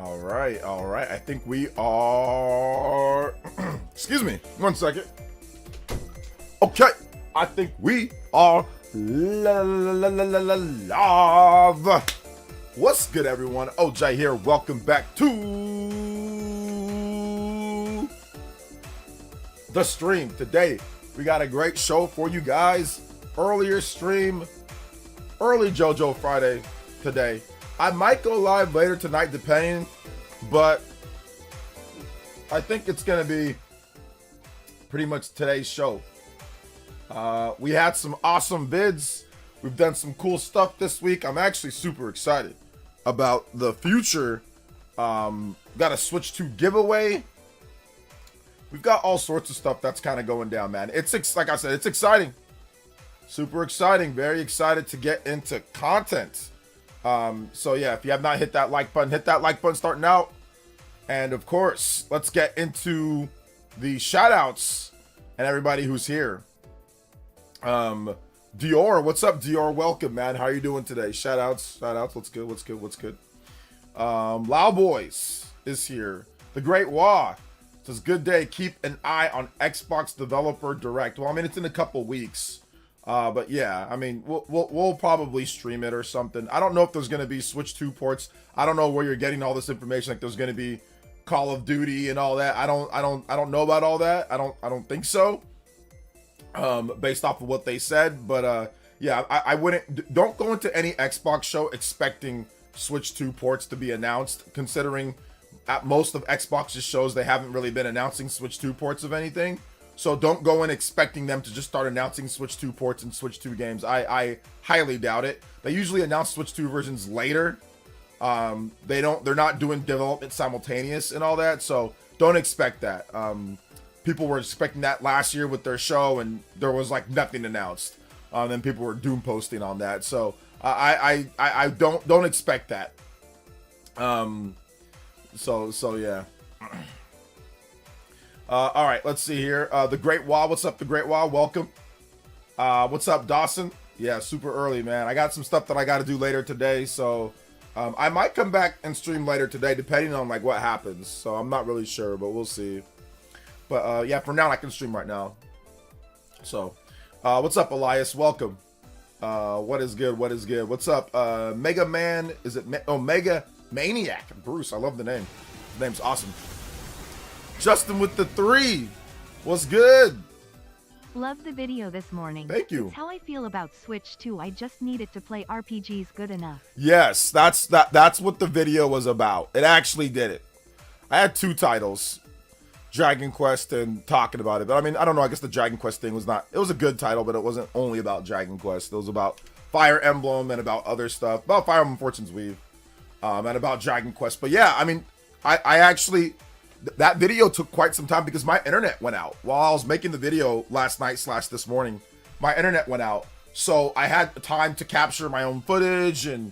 All right, all right. I think we are. Excuse me, 1 second. Okay, I think we are live. What's good, everyone? OJ here. Welcome back to the stream. Today, we got a great show for you guys. Earlier stream, early JOJO Friday today. I might go live later tonight, depending, but I think it's going to be pretty much today's show. We had some awesome vids. We've done some cool stuff this week. I'm actually super excited about the future. Got a Switch 2 giveaway. We've got all sorts of stuff that's kind of going down, man. It's like I said, it's exciting. Super exciting. Very excited to get into content. So yeah, if you have not hit that like button starting out. And of course, let's get into the shout outs and everybody who's here. Dior, what's up, Dior? Welcome, man. How are you doing today? Shout outs. What's good? Lao Boys is here. The Great Wah says, good day. Keep an eye on Xbox Developer Direct. Well, I mean, it's in a couple weeks. But yeah, I mean, we'll probably stream it or something. I don't know if there's going to be Switch 2 ports. I don't know where you're getting all this information. Like there's going to be Call of Duty and all that. I don't know about all that. I don't think so. Based off of what they said, but yeah, I don't go into any Xbox show expecting Switch 2 ports to be announced, considering at most of Xbox's shows they haven't really been announcing Switch 2 ports of anything. So don't go in expecting them to just start announcing Switch 2 ports and Switch 2 games. I highly doubt it. They usually announce Switch 2 versions later. They're not doing development simultaneous and all that, so don't expect that. People were expecting that last year with their show, and there was like nothing announced. Then people were doom posting on that, so I don't expect that. So yeah. All right, let's see here. The Great Wah, what's up, the Great Wah? Welcome. What's up, Dawson? Yeah, super early, man. I got some stuff that I got to do later today, so I might come back and stream later today, depending on like what happens. So I'm not really sure, but we'll see. But yeah, for now I can stream right now. So, what's up, Elias? Welcome. What is good? What's up, Mega Man? Is it Mega Maniac? Bruce, I love the name. The name's awesome. Justin with the 3. What's good? Love the video this morning. Thank you. It's how I feel about Switch 2. I just needed to play RPGs good enough. Yes, that's what the video was about. It actually did it. I had 2 titles, Dragon Quest and talking about it. But I mean, I don't know. I guess the Dragon Quest thing was not. It was a good title, but it wasn't only about Dragon Quest. It was about Fire Emblem and about other stuff. About Fire Emblem Fortune's Weave, and about Dragon Quest. But yeah, I mean, I actually. That video took quite some time because my internet went out while I was making the video last night / this morning. My internet went out, so I had time to capture my own footage and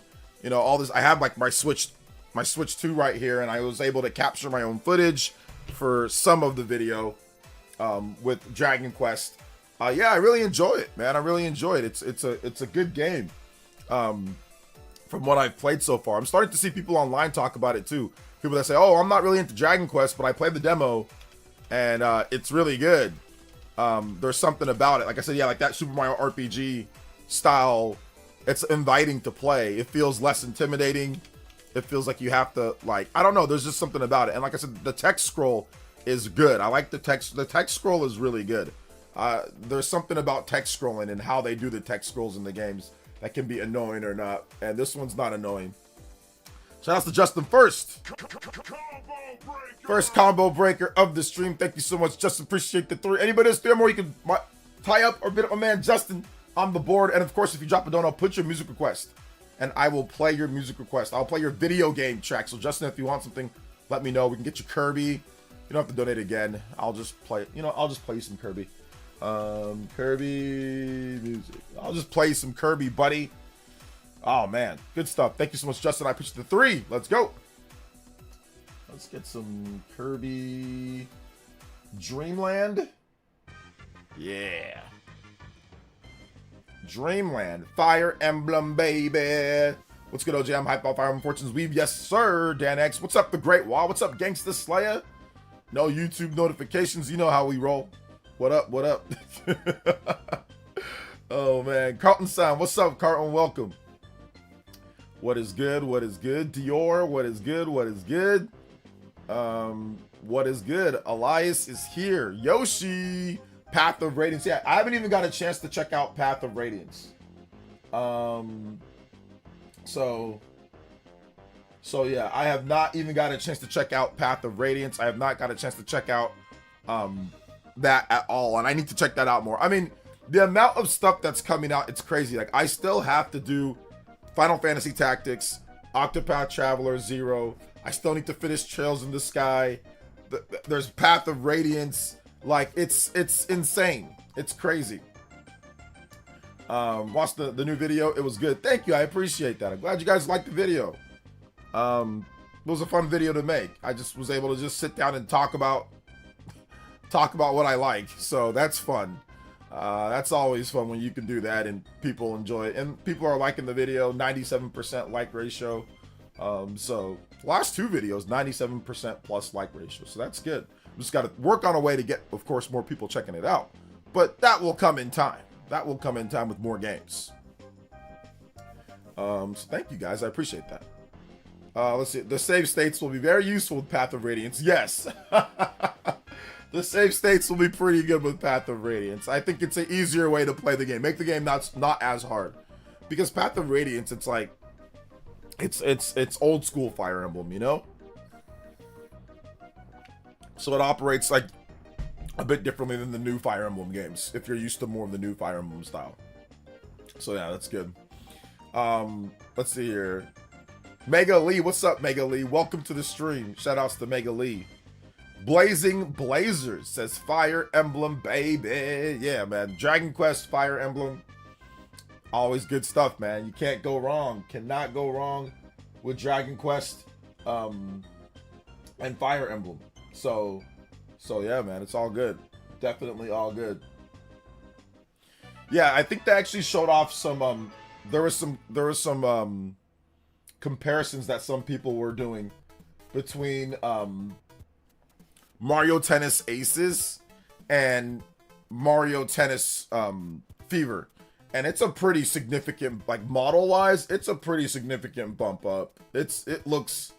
all this. I have like my Switch 2 right here, and I was able to capture my own footage for some of the video with Dragon Quest. Yeah, I really enjoy it, man. I really enjoy it. It's a good game. From what I've played so far, I'm starting to see people online talk about it too. People that say, oh, I'm not really into Dragon Quest, but I played the demo, and it's really good. There's something about it. Like I said, yeah, like that Super Mario RPG style, it's inviting to play. It feels less intimidating. It feels like you have to, like, I don't know, there's just something about it. And like I said, the text scroll is good. I like the text scroll is really good. There's something about text scrolling and how they do the text scrolls in the games that can be annoying or not. And this one's not annoying. Shout out to Justin first combo breaker of the stream. Thank you so much, Justin. Appreciate the 3. Anybody that's 3 or more, you can tie up or bid up my man Justin on the board. And of course, if you drop a donut, put your music request, and I will play your music request. I'll play your video game track. So Justin, if you want something, let me know. We can get you Kirby. You don't have to donate again. I'll just play. I'll just play you some Kirby. Kirby music. I'll just play you some Kirby, buddy. Oh man, good stuff. Thank you so much, Justin. I pitched the 3. Let's go. Let's get some Kirby Dreamland. Yeah. Dreamland. Fire Emblem, baby. What's good, OJ? I'm hype off Fire Emblem Fortunes Weave. Yes, sir. Dan X. What's up, the Great Wall? What's up, Gangsta Slayer? No YouTube notifications. You know how we roll. What up? What up? Oh, man. Carlton Sound. What's up, Carlton? Welcome. What is good? What is good? Dior. What is good? What is good? What is good? Elias is here. Yoshi. Path of Radiance. Yeah, I haven't even got a chance to check out Path of Radiance. So yeah, I have not even got a chance to check out Path of Radiance. I have not got a chance to check out that at all, and I need to check that out more. I mean, the amount of stuff that's coming out, it's crazy. Like, I still have to do Final Fantasy Tactics, Octopath Traveler 0. I still need to finish Trails in the Sky. There's Path of Radiance. Like, it's insane. It's crazy. Watched the new video. It was good. Thank you. I appreciate that. I'm glad you guys liked the video. It was a fun video to make. I just was able to just sit down and talk about what I like. So that's fun. That's always fun when you can do that and people enjoy it. And people are liking the video. 97% like ratio. So last two videos, 97% plus like ratio. So that's good. Just got to work on a way to get, of course, more people checking it out. But that will come in time. That will come in time with more games. So thank you guys. I appreciate that. Let's see. The save states will be very useful with Path of Radiance. Yes. The save states will be pretty good with Path of Radiance. I think it's an easier way to play the game. Make the game not as hard. Because Path of Radiance, it's like it's old school Fire Emblem, you know? So it operates like a bit differently than the new Fire Emblem games, if you're used to more of the new Fire Emblem style. So yeah, that's good. Let's see here. Mega Lee, what's up, Mega Lee? Welcome to the stream. Shoutouts to Mega Lee. Blazing Blazers says Fire Emblem, baby. Yeah, man. Dragon Quest, Fire Emblem. Always good stuff, man. You can't go wrong. Cannot go wrong with Dragon Quest and Fire Emblem. So yeah, man, it's all good. Definitely all good. Yeah, I think they actually showed off some there was some comparisons that some people were doing between Mario Tennis Aces and Mario Tennis Fever. And it's a pretty significant, like, model-wise, it's a pretty significant bump up. It looks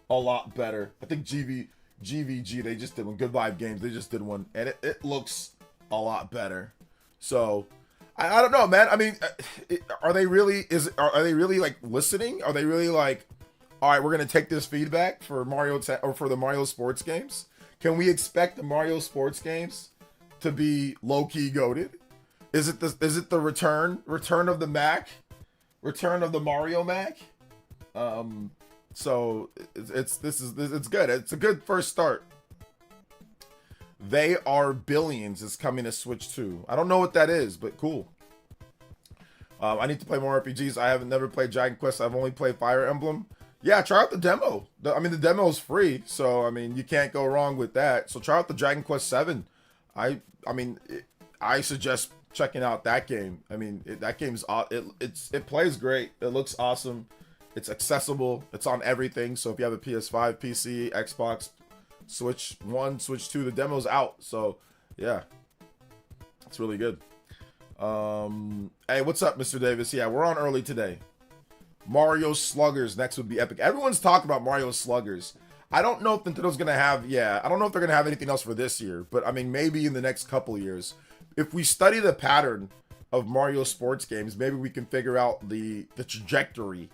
a lot better. I think GVG, they just did one. Good Vibe Games, they just did one, and it looks a lot better. So I don't know, man. I mean, are they really like listening? Are they really like, all right, we're gonna take this feedback for for the Mario sports games? Can we expect the Mario sports games to be low-key goated? Is it the return of the Mac, return of the Mario Mac? So it's good. It's a good first start. They Are Billions is coming to Switch 2. I don't know what that is, but cool. I need to play more RPGs. I haven't never played Dragon Quest. I've only played Fire Emblem. Yeah, try out the demo. The demo is free, so I mean you can't go wrong with that. So try out the Dragon Quest 7. I suggest checking out that game. I mean, that game's it plays great. It looks awesome. It's accessible. It's on everything. So if you have a PS5, PC, Xbox, Switch 1, Switch 2, the demo's out. So yeah, it's really good. Hey, what's up, Mr. Davis? Yeah, we're on early today. Mario Sluggers next would be epic. Everyone's talking about Mario Sluggers. I don't know if Nintendo's gonna have. Yeah, I don't know if they're gonna have anything else for this year. But I mean, maybe in the next couple years. If we study the pattern of Mario sports games, maybe we can figure out the trajectory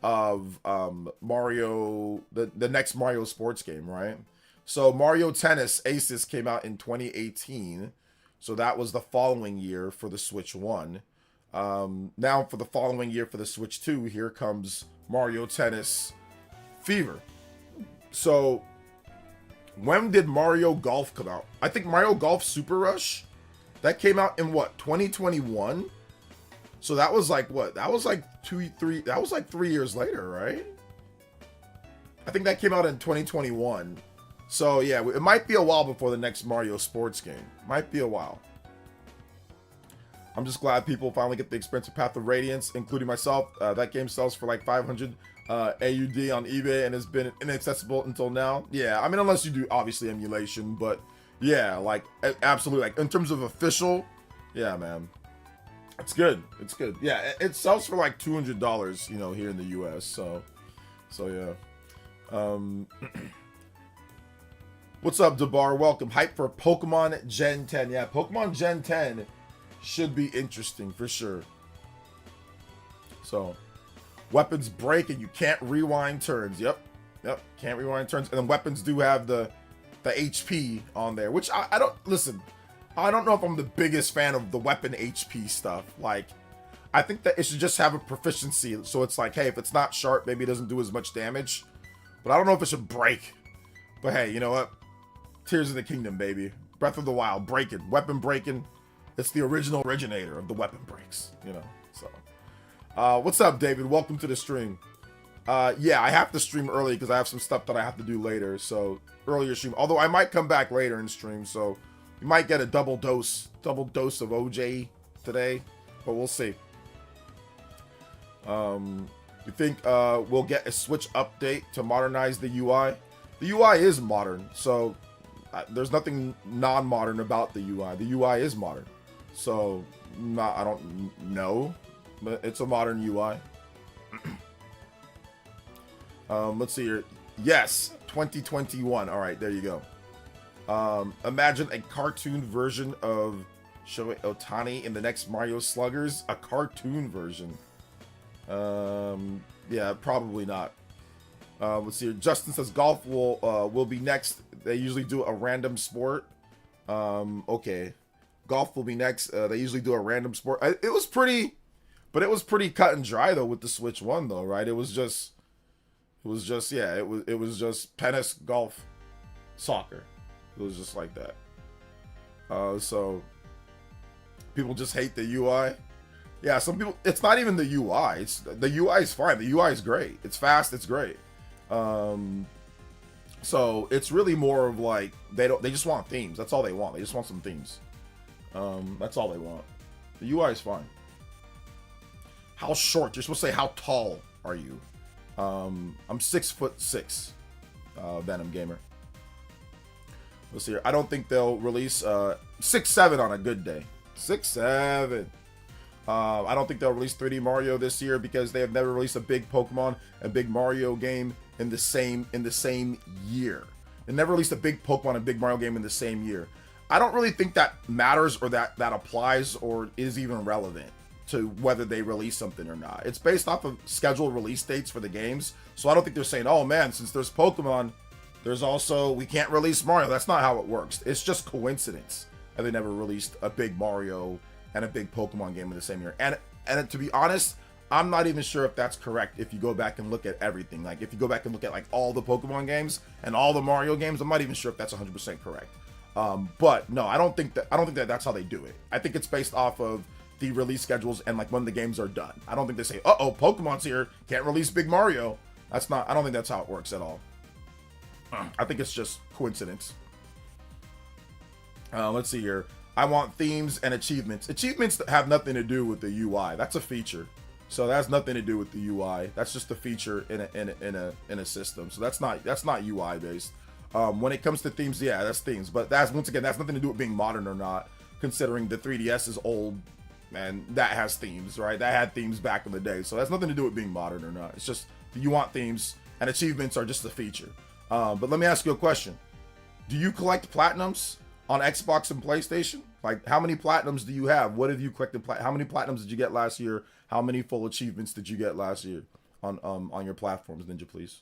of Mario, the next Mario sports game, right? So Mario Tennis Aces came out in 2018, so that was the following year for the Switch 1. Now for the following year for the Switch 2, here comes Mario Tennis Fever. So when did Mario Golf come out? I think Mario Golf Super Rush, that came out in what, 2021? So that was like what? That was like 3 years later, right? I think that came out in 2021. So yeah, it might be a while before the next Mario sports game. Might be a while. I'm just glad people finally get the experience of Path of Radiance, including myself. That game sells for like 500 AUD on eBay and has been inaccessible until now. Yeah, I mean, unless you do obviously emulation, but yeah, like absolutely. Like in terms of official, yeah, man, it's good. It's good. Yeah, it sells for like $200, you know, here in the US. So yeah. What's up, Debar? Welcome. Hype for Pokemon Gen 10. Yeah, Pokemon Gen 10 should be interesting for sure. So, weapons break and you can't rewind turns. Yep, can't rewind turns. And then weapons do have the HP on there, which I don't listen. I don't know if I'm the biggest fan of the weapon HP stuff. Like, I think that it should just have a proficiency. So it's like, hey, if it's not sharp, maybe it doesn't do as much damage. But I don't know if it should break. But hey, you know what? Tears of the Kingdom, baby. Breath of the Wild, breaking, weapon breaking. It's the original originator of the weapon breaks, you know. So, what's up, David? Welcome to the stream. Yeah, I have to stream early because I have some stuff that I have to do later. So earlier stream, although I might come back later and stream. So you might get a double dose of OJ today, but we'll see. You think we'll get a Switch update to modernize the UI? The UI is modern, so there's nothing non-modern about the UI. The UI is modern. So, I don't know, but it's a modern UI. Let's see here. Yes, 2021. All right, there you go. Imagine a cartoon version of Shohei Ohtani in the next Mario Sluggers. A cartoon version. Yeah, probably not. Let's see here. Justin says golf will be next. They usually do a random sport. Okay. Golf will be next. They usually do a random sport. It was pretty cut and dry though with the Switch One though, right? It was just tennis, golf, soccer. It was just like that. So people just hate the UI. Yeah, some people. It's not even the UI. The UI is fine. The UI is great. It's fast. It's great. So it's really more of like they just want themes. That's all they want. They just want some themes. That's all they want. The UI is fine. How short? You're supposed to say how tall are you? I'm 6'6", Venom Gamer. Let's see here. I don't think they'll release 6'7" on a good day. 6'7". I don't think they'll release 3D Mario this year because they have never released a big Pokemon and big Mario game in the same year. They never released a big Pokemon and big Mario game in the same year. I don't really think that matters or that applies or is even relevant to whether they release something or not. It's based off of scheduled release dates for the games. So I don't think they're saying, oh man, since there's Pokemon, there's also, we can't release Mario. That's not how it works. It's just coincidence that they never released a big Mario and a big Pokemon game in the same year. And to be honest, I'm not even sure if that's correct if you go back and look at everything. Like if you go back and look at like all the Pokemon games and all the Mario games, I'm not even sure if that's 100% correct. But no, I don't think that that's how they do it. I think it's based off of the release schedules and like when the games are done. I don't think they say, uh-oh, Pokemon's here, can't release big Mario. I don't think that's how it works at all. I think it's just coincidence. Let's see here. I want themes and achievements. Achievements that have nothing to do with the UI. That's a feature. So that has nothing to do with the UI. That's just a feature in a system. So that's not UI based. When it comes to themes, yeah, that's themes. But that's nothing to do with being modern or not. Considering the 3DS is old, and that has themes, right? That had themes back in the day. So that's nothing to do with being modern or not. It's just you want themes, and achievements are just a feature. But let me ask you a question. Do you collect platinums on Xbox and PlayStation? Like, how many platinums do you have? What have you collected? How many platinums did you get last year? How many full achievements did you get last year on your platforms, Ninja? Please.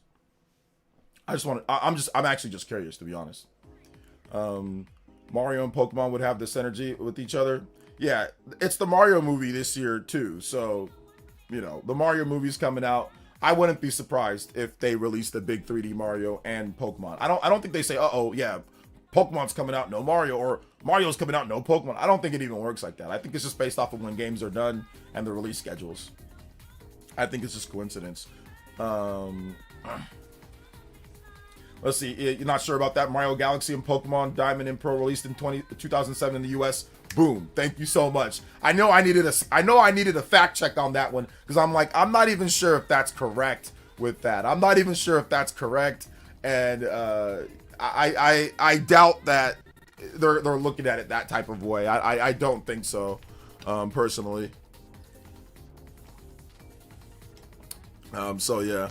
I'm actually just curious, to be honest. Mario and Pokemon would have this synergy with each other. Yeah, it's the Mario movie this year too. So, you know, the Mario movie's coming out. I wouldn't be surprised if they released a big 3D Mario and Pokemon. I don't think they say, uh-oh, yeah, Pokemon's coming out, no Mario, or Mario's coming out, no Pokemon. I don't think it even works like that. I think it's just based off of when games are done and the release schedules. I think it's just coincidence. Let's see. You're not sure about that? Mario Galaxy and Pokemon Diamond and Pearl released in 2007 in the US. Boom. Thank you so much. I know I needed a fact check on that one because I'm like, I'm not even sure if that's correct with that. I'm not even sure if that's correct. And I doubt that they're looking at it that type of way. I don't think so, personally. So yeah.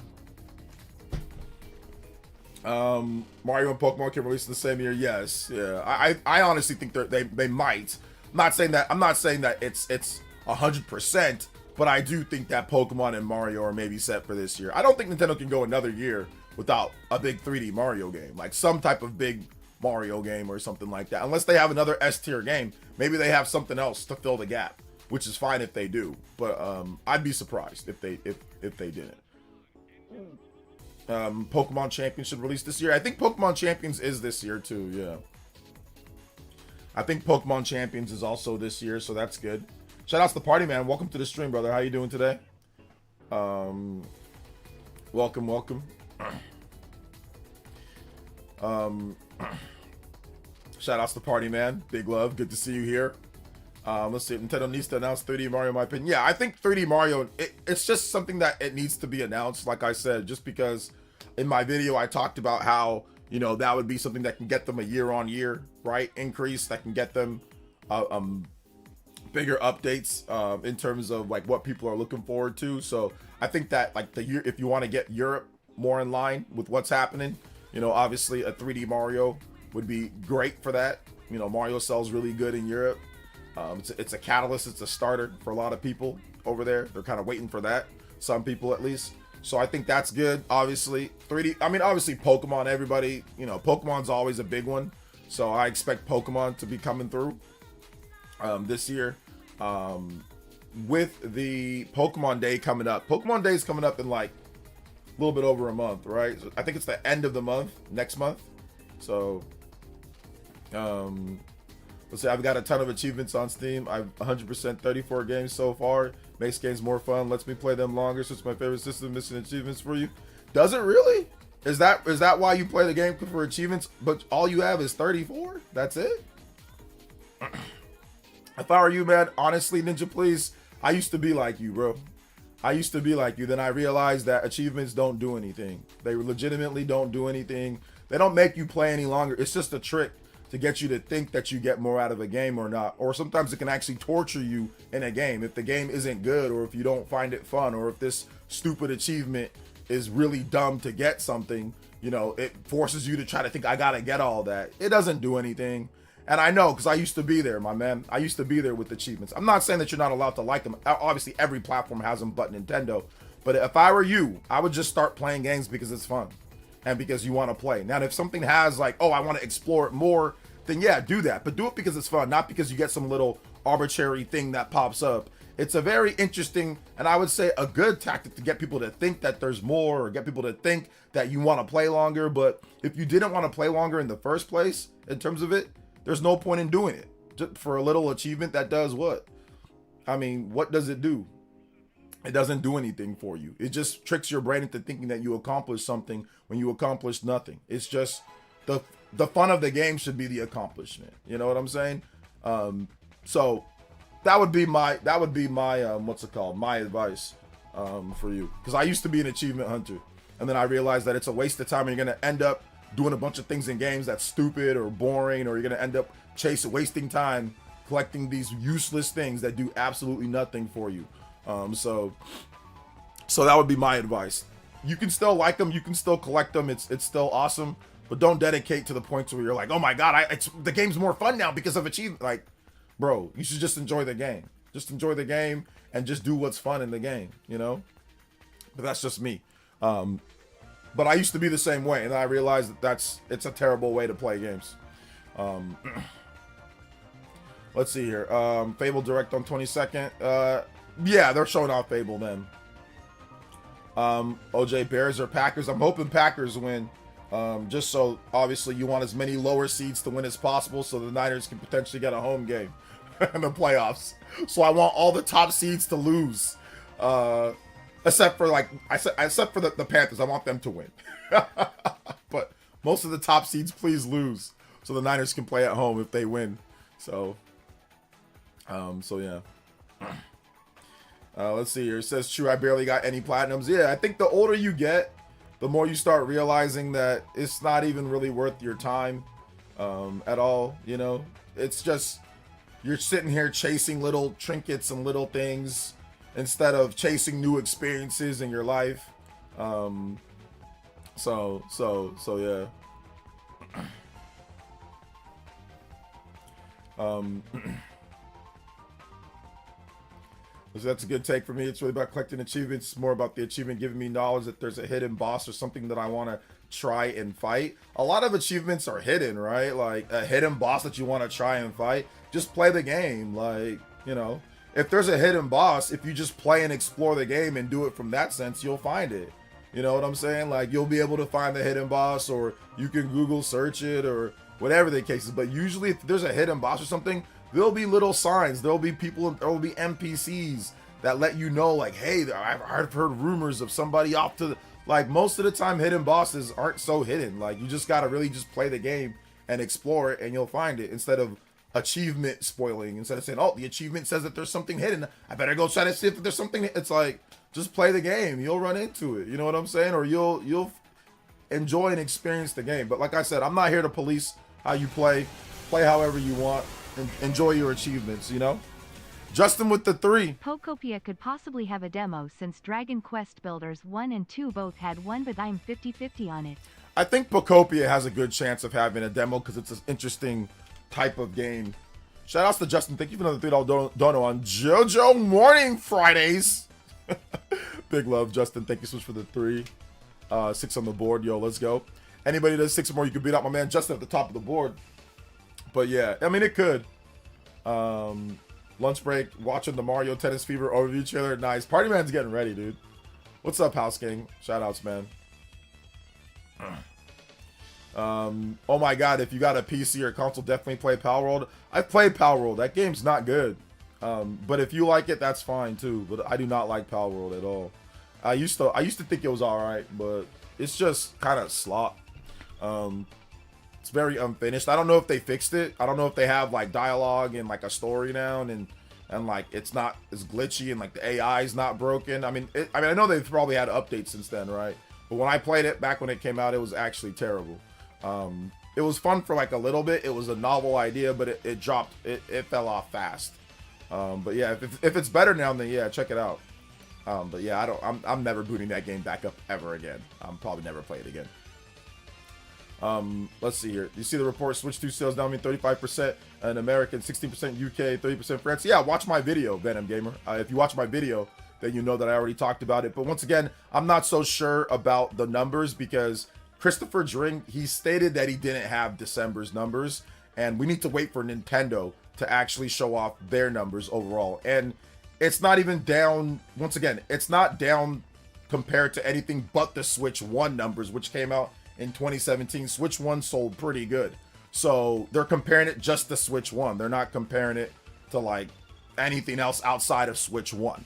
Mario and Pokemon can release the same year. Yes, yeah. I honestly think they might. I'm not saying that it's 100%, but I do think that Pokemon and Mario are maybe set for this year. I don't think Nintendo can go another year without a big 3D Mario game, like some type of big Mario game or something like that. Unless they have another S tier game, maybe they have something else to fill the gap, which is fine if they do. But I'd be surprised if they didn't. Pokemon Champions should release this year. I think Pokemon Champions is this year too. Yeah, I think Pokemon Champions is also this year, so that's good. Shout out to the party, man. Welcome to the stream, brother. How you doing today? Welcome. Shout out to the party, man. Big love. Good to see you here. Let's see. Nintendo needs to announce 3D Mario, in my opinion. Yeah, I think 3D Mario, it's just something that it needs to be announced, like I said, just because in my video I talked about how, you know, that would be something that can get them a year-on-year, right, increase, that can get them bigger updates in terms of like what people are looking forward to. So I think that like if you want to get Europe more in line with what's happening, you know, obviously a 3D Mario would be great for that. You know, Mario sells really good in Europe. It's a catalyst, it's a starter for a lot of people over there. They're kind of waiting for that, some people at least. So I think that's good. Obviously 3D, I mean, obviously Pokemon, everybody, you know, Pokemon's always a big one, so I expect Pokemon to be coming through this year. With the Pokemon Day coming up, Pokemon Day is coming up in like a little bit over a month, right? So I think it's the end of the month, next month. So let's see, I've got a ton of achievements on Steam. I've 100% 34 games so far. Makes games more fun, lets me play them longer, so it's my favorite system. Missing achievements for you. Does it really? Is that why you play the game for achievements, but all you have is 34? That's it? If I were you, man, honestly, Ninja Please, I used to be like you, bro. I used to be like you. Then I realized that achievements don't do anything. They legitimately don't do anything. They don't make you play any longer. It's just a trick to get you to think that you get more out of a game or not. Or sometimes it can actually torture you in a game. If the game isn't good, or if you don't find it fun, or if this stupid achievement is really dumb to get something, you know, it forces you to try to think, I gotta get all that. It doesn't do anything. And I know, because I used to be there, my man. I used to be there with achievements. I'm not saying that you're not allowed to like them. Obviously, every platform has them but Nintendo. But if I were you, I would just start playing games because it's fun and because you want to play. Now, if something has like, oh, I want to explore it more, then yeah, do that. But do it because it's fun, not because you get some little arbitrary thing that pops up. It's a very interesting, and I would say a good tactic to get people to think that there's more, or get people to think that you want to play longer. But if you didn't want to play longer in the first place, in terms of it, there's no point in doing it. Just for a little achievement that does what? I mean, what does it do? It doesn't do anything for you. It just tricks your brain into thinking that you accomplished something when you accomplished nothing. It's just the fun of the game should be the accomplishment. You know what I'm saying? So that would be my what's it called? My advice for you. Because I used to be an achievement hunter, and then I realized that it's a waste of time, and you're gonna end up doing a bunch of things in games that's stupid or boring, or you're gonna end up wasting time collecting these useless things that do absolutely nothing for you. So that would be my advice. You can still like them, you can still collect them. It's still awesome, but don't dedicate to the point where you're like, oh my god, the game's more fun now because of achievement. Like, bro, you should just enjoy the game. Just enjoy the game and just do what's fun in the game, you know? But that's just me. But I used to be the same way, and I realized that it's a terrible way to play games. Let's see here. Fable Direct on 22nd. Yeah, they're showing off Fable then. OJ, Bears or Packers? I'm hoping Packers win. Just so, obviously, you want as many lower seeds to win as possible so the Niners can potentially get a home game in the playoffs. So I want all the top seeds to lose. Except for the Panthers. I want them to win. But most of the top seeds, please lose so the Niners can play at home if they win. So So yeah. Let's see here. It says, true, I barely got any platinums. Yeah, I think the older you get, the more you start realizing that it's not even really worth your time at all, you know? It's just, you're sitting here chasing little trinkets and little things instead of chasing new experiences in your life. So yeah. So that's a good take for me. It's really about collecting achievements. It's more about the achievement giving me knowledge that there's a hidden boss or something that I want to try and fight. A lot of achievements are hidden, right? Like a hidden boss that you want to try and fight. Just play the game. Like, you know, if there's a hidden boss, if you just play and explore the game and do it from that sense, you'll find it. You know what I'm saying? Like, you'll be able to find the hidden boss, or you can Google search it, or whatever the case is. But usually if there's a hidden boss or something, there'll be little signs, there'll be people, there'll be NPCs that let you know, like, hey, I've heard rumors of somebody off to the, like, most of the time hidden bosses aren't so hidden. Like, you just gotta really just play the game and explore it, and you'll find it, instead of achievement spoiling, instead of saying, oh, the achievement says that there's something hidden, I better go try to see if there's something. It's like, just play the game, you'll run into it, you know what I'm saying? Or you'll enjoy and experience the game. But like I said, I'm not here to police how you play however you want, and enjoy your achievements, you know. Justin with the 3. Pocopia could possibly have a demo since Dragon Quest Builders 1 and 2 both had one, but I'm 50-50 on it. I think Pocopia has a good chance of having a demo because it's an interesting type of game. Shout outs to Justin. Thank you for another $3 dono on JoJo Morning Fridays. Big love, Justin. Thank you so much for the 3. 6 on the board. Yo, let's go. Anybody that does 6 or more, you can beat out my man Justin at the top of the board. But yeah, I mean, it could. Lunch break, watching the Mario Tennis Fever overview trailer. Nice. Party Man's getting ready, dude. What's up, House King? Shout outs, man. Oh my god, if you got a PC or a console, definitely play Palworld. I've played Palworld. That game's not good. But if you like it, that's fine too. But I do not like Palworld at all. I used to think it was alright, but it's just kind of slop. It's very unfinished. I don't know if they fixed it. I don't know if they have like dialogue and like a story now, and like it's not as glitchy, and like the AI is not broken. I mean, I know they've probably had updates since then, right? But when I played it back when it came out, it was actually terrible. It was fun for like a little bit. It was a novel idea, but it dropped. It fell off fast. But yeah, if it's better now, then yeah, check it out. But yeah, I'm never booting that game back up ever again. I'm probably never play it again. Let's see here. You see the report, Switch 2 sales down 35% in America, 16% UK, 30% France. Yeah, watch my video, Venom Gamer. If you watch my video, then you know that I already talked about it. But once again, I'm not so sure about the numbers because Christopher Dring, he stated that he didn't have December's numbers, and we need to wait for Nintendo to actually show off their numbers overall. And it's not even down, once again, it's not down compared to anything but the Switch 1 numbers, which came out in 2017. Switch 1 sold pretty good. So they're comparing it just to Switch 1. They're not comparing it to like anything else outside of Switch 1.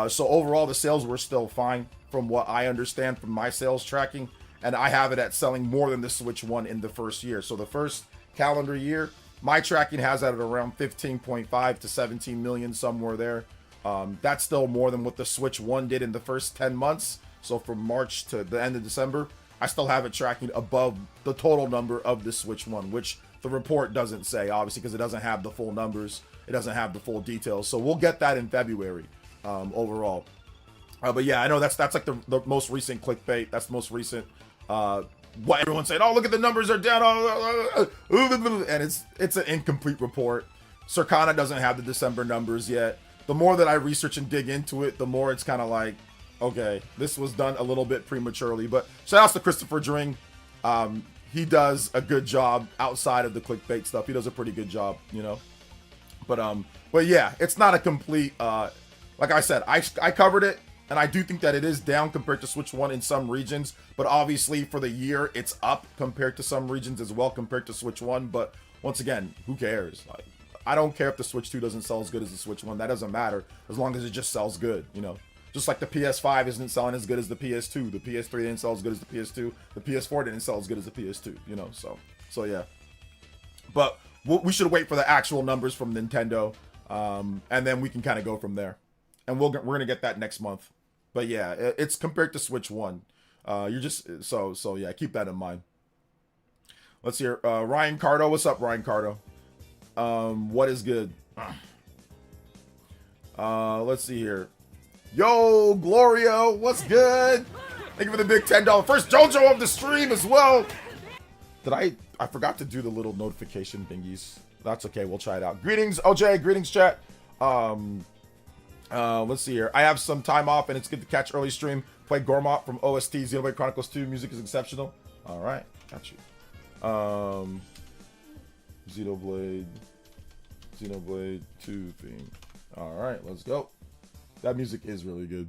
So overall, the sales were still fine from what I understand from my sales tracking. And I have it at selling more than the Switch 1 in the first year. So the first calendar year, my tracking has that at around 15.5 to 17 million, somewhere there. That's still more than what the Switch 1 did in the first 10 months. So from March to the end of December, I still have it tracking above the total number of the Switch 1, which the report doesn't say, obviously, because it doesn't have the full numbers. It doesn't have the full details. So we'll get that in February overall. But yeah, I know that's like the most recent clickbait. That's the most recent what everyone's saying. Oh, look at the numbers are down. And it's an incomplete report. Circana doesn't have the December numbers yet. The more that I research and dig into it, the more it's kind of like, okay, this was done a little bit prematurely. But shout outs to Christopher Dring. He does a good job outside of the clickbait stuff. He does a pretty good job, you know. But yeah, it's not a complete. Like I said, I covered it, and I do think that it is down compared to Switch 1 in some regions. But obviously, for the year, it's up compared to some regions as well compared to Switch 1. But once again, who cares? Like, I don't care if the Switch 2 doesn't sell as good as the Switch 1. That doesn't matter as long as it just sells good, you know. Just like the PS5 isn't selling as good as the PS2. The PS3 didn't sell as good as the PS2. The PS4 didn't sell as good as the PS2, you know. So yeah. But we should wait for the actual numbers from Nintendo. And then we can kind of go from there. And we're gonna get that next month. But yeah, it's compared to Switch 1. You're just so yeah, keep that in mind. Let's hear Ryan Cardo. What's up, Ryan Cardo? What is good? Let's see here. Yo, Gloria, what's good? Thank you for the big $10 first JoJo of the stream as well. Did I forgot to do the little notification thingies. That's okay, we'll try it out. Greetings, OJ, greetings, chat. Let's see here. I have some time off and it's good to catch early stream. Play Gormot from OST, Xenoblade Chronicles 2. Music is exceptional. All right, got you. Xenoblade 2 theme. All right, let's go. That music is really good.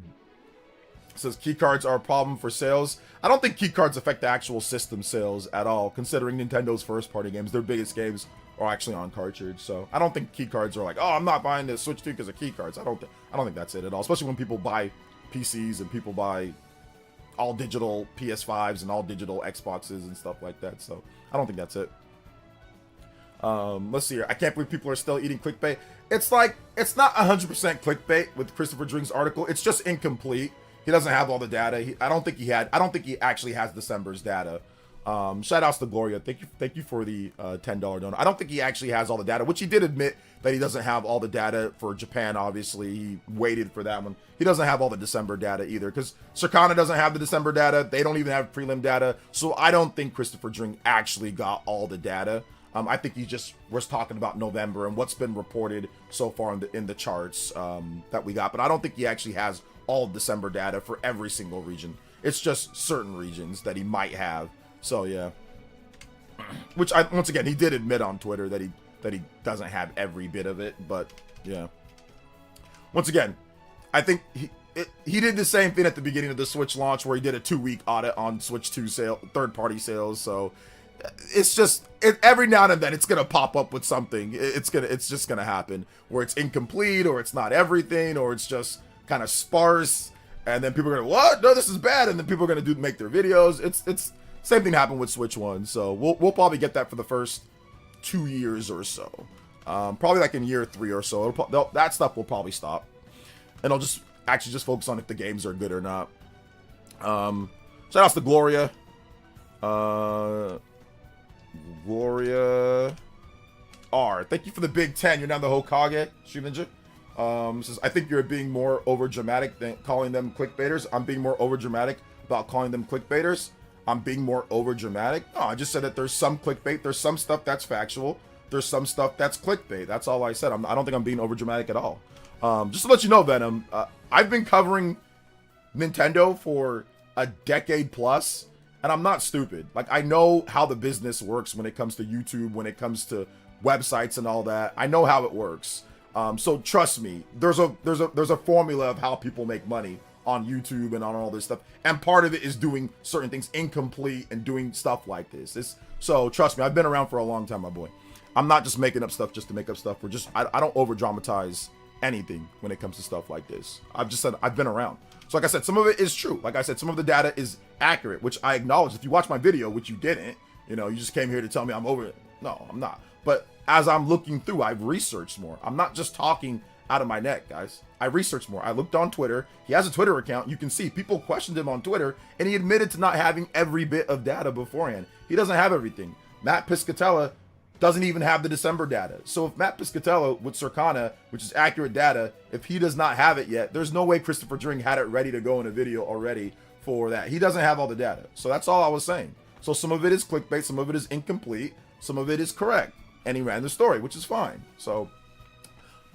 It says keycards are a problem for sales. I don't think keycards affect the actual system sales at all, considering Nintendo's first-party games, their biggest games are actually on cartridge. So I don't think keycards are like, oh, I'm not buying this Switch 2 because of keycards. I don't think that's it at all. Especially when people buy PCs and people buy all digital PS5s and all digital Xboxes and stuff like that. So I don't think that's it. Let's see here. I can't believe people are still eating clickbait. It's like, it's not 100% clickbait with Christopher Drink's article. It's just incomplete. He doesn't have all the data. I don't think he actually has December's data. Shout outs to Gloria. Thank you for the $10 donor. I don't think he actually has all the data, which he did admit that he doesn't have all the data for Japan. Obviously, he waited for that one. He doesn't have all the December data either, because Circana doesn't have the December data. They don't even have prelim data. So I don't think Christopher Drink actually got all the data. I think he just was talking about November and what's been reported so far in the charts that we got. But I don't think he actually has all December data for every single region. It's just certain regions that he might have. So yeah, which once again, he did admit on Twitter that he doesn't have every bit of it. But yeah, once again, I think he did the same thing at the beginning of the Switch launch, where he did a 2-week audit on Switch 2 third-party sales. So it's just every now and then it's gonna pop up with something. It's just gonna happen where it's incomplete, or it's not everything, or it's just kind of sparse, and then people are gonna, what? No, this is bad, and then people are gonna make their videos. It's same thing happened with Switch 1. So we'll probably get that for the first 2 years or so. Probably like in year 3 or so. That stuff will probably stop, and I'll just focus on if the games are good or not. Shout outs to Gloria. Gloria R. Thank you for the big 10. You're now the Hokage, Stream Ninja. Says, I think you're being more over dramatic than calling them clickbaiters. I'm being more over dramatic about calling them clickbaiters. I'm being more over dramatic. No, I just said that there's some clickbait. There's some stuff that's factual. There's some stuff that's clickbait. That's all I said. I don't think I'm being over dramatic at all. Just to let you know, Venom, I've been covering Nintendo for a decade plus, and I'm not stupid. Like, I know how the business works when it comes to YouTube, when it comes to websites and all that. I know how it works. So trust me, there's a formula of how people make money on YouTube and on all this stuff, and part of it is doing certain things incomplete and doing stuff like this. So trust me, I've been around for a long time, my boy. I'm not just making up stuff just to make up stuff. I don't over dramatize anything when it comes to stuff like this. I've just said I've been around. So like I said, some of it is true. Like I said, some of the data is accurate, which I acknowledge. If you watch my video, which you didn't, you just came here to tell me I'm over it. No, I'm not. But as I'm looking through, I've researched more. I'm not just talking out of my neck, guys. I researched more. I looked on Twitter. He has a Twitter account. You can see people questioned him on Twitter, and he admitted to not having every bit of data beforehand. He doesn't have everything. Matt Piscatella doesn't even have the December data. So if Matt Piscatella with Circana, which is accurate data, if he does not have it yet, there's no way Christopher Drink had it ready to go in a video already for that. He doesn't have all the data. So that's all I was saying. So some of it is clickbait, some of it is incomplete, some of it is correct. And he ran the story, which is fine. So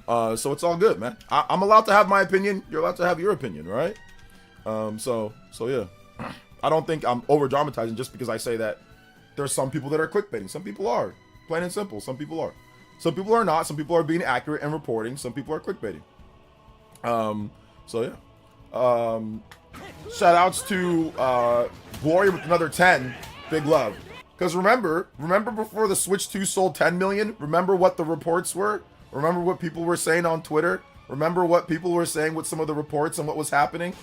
it's all good, man. I'm allowed to have my opinion. You're allowed to have your opinion, right? So yeah. I don't think I'm over dramatizing just because I say that there's some people that are clickbaiting. Some people are. Plain and simple. Some people are. Some people are not. Some people are being accurate and reporting. Some people are clickbaiting. So yeah. Shout outs to Gloria with another 10. Big love. Because remember before the Switch 2 sold 10 million? Remember what the reports were? Remember what people were saying on Twitter? Remember what people were saying with some of the reports and what was happening?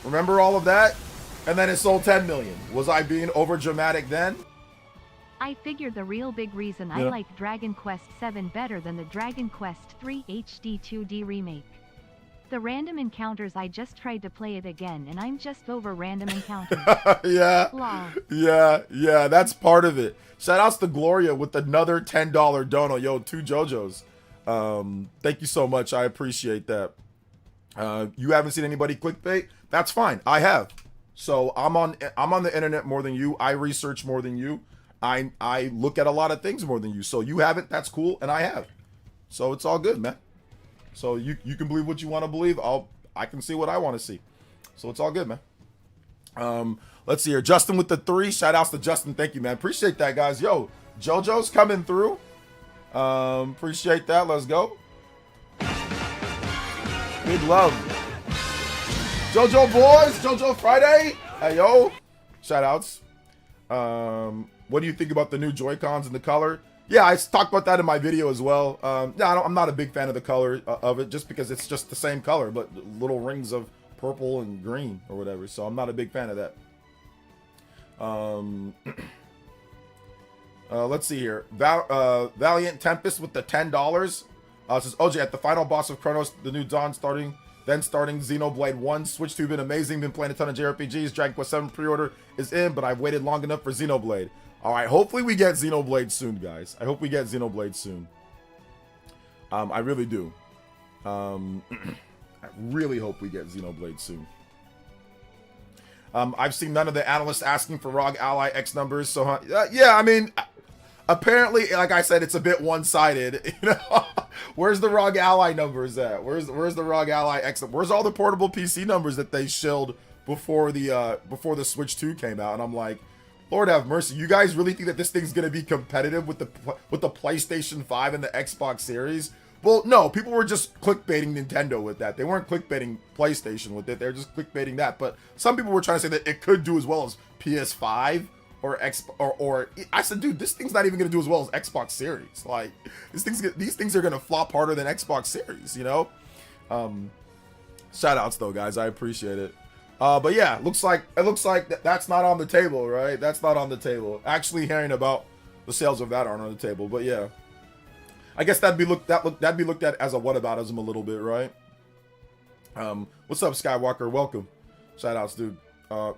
Remember all of that? And then it sold 10 million. Was I being over dramatic then? I figured the real big reason I like Dragon Quest VII better than the Dragon Quest III HD 2D remake. The random encounters, I just tried to play it again and I'm just over random encounters. Yeah. Lol. Yeah, that's part of it. Shout outs to Gloria with another $10 dono. Yo, 2 JoJo's. Thank you so much. I appreciate that. You haven't seen anybody clickbait? That's fine. I have. So I'm on the internet more than you. I research more than you. I look at a lot of things more than you. So you haven't, that's cool, and I have. So it's all good, man. So you can believe what you want to believe. I can see what I want to see. So it's all good, man. Let's see here. Justin with the 3. Shout outs to Justin. Thank you, man. Appreciate that, guys. Yo, JoJo's coming through. Appreciate that. Let's go. Big love. JoJo boys, JoJo Friday. Hey yo. Shout outs. What do you think about the new Joy-Cons and the color? Yeah, I talked about that in my video as well. I'm not a big fan of the color of it, just because it's just the same color, but little rings of purple and green or whatever. So I'm not a big fan of that. Let's see here. Valiant Tempest with the $10. Says OJ, at the final boss of Chronos, the new Dawn starting Xenoblade 1. Switch 2 been amazing. Been playing a ton of JRPGs. Dragon Quest 7 pre-order is in, but I've waited long enough for Xenoblade. All right, hopefully we get Xenoblade soon, guys. I hope we get Xenoblade soon. I really do. I really hope we get Xenoblade soon. I've seen none of the analysts asking for ROG Ally X numbers, so yeah, I mean, apparently, like I said, it's a bit one-sided. You know, where's the ROG Ally numbers at? Where's the ROG Ally X? Where's all the portable PC numbers that they shilled before the Switch 2 came out? And I'm like, Lord have mercy. You guys really think that this thing's gonna be competitive with the PlayStation 5 and the Xbox Series? Well, no. People were just clickbaiting Nintendo with that. They weren't clickbaiting PlayStation with it. They're just clickbaiting that. But some people were trying to say that it could do as well as PS5 or I said, dude, this thing's not even gonna do as well as Xbox Series. Like these things are gonna flop harder than Xbox Series. You know. Shout outs though, guys. I appreciate it. But yeah, it looks like that's not on the table, right? That's not on the table. Actually, hearing about the sales of that aren't on the table. But yeah, I guess that'd be looked at as a whataboutism a little bit, right? What's up, Skywalker? Welcome. Shout outs, dude.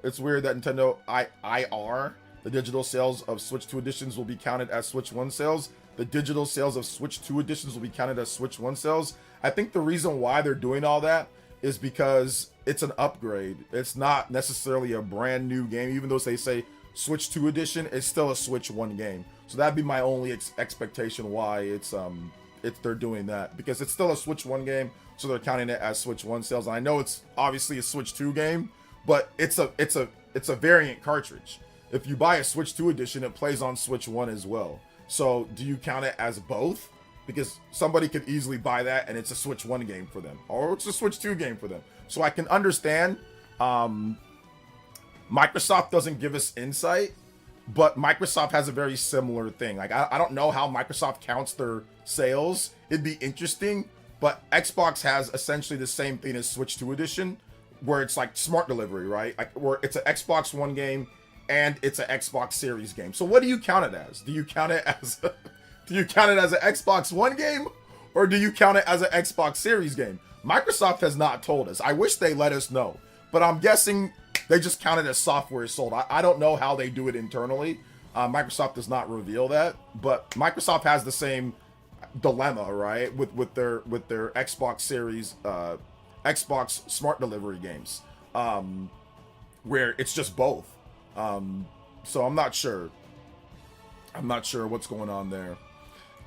It's weird that Nintendo IR, the digital sales of Switch 2 editions will be counted as Switch 1 sales. The digital sales of Switch 2 editions will be counted as Switch 1 sales. I think the reason why they're doing all that is because it's an upgrade. It's not necessarily a brand new game, even though they say Switch 2 edition, it's still a Switch 1 game. So that'd be my only expectation why they're doing that, because it's still a Switch 1 game, so they're counting it as Switch 1 sales. And I know it's obviously a Switch 2 game, but it's a variant cartridge. If you buy a Switch 2 edition, it plays on Switch 1 as well. So do you count it as both? Because somebody could easily buy that and it's a Switch 1 game for them, or it's a Switch 2 game for them. So I can understand Microsoft doesn't give us insight, but Microsoft has a very similar thing. Like I don't know how Microsoft counts their sales. It'd be interesting, but Xbox has essentially the same thing as Switch 2 edition, where it's like smart delivery, right? Like where it's an Xbox One game and it's an Xbox Series game. So what do you count it as? Do you count it as do you count it as an Xbox One game, or do you count it as an Xbox Series game? Microsoft has not told us. I wish they let us know, but I'm guessing they just count it as software sold. I don't know how they do it internally. Microsoft does not reveal that, but Microsoft has the same dilemma, right, with their Xbox Series, Xbox Smart Delivery games, where it's just both. So I'm not sure. I'm not sure what's going on there.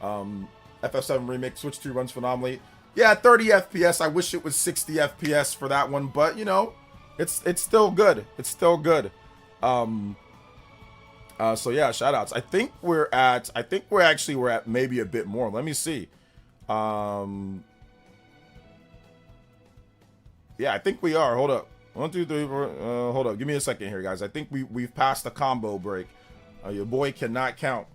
FF7 Remake Switch 2 runs phenomenally. Yeah, 30 FPS. I wish it was 60 FPS for that one, but you know, it's still good. It's still good. So yeah, shout outs. I think we're at maybe a bit more. Let me see. Yeah, I think we are. Hold up. 1, 2, 3, 4. Hold up. Give me a second here, guys. I think we've passed the combo break. Your boy cannot count.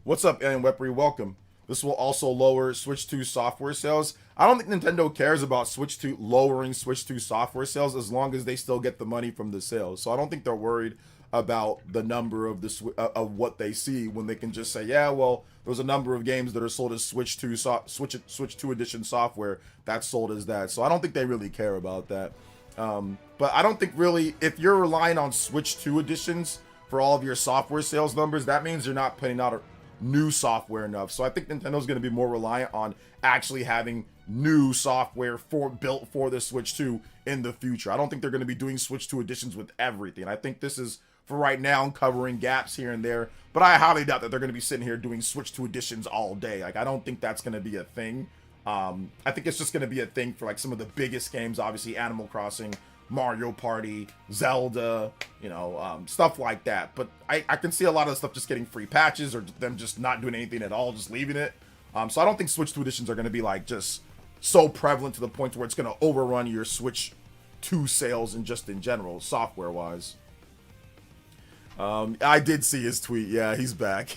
What's up, Alien Weaponry? Welcome. This will also lower Switch 2 software sales. I don't think Nintendo cares about Switch 2 lowering Switch 2 software sales as long as they still get the money from the sales. So I don't think they're worried about the number of of what they see when they can just say, yeah, well, there's a number of games that are sold as Switch 2 edition software that's sold as that. So I don't think they really care about that. But I don't think really, if you're relying on Switch 2 editions for all of your software sales numbers, that means you're not putting out new software enough. So I think Nintendo's going to be more reliant on actually having new software built for the Switch 2 in the future. I don't think they're going to be doing Switch 2 editions with everything. I think this is, for right now, covering gaps here and there, but I highly doubt that they're going to be sitting here doing Switch 2 editions all day. Like, I don't think that's going to be a thing. I think it's just going to be a thing for like some of the biggest games, obviously Animal Crossing, Mario Party, Zelda, you know, stuff like that. But I can see a lot of the stuff just getting free patches or them just not doing anything at all, just leaving it. So I don't think Switch 2 editions are going to be like just so prevalent to the point where it's going to overrun your Switch 2 sales and just in general, software wise. I did see his tweet. Yeah, he's back.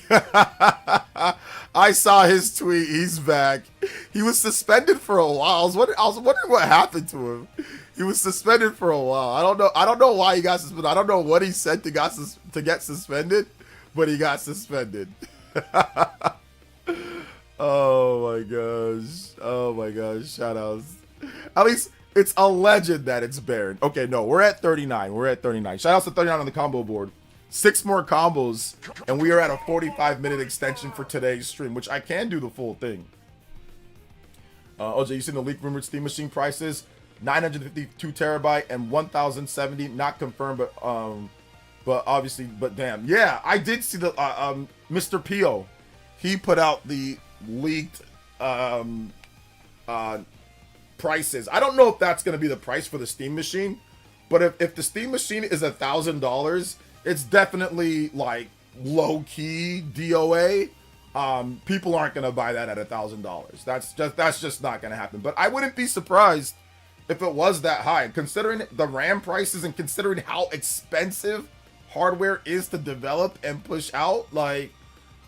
I saw his tweet. He's back. He was suspended for a while. I was wondering what happened to him. He was suspended for a while. I don't know why he got suspended. I don't know what he said to get suspended, but he got suspended. Oh my gosh. Oh my gosh. Shout outs. At least it's a legend that it's Baron. Okay, no, we're at 39. We're at 39. Shout outs to 39 on the combo board. 6 more combos, and we are at a 45-minute extension for today's stream, which I can do the full thing. OJ, you seen the leaked rumored Steam Machine prices? 952 terabyte and 1070, not confirmed, but obviously, but damn, yeah, I did see the Mr. Pio. He put out the leaked prices. I don't know if that's gonna be the price for the Steam Machine, but if the Steam Machine is $1,000. It's definitely like low-key DOA. People aren't gonna buy that at $1,000. That's just not gonna happen. But I wouldn't be surprised if it was that high, considering the RAM prices and considering how expensive hardware is to develop and push out. Like,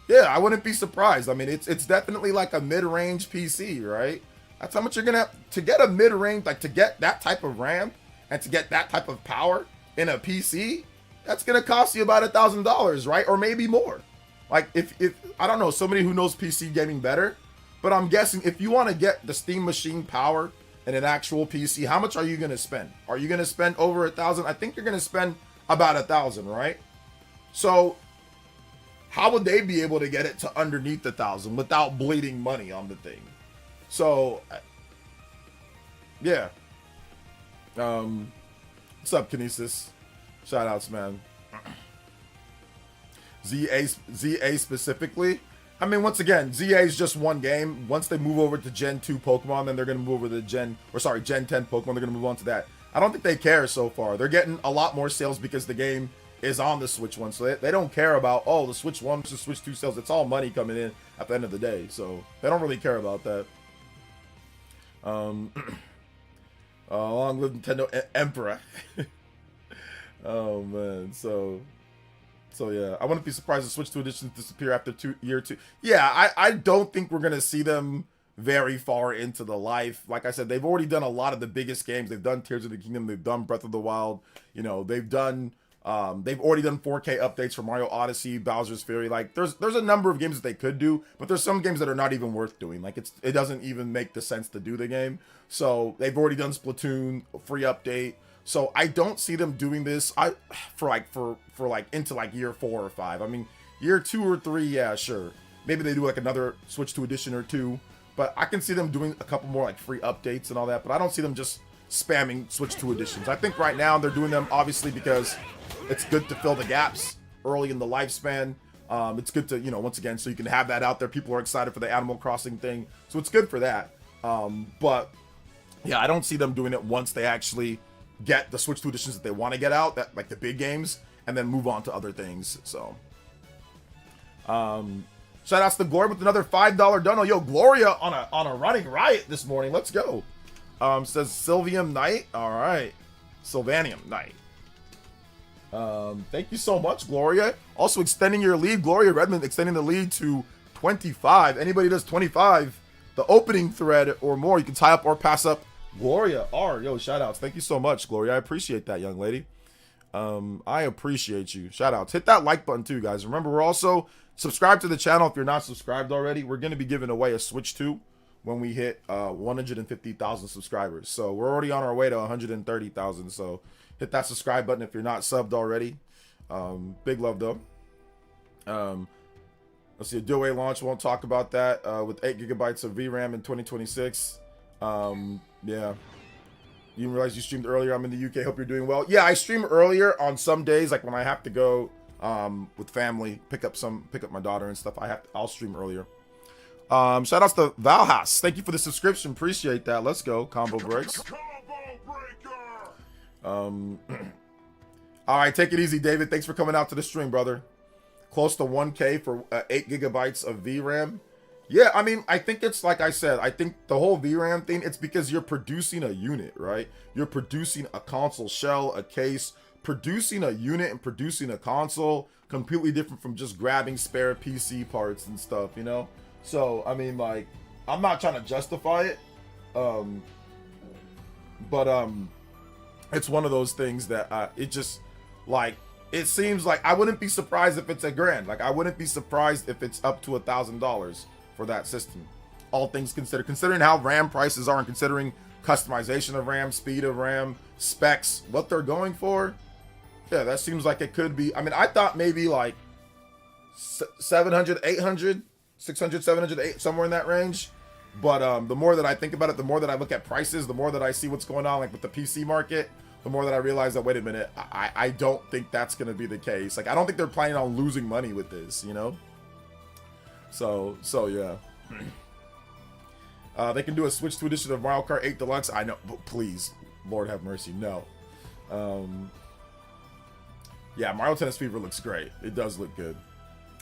yeah, I wouldn't be surprised. I mean, it's definitely like a mid-range PC, right? That's how much you're gonna have to get a mid-range, like to get that type of RAM and to get that type of power in a PC. That's gonna cost you about $1,000, right? Or maybe more. Like if I don't know, somebody who knows PC gaming better, but I'm guessing if you want to get the Steam Machine power in an actual PC, how much are you gonna spend? Are you gonna spend over $1,000? I think you're gonna spend about $1,000, right? So how would they be able to get it to underneath $1,000 without bleeding money on the thing? So yeah. What's up, Kinesis? Shout outs, man. ZA specifically. I mean, once again, ZA is just one game. Once they move over to Gen 2 Pokemon, then they're going to move over to Gen 10 Pokemon. They're going to move on to that. I don't think they care so far. They're getting a lot more sales because the game is on the Switch 1. So they don't care about, oh, the Switch 1 versus Switch 2 sales. It's all money coming in at the end of the day. So they don't really care about that. Long live Nintendo Emperor. Oh man, so yeah, I wouldn't be surprised if Switch 2 editions disappear after year two. Yeah, I don't think we're gonna see them very far into the life. Like I said, they've already done a lot of the biggest games. They've done Tears of the Kingdom. They've done Breath of the Wild. You know, they've already done 4K updates for Mario Odyssey, Bowser's Fury. Like there's a number of games that they could do, but there's some games that are not even worth doing. Like it doesn't even make the sense to do the game. So they've already done Splatoon, a free update. So I don't see them doing this for into like year 4 or 5. I mean, year 2 or 3, yeah, sure. Maybe they do like another Switch 2 edition or 2, but I can see them doing a couple more like free updates and all that, but I don't see them just spamming Switch 2 editions. I think right now they're doing them obviously because it's good to fill the gaps early in the lifespan. It's good to, you know, once again, so you can have that out there. People are excited for the Animal Crossing thing. So it's good for that. But yeah, I don't see them doing it once they actually get the Switch 2 editions that they want to get out, that like the big games, and then move on to other things. So shout outs to Gloria with another $5 dono. Yo, Gloria on a running riot this morning. Let's go. Says Sylvium Knight. All right, Sylvanium Knight. Thank you so much, Gloria. Also extending your lead, Gloria Redmond extending the lead to 25. Anybody does 25, the opening thread or more, you can tie up or pass up Gloria R. Yo, shout outs. Thank you so much, Gloria. I appreciate that, young lady. I appreciate you. Shout outs. Hit that like button too, guys. Remember, we're also subscribed to the channel if you're not subscribed already. We're going to be giving away a Switch 2 when we hit 150,000 subscribers. So we're already on our way to 130,000. So hit that subscribe button if you're not subbed already. Big love though. Let's see, a DOA launch. Won't talk about that. With 8 gigabytes of VRAM in 2026. Yeah. You didn't realize you streamed earlier. I'm in the UK. Hope you're doing well. Yeah, I stream earlier on some days, like when I have to go with family, pick up my daughter and stuff. I'll stream earlier. Shout outs to Valhas. Thank you for the subscription. Appreciate that. Let's go. Combo breaks. All right, take it easy, David. Thanks for coming out to the stream, brother. Close to 1K for 8 gigabytes of VRAM. Yeah, I mean, I think it's like I said, I think the whole VRAM thing, it's because you're producing a unit, right? You're producing a console shell, a case, producing a unit and producing a console, completely different from just grabbing spare PC parts and stuff, you know? So, I mean, like, I'm not trying to justify it, but it's one of those things that it just, like, it seems like I wouldn't be surprised if it's $1,000. Like, I wouldn't be surprised if it's up to $1,000 for that system. All things considered, considering how RAM prices are and considering customization of RAM, speed of RAM, specs, what they're going for, yeah, that seems like it could be. I mean, I thought maybe like 700, 800, 600, 700, 800, somewhere in that range. But the more that I think about it, the more that I look at prices, the more that I see what's going on, like with the PC market, the more that I realize that, wait a minute, I don't think that's going to be the case. Like, I don't think they're planning on losing money with this, you know? So yeah. They can do a Switch 2 edition of Mario Kart 8 Deluxe. I know, but please, Lord have mercy, no. Yeah, Mario Tennis Fever looks great. It does look good.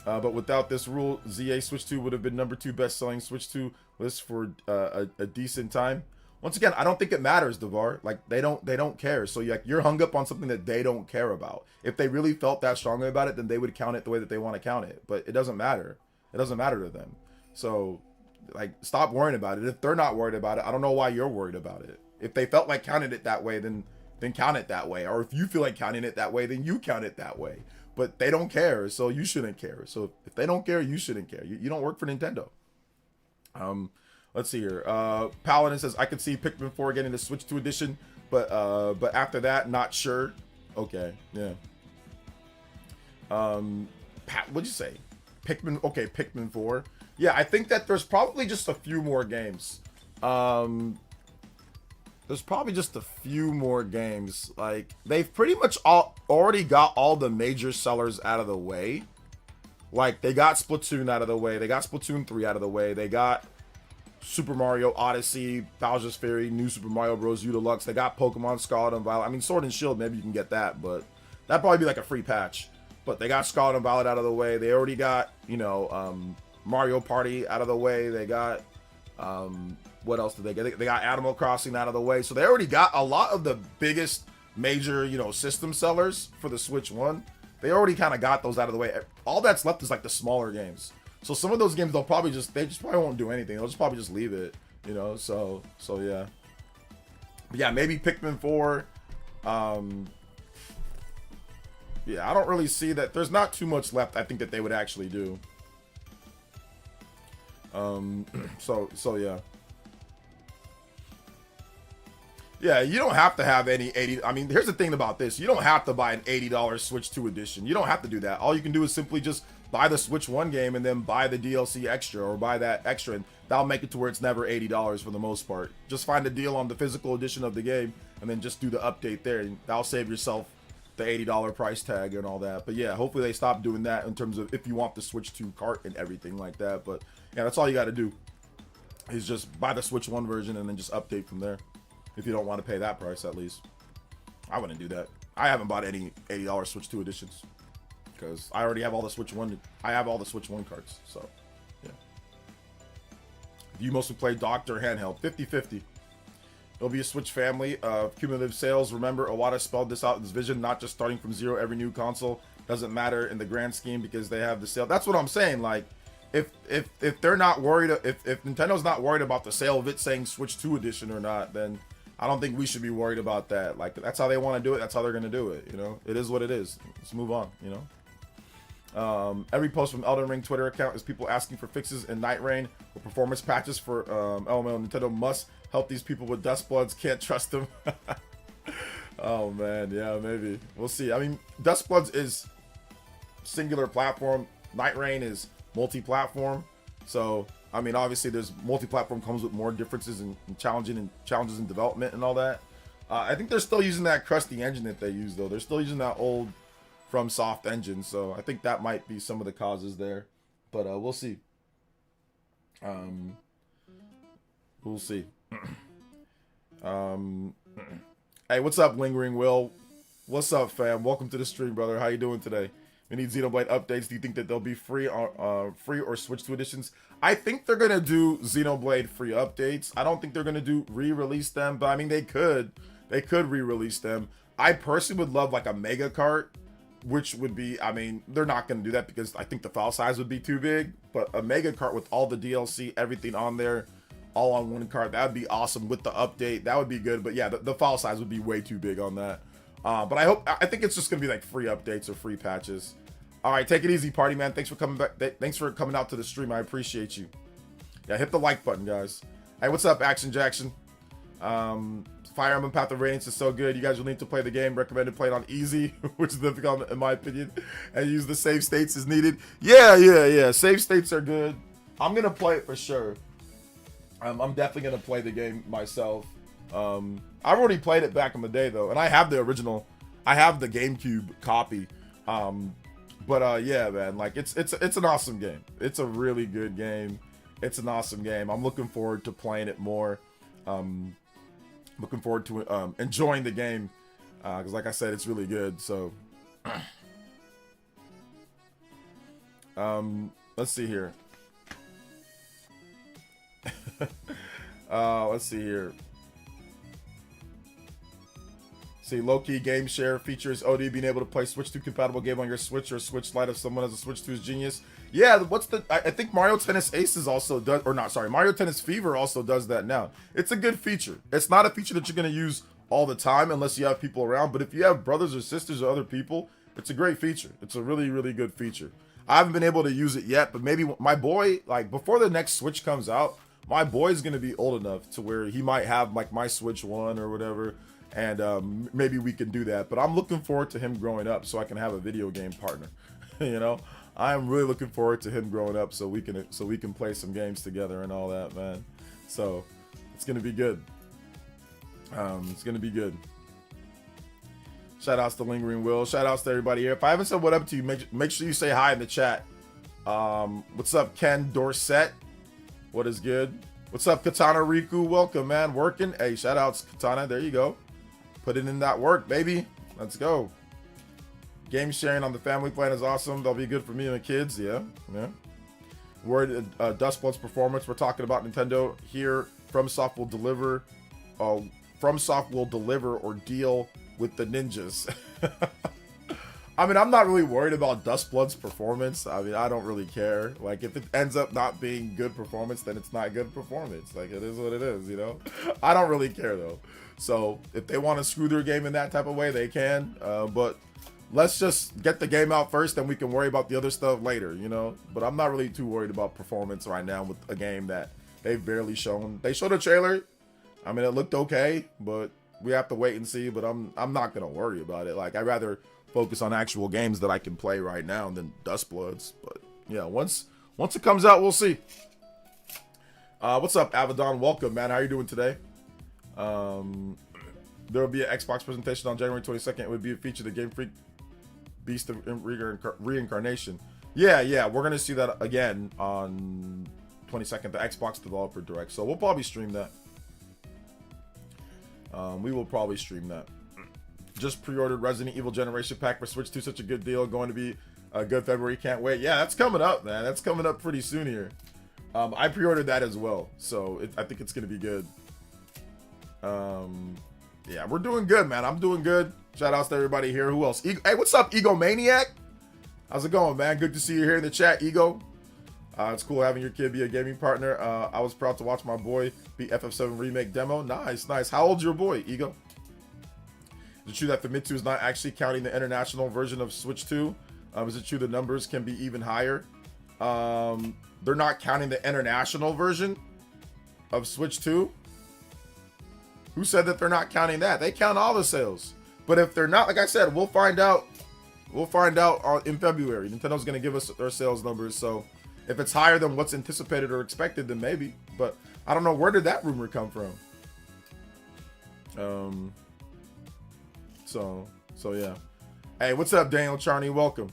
But without this rule, ZA Switch 2 would have been #2 best-selling Switch 2 list for a decent time. Once again, I don't think it matters, Devar. Like, they don't care. So you're hung up on something that they don't care about. If they really felt that strongly about it, then they would count it the way that they want to count it. But it doesn't matter. It doesn't matter to them. So, like, stop worrying about it. If they're not worried about it, I don't know why you're worried about it. If they felt like counting it that way, then count it that way. Or if you feel like counting it that way, then you count it that way. But they don't care, so you shouldn't care. So if they don't care, you shouldn't care. You don't work for Nintendo. Let's see here. Paladin says, I could see Pikmin 4 getting the Switch 2 edition, but after that, not sure. Okay, yeah. What'd you say? Pikmin, okay, Pikmin 4. Yeah, I think that there's probably just a few more games. There's probably just a few more games. Like, they've pretty much already got all the major sellers out of the way. Like, they got Splatoon out of the way. They got Splatoon 3 out of the way. They got Super Mario Odyssey, Bowser's Fury, New Super Mario Bros. U Deluxe. They got Pokemon Scarlet and Violet. I mean, Sword and Shield, maybe you can get that, but that'd probably be like a free patch. But they got Scarlet and Violet out of the way. They already got, you know, Mario Party out of the way. They got, what else did they get? They got Animal Crossing out of the way. So they already got a lot of the biggest major, you know, system sellers for the Switch 1. They already kind of got those out of the way. All that's left is like the smaller games. So some of those games, they just probably won't do anything. They'll just probably just leave it, you know? So yeah. But yeah, maybe Pikmin 4. Yeah, I don't really see that. There's not too much left, I think, that they would actually do. So yeah. Yeah, you don't have to have any 80. I mean, here's the thing about this. You don't have to buy an $80 Switch 2 edition. You don't have to do that. All you can do is simply just buy the Switch 1 game and then buy the DLC extra, or buy that extra, and that'll make it to where it's never $80 for the most part. Just find a deal on the physical edition of the game and then just do the update there, and that'll save yourself the $80 price tag and all that. But yeah, hopefully they stop doing that in terms of if you want the Switch 2 cart and everything like that. But yeah, that's all you got to do, is just buy the Switch 1 version and then just update from there. If you don't want to pay that price, at least. I wouldn't do that. I haven't bought any $80 Switch 2 editions because I already have all the Switch 1. I have all the Switch 1 carts, so yeah. If you mostly play docked or handheld, 50-50. It'll be a Switch family of cumulative sales. Remember, Iwata spelled this out in his vision, not just starting from zero every new console. Doesn't matter in the grand scheme because they have the sale. That's what I'm saying. Like, if they're not worried, if Nintendo's not worried about the sale of it saying Switch 2 edition or not, then I don't think we should be worried about that. Like, that's how they want to do it. That's how they're going to do it. You know, it is what it is. Let's move on, you know. Every post from Elden Ring Twitter account is people asking for fixes in Night Rain or performance patches for LML. Nintendo must help these people with Dust Bloods. Can't trust them. Oh, man. Yeah, maybe. We'll see. I mean, Dust Bloods is singular platform. Night Rain is multi-platform. So, I mean, obviously, there's multi-platform comes with more differences and challenges in development and all that. I think they're still using that crusty engine that they use, though. They're still using that old FromSoft engine, so I think that might be some of the causes there. But we'll see. We'll see. Hey, what's up, Lingering Will? What's up, fam? Welcome to the stream, brother. How you doing today? We need Xenoblade updates. Do you think that they'll be free or Switch 2 editions? I think they're gonna do Xenoblade free updates. I don't think they're gonna do re-release them, but I mean they could re-release them. I personally would love like a mega cart, which would be, I mean, they're not gonna do that because I think the file size would be too big. But a mega cart with all the DLC, everything on there, all on one cart, that would be awesome with the update. That would be good. But yeah, the file size would be way too big on that. But I think it's just gonna be like free updates or free patches. All right, take it easy, party man. Thanks for coming back. Thanks for coming out to the stream. I appreciate you. Yeah, hit the like button, guys. Hey, what's up, Action Jackson? Fire Emblem Path of Radiance is so good. You guys will need to play the game. Recommended play it on easy, which is difficult in my opinion, and use the save states as needed. Yeah. Save states are good. I'm gonna play it for sure. I'm definitely gonna play the game myself. I've already played it back in the day though, and I have the original. I have the GameCube copy. But yeah, man, like it's an awesome game. It's a really good game. It's an awesome game. I'm looking forward to playing it more. Looking forward to enjoying the game because, like I said, it's really good. So, let's see here. Let's see here. See, low-key game share features OD being able to play Switch 2 compatible game on your Switch or Switch Lite if someone has a Switch 2 is genius. Yeah, I think Mario Tennis Aces also does, or not, sorry, Mario Tennis Fever also does that now. It's a good feature. It's not a feature that you're going to use all the time unless you have people around, but if you have brothers or sisters or other people, it's a great feature. It's a really, really good feature. I haven't been able to use it yet, but maybe my boy, like before the next Switch comes out, my boy's going to be old enough to where he might have like my Switch 1 or whatever. And maybe we can do that. But I'm looking forward to him growing up so I can have a video game partner. You know, I'm really looking forward to him growing up so we can play some games together and all that, man. So it's gonna be good. It's gonna be good. Shout outs to Lingering Will. Shout outs to everybody here. If I haven't said what up to you, make sure you say hi in the chat. What's up, Ken Dorset? What is good? What's up, Katana Riku? Welcome, man. Working. Hey, shout outs, Katana. There you go. Put it in that work, baby. Let's go. Game sharing on the family plan is awesome. They'll be good for me and the kids. Yeah. Word Dustblood's performance. We're talking about Nintendo here. FromSoft will deliver. FromSoft will deliver or deal with the ninjas. I mean, I'm not really worried about Dustblood's performance. I mean, I don't really care. Like, if it ends up not being good performance, then it's not good performance. Like, it is what it is, you know? I don't really care, though. So, if they want to screw their game in that type of way, they can. But let's just get the game out first, then we can worry about the other stuff later, you know? But I'm not really too worried about performance right now with a game that they've barely shown. They showed a trailer. I mean, it looked okay, but we have to wait and see. But I'm not going to worry about it. Like, I'd rather focus on actual games that I can play right now than Dustbloods. But yeah, once it comes out, we'll see. What's up, Avedon? Welcome, man. How you doing today? There will be an Xbox presentation on January 22nd. It would be a feature of the Game Freak Beast of Reincarnation. Yeah, we're gonna see that again on 22nd, the Xbox Developer Direct. So we'll probably stream that. We will probably stream that. Just pre-ordered Resident Evil Generation Pack for Switch 2. Such a good deal. Going to be a good February. Can't wait. Yeah, that's coming up, man. That's coming up pretty soon here. I pre-ordered that as well, so I think it's gonna be good. Yeah, we're doing good, man. I'm doing good. Shout outs to everybody here. Who else? Hey, what's up, Egomaniac? How's it going, man? Good to see you here in the chat, Ego. It's cool having your kid be a gaming partner. I was proud to watch my boy beat FF7 remake demo. Nice, nice. How old's your boy, Ego? Is it true that Famitsu is not actually counting the international version of Switch 2? Is it true the numbers can be even higher? They're not counting the international version of Switch 2? Who said that they're not counting that? They count all the sales. But if they're not, like I said, we'll find out. We'll find out in February. Nintendo's going to give us their sales numbers. So if it's higher than what's anticipated or expected, then maybe. But I don't know. Where did that rumor come from? So yeah. Hey, what's up, Daniel Charney? Welcome.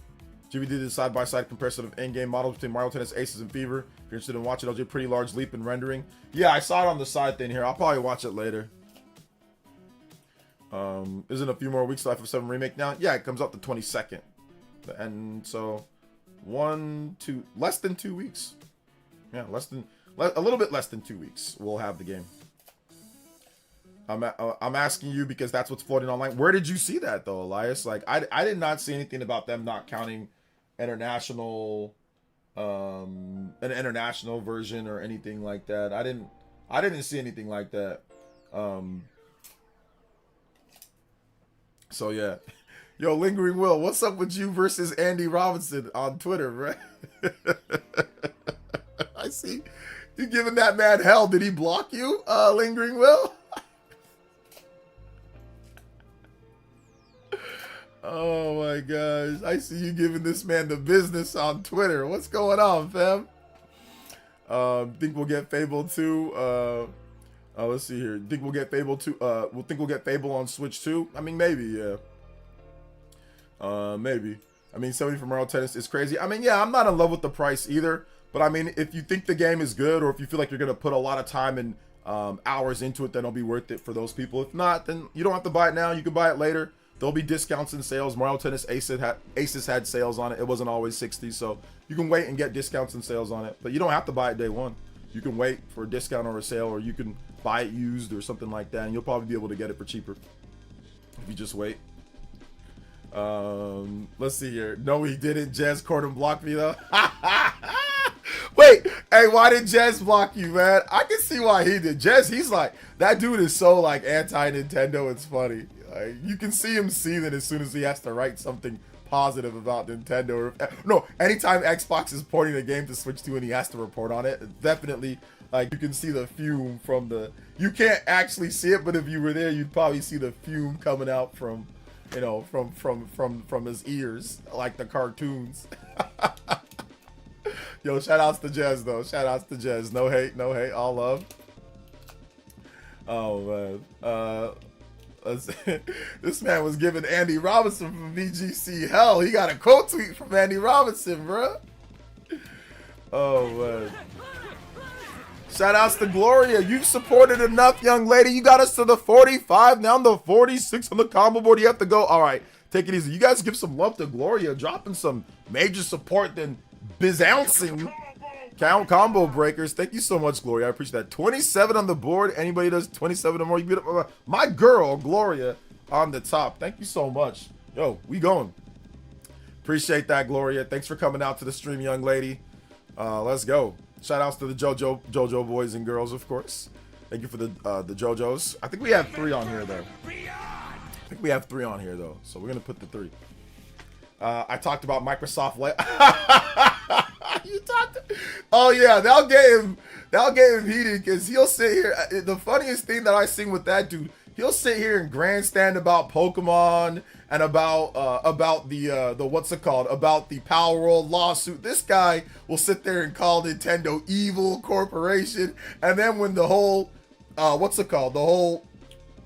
GV did a side-by-side comparison of in-game models between Mario Tennis Aces and Fever. If you're interested in watching, it'll do a pretty large leap in rendering. Yeah, I saw it on the side thing here. I'll probably watch it later. Isn't a few more weeks till FF7 remake now? Yeah, it comes out the 22nd. And so less than 2 weeks. Yeah, a little bit less than 2 weeks. We'll have the game. I'm asking you because that's what's floating online. Where did you see that though, Elias? Like I did not see anything about them not counting international, an international version or anything like that. I didn't see anything like that. So yeah. Yo, Lingering Will, what's up with you versus Andy Robinson on Twitter, right? I see you giving that man hell. Did he block you, Lingering Will? Oh my gosh. I see you giving this man the business on Twitter. What's going on, fam? Think we'll get Fable 2. Let's see here. Think we'll get Fable 2. We'll get Fable on Switch 2. I mean, maybe, yeah. Maybe. I mean, 70 for Mario Tennis is crazy. I mean, yeah, I'm not in love with the price either. But I mean, if you think the game is good, or if you feel like you're gonna put a lot of time and hours into it, then it'll be worth it for those people. If not, then you don't have to buy it now. You can buy it later. There'll be discounts and sales. Mario Tennis Aces had sales on it. It wasn't always 60, so you can wait and get discounts and sales on it. But you don't have to buy it day one. You can wait for a discount or a sale, or you can buy it used or something like that, and you'll probably be able to get it for cheaper if you just wait. Let's see here. No, he didn't. Jez Corden blocked me though. Wait, hey, why did Jez block you, man? I can see why he did. Jez, he's like, that dude is so like anti-Nintendo. It's funny. Like, you can see him seething as soon as he has to write something positive about Nintendo. Or, no, anytime Xbox is porting a game to Switch 2 and he has to report on it, definitely, like, you can see the fume from the... You can't actually see it, but if you were there, you'd probably see the fume coming out from, you know, from his ears, like the cartoons. Yo, shout outs to Jez, though. Shout outs to Jez. No hate, all love. Oh, man. This man was giving Andy Robinson from VGC hell. He got a quote tweet from Andy Robinson, bro. Oh, man. Shout outs to Gloria. You've supported enough, young lady. You got us to the 45. Now the 46 on the combo board. You have to go. All right, take it easy. You guys give some love to Gloria. Dropping some major support than bizouncing combo breakers. Thank you so much, Gloria. I appreciate that. 27 on the board. Anybody does 27 or more, you beat up my girl, Gloria, on the top. Thank you so much. Yo, we going. Appreciate that, Gloria. Thanks for coming out to the stream, young lady. Let's go. Shout outs to the JoJo boys and girls, of course. Thank you for the JoJos. I think we have 3 on here, though. So we're going to put the 3. I talked about Microsoft. You talked. Oh yeah, that'll get him heated because he'll sit here. The funniest thing that I seen with that dude, he'll sit here and grandstand about Pokemon and about the what's it called, about the Power World lawsuit. This guy will sit there and call Nintendo evil corporation, and then when the whole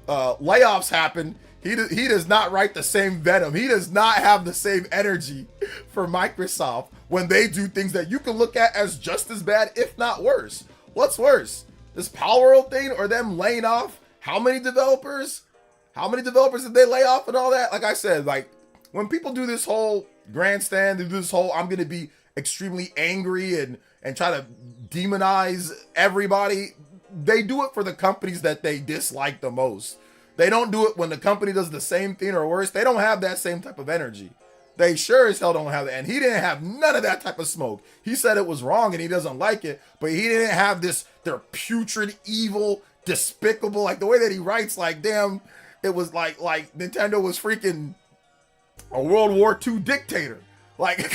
layoffs happen, he does not write the same venom. He does not have the same energy for Microsoft when they do things that you can look at as just as bad, if not worse. What's worse, this Power World thing or them laying off how many developers? How many developers did they lay off and all that? Like I said, like when people do this whole grandstand, they do this whole I'm going to be extremely angry and try to demonize everybody, they do it for the companies that they dislike the most. They don't do it when the company does the same thing or worse. They don't have that same type of energy. They sure as hell don't have that. And he didn't have none of that type of smoke. He said it was wrong and he doesn't like it, but he didn't have this, they're putrid, evil, despicable, like the way that he writes, like, damn, it was like Nintendo was freaking a World War II dictator. Like,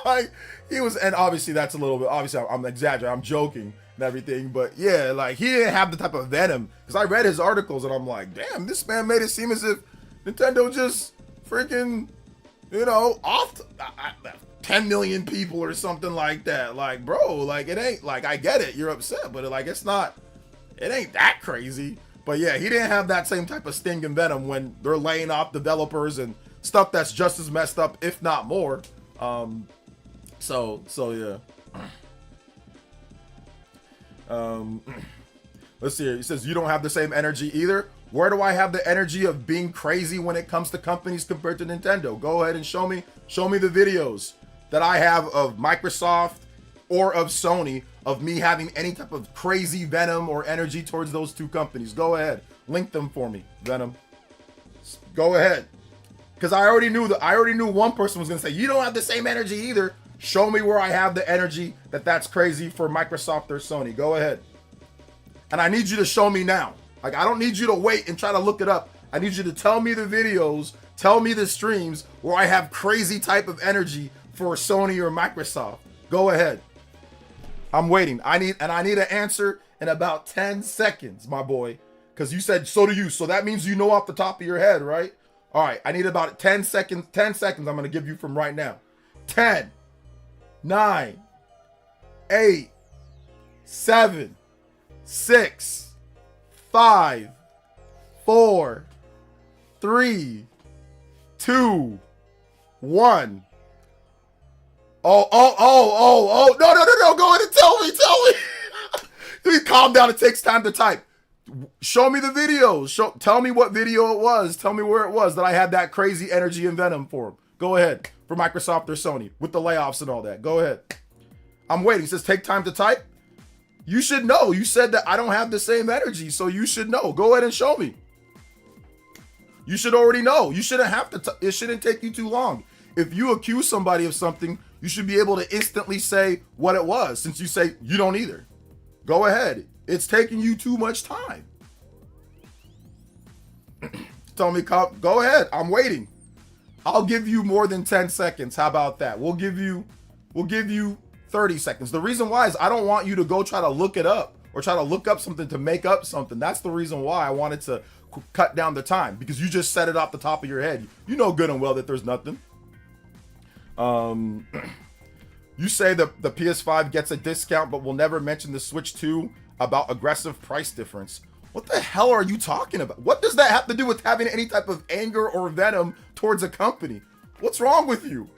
like he was, and obviously that's a little bit, obviously I'm exaggerating, I'm joking and everything, but yeah, like he didn't have the type of venom, because I read his articles and I'm like, damn, this man made it seem as if Nintendo just freaking, you know, off 10 million people or something like that. Like, bro, like it ain't, like, I get it, you're upset, but like it's not, it ain't that crazy. But yeah, he didn't have that same type of sting and venom when they're laying off developers and stuff that's just as messed up, if not more. So yeah. Let's see here. He says, you don't have the same energy either. Where do I have the energy of being crazy when it comes to companies compared to Nintendo? Go ahead and show me the videos that I have of Microsoft or of Sony, of me having any type of crazy venom or energy towards those two companies. Go ahead. Link them for me, Venom. Go ahead. Because I already knew one person was going to say, you don't have the same energy either. Show me where I have the energy that's crazy for Microsoft or Sony. Go ahead. And I need you to show me now. Like, I don't need you to wait and try to look it up. I need you to tell me the videos, tell me the streams where I have crazy type of energy for Sony or Microsoft. Go ahead. I'm waiting. I need an answer in about 10 seconds, my boy. Because you said, so do you. So that means you know off the top of your head, right? All right. I need about 10 seconds. 10 seconds I'm going to give you from right now. 10, 9, 8, 7, 6, 5, 4, 3, 2, 1. Oh, no, go ahead and tell me. Please calm down, it takes time to type. Show me the videos, tell me what video it was, tell me where it was that I had that crazy energy and venom for them. Go ahead, for Microsoft or Sony, with the layoffs and all that, go ahead. I'm waiting. It says take time to type. You should know. You said that I don't have the same energy, so you should know. Go ahead and show me. You should already know. You shouldn't have to. It shouldn't take you too long. If you accuse somebody of something, you should be able to instantly say what it was, since you say you don't either. Go ahead. It's taking you too much time. Tell me, go ahead. I'm waiting. I'll give you more than 10 seconds. How about that? We'll give you 30 seconds. The reason why is I don't want you to go try to look it up or try to look up something to make up something. That's the reason why I wanted to cut down the time, because you just said it off the top of your head. You know good and well that there's nothing. You say that the PS5 gets a discount, but will never mention the Switch 2 about aggressive price difference. What the hell are you talking about? What does that have to do with having any type of anger or venom towards a company? What's wrong with you?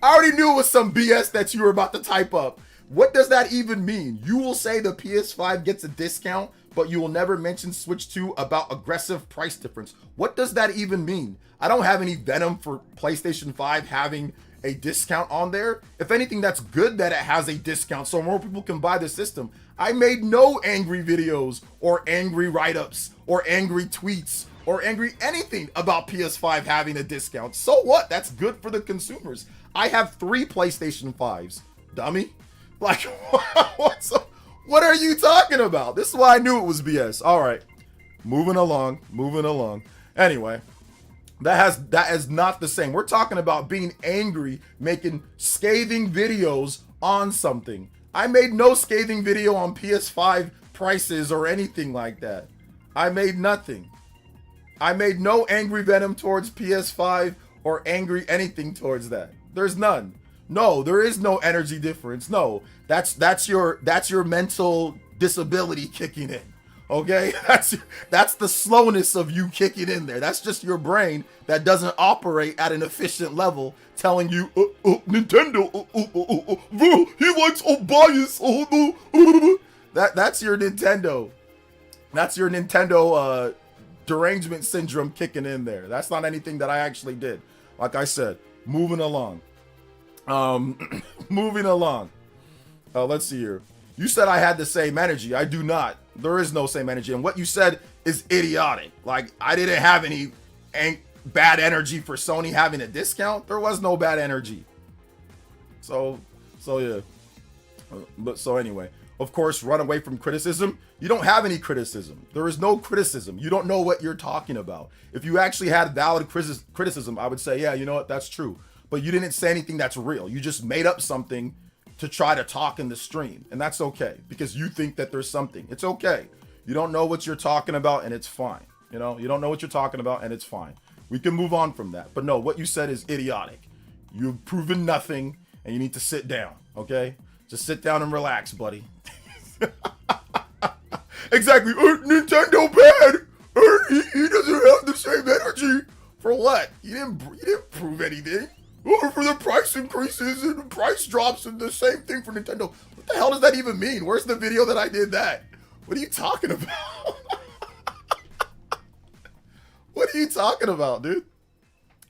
I already knew it was some BS that you were about to type up. What does that even mean? You will say the PS5 gets a discount, but you will never mention Switch 2 about aggressive price difference. What does that even mean? I don't have any venom for PlayStation 5 having a discount on there. If anything, that's good that it has a discount so more people can buy the system. I made no angry videos or angry write-ups or angry tweets or angry anything about PS5 having a discount. So what? That's good for the consumers. I have 3 PlayStation 5s, dummy. Like, what are you talking about? This is why I knew it was BS. All right, moving along. Anyway, that is not the same. We're talking about being angry, making scathing videos on something. I made no scathing video on PS5 prices or anything like that. I made nothing. I made no angry venom towards PS5 or angry anything towards that. There's none. No, there is no energy difference. No, that's your mental disability kicking in. Okay, that's the slowness of you kicking in there. That's just your brain that doesn't operate at an efficient level, telling you, Nintendo, he likes bias. That's your Nintendo. That's your Nintendo derangement syndrome kicking in there. That's not anything that I actually did. Like I said, moving along. Let's see here. You said I had the same energy. I do not. There is no same energy. And what you said is idiotic. Like, I didn't have any bad energy for Sony having a discount. There was no bad energy. So yeah. But so anyway, of course, run away from criticism. You don't have any criticism. There is no criticism. You don't know what you're talking about. If you actually had valid criticism, I would say, yeah, you know what, that's true. But you didn't say anything that's real. You just made up something to try to talk in the stream. And that's okay, because you think that there's something. It's okay. You don't know what you're talking about, and it's fine. You know, you don't know what you're talking about, and it's fine. We can move on from that. But no, what you said is idiotic. You've proven nothing, and you need to sit down, okay? Just sit down and relax, buddy. Exactly. Nintendo bad. He doesn't have the same energy. For what? You didn't prove anything. For the price increases and the price drops and the same thing for Nintendo. What the hell does that even mean? Where's the video that I did that? What are you talking about? What are you talking about, dude?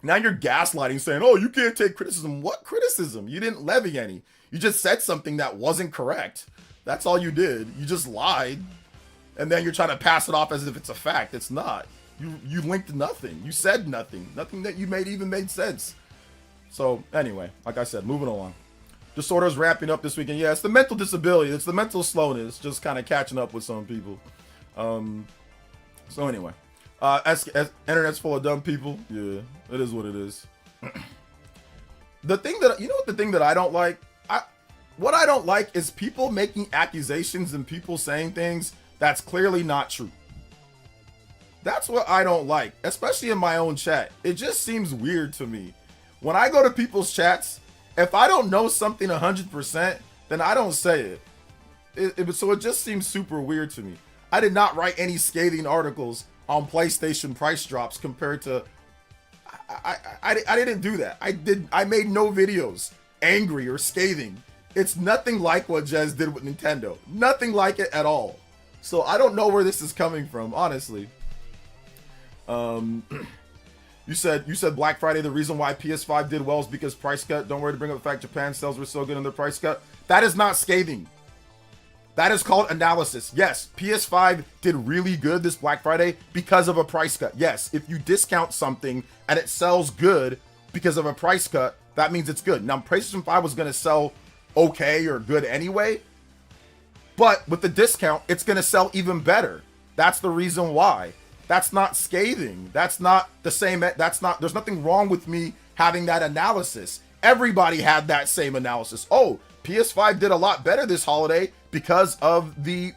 Now you're gaslighting, saying, oh, you can't take criticism. What criticism? You didn't levy any. You just said something that wasn't correct. That's all you did. You just lied. And then you're trying to pass it off as if it's a fact. It's not. You linked nothing. You said nothing. Nothing that you even made sense. So anyway, like I said, moving along. Disorder's ramping up this weekend. Yeah, it's the mental disability. It's the mental slowness. Just kind of catching up with some people. So anyway. As internet's full of dumb people. Yeah, it is what it is. The thing that I don't like? What I don't like is people making accusations and people saying things that's clearly not true. That's what I don't like, especially in my own chat. It just seems weird to me. When I go to people's chats, if I don't know something 100%, then I don't say it. So it just seems super weird to me. I did not write any scathing articles on PlayStation price drops compared to... I didn't do that. I made no videos angry or scathing. It's nothing like what Jez did with Nintendo. Nothing like it at all. So I don't know where this is coming from, honestly. You said Black Friday, the reason why PS5 did well is because price cut. Don't worry to bring up the fact Japan sales were so good in their price cut. That is not scathing. That is called analysis. Yes, PS5 did really good this Black Friday because of a price cut. Yes, if you discount something and it sells good because of a price cut, that means it's good. Now, PlayStation 5 was going to sell okay or good anyway, but with the discount, it's going to sell even better. That's the reason why. That's not scathing. That's not the same. There's nothing wrong with me having that analysis. Everybody had that same analysis. Oh, PS5 did a lot better this holiday because of the